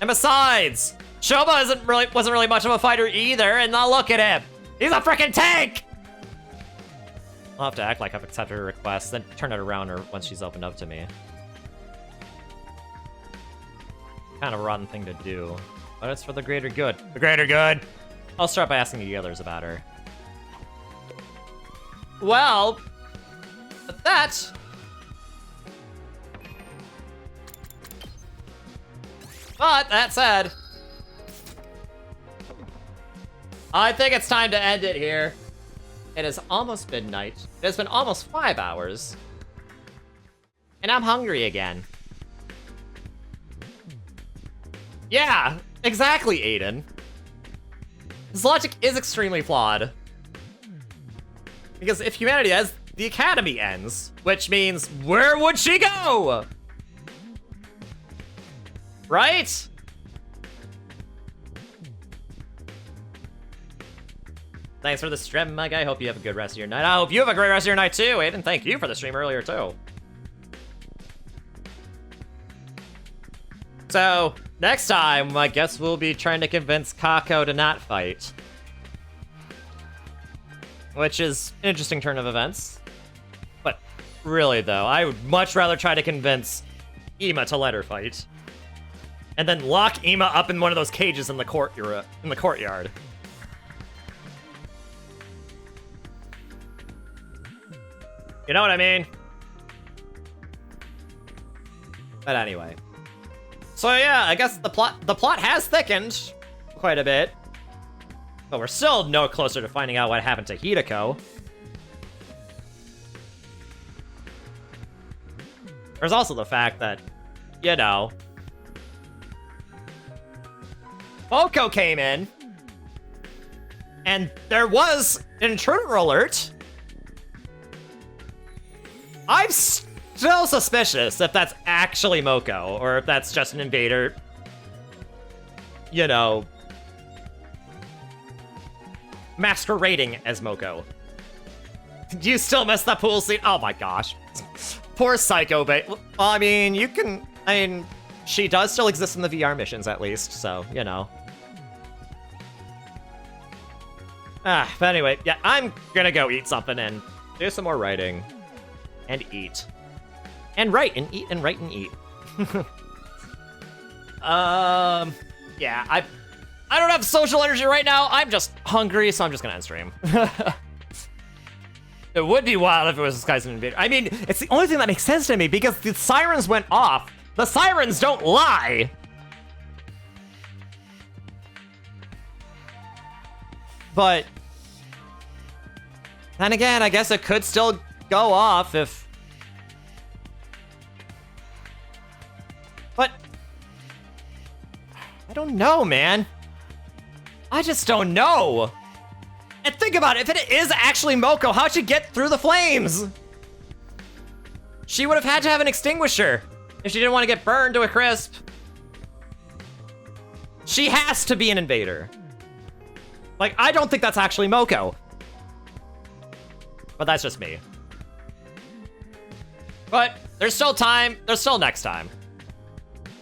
And besides, Shoba wasn't really much of a fighter either, and now look at him! He's a freaking tank! I'll have to act like I've accepted her request, then turn it around her once she's opened up to me. Kind of a rotten thing to do, but it's for the greater good. The greater good! I'll start by asking the others about her. Well, but that... But, that said... I think it's time to end it here. It is almost midnight. It has been almost 5 hours. And I'm hungry again. Yeah, exactly, Aiden. His logic is extremely flawed. Because if humanity ends, the academy ends. Which means, where would she go? Right? Thanks for the stream, Mike. I hope you have a good rest of your night. I hope you have a great rest of your night, too, Aiden. Thank you for the stream earlier, too. So, next time, I guess we'll be trying to convince Kako to not fight. Which is an interesting turn of events. But really, though, I would much rather try to convince Ima to let her fight. And then lock Ima up in one of those cages in the courtyard. You know what I mean? But anyway. So yeah, I guess the plot has thickened quite a bit. But we're still no closer to finding out what happened to Hideko. There's also the fact that, you know, Foko came in, and there was an intruder alert. I'm still suspicious if that's actually Moko, or if that's just an invader, you know, masquerading as Moko. Do you still miss that pool scene? Oh my gosh. Poor Psycho, but, well, I mean, she does still exist in the VR missions at least, so, you know. But anyway, yeah, I'm gonna go eat something and do some more writing. And eat. And write and eat and write and eat. Yeah, I don't have social energy right now. I'm just hungry, so I'm just gonna end stream. It would be wild if it was this guy's an invader. I mean, it's the only thing that makes sense to me because the sirens went off. The sirens don't lie. But then again, I guess it could still go off if... But I don't know, man. I just don't know. And think about it, if it is actually Moko, how'd she get through the flames? She would have had to have an extinguisher if she didn't want to get burned to a crisp. She has to be an invader. Like, I don't think that's actually Moko. But that's just me. But there's still time. There's still next time.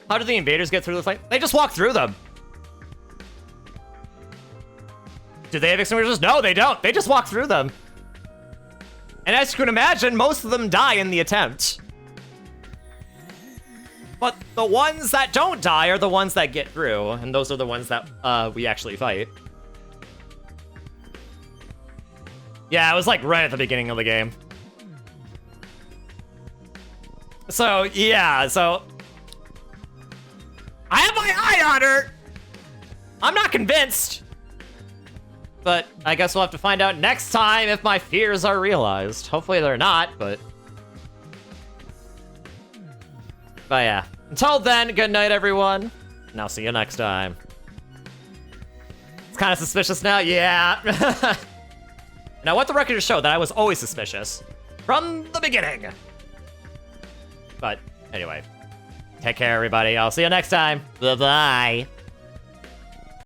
How did the invaders get through the flame? They just walk through them. Do they have extinguishers? No, they don't. They just walk through them. And as you can imagine, most of them die in the attempt. But the ones that don't die are the ones that get through, and those are the ones that we actually fight. Yeah, it was like right at the beginning of the game. So, yeah, so... I have my eye on her! I'm not convinced! But I guess we'll have to find out next time if my fears are realized. Hopefully they're not, but yeah. Until then, good night, everyone. And I'll see you next time. It's kind of suspicious now? Yeah. And I want the record to show that I was always suspicious. From the beginning. But anyway. Take care, everybody. I'll see you next time. Bye-bye.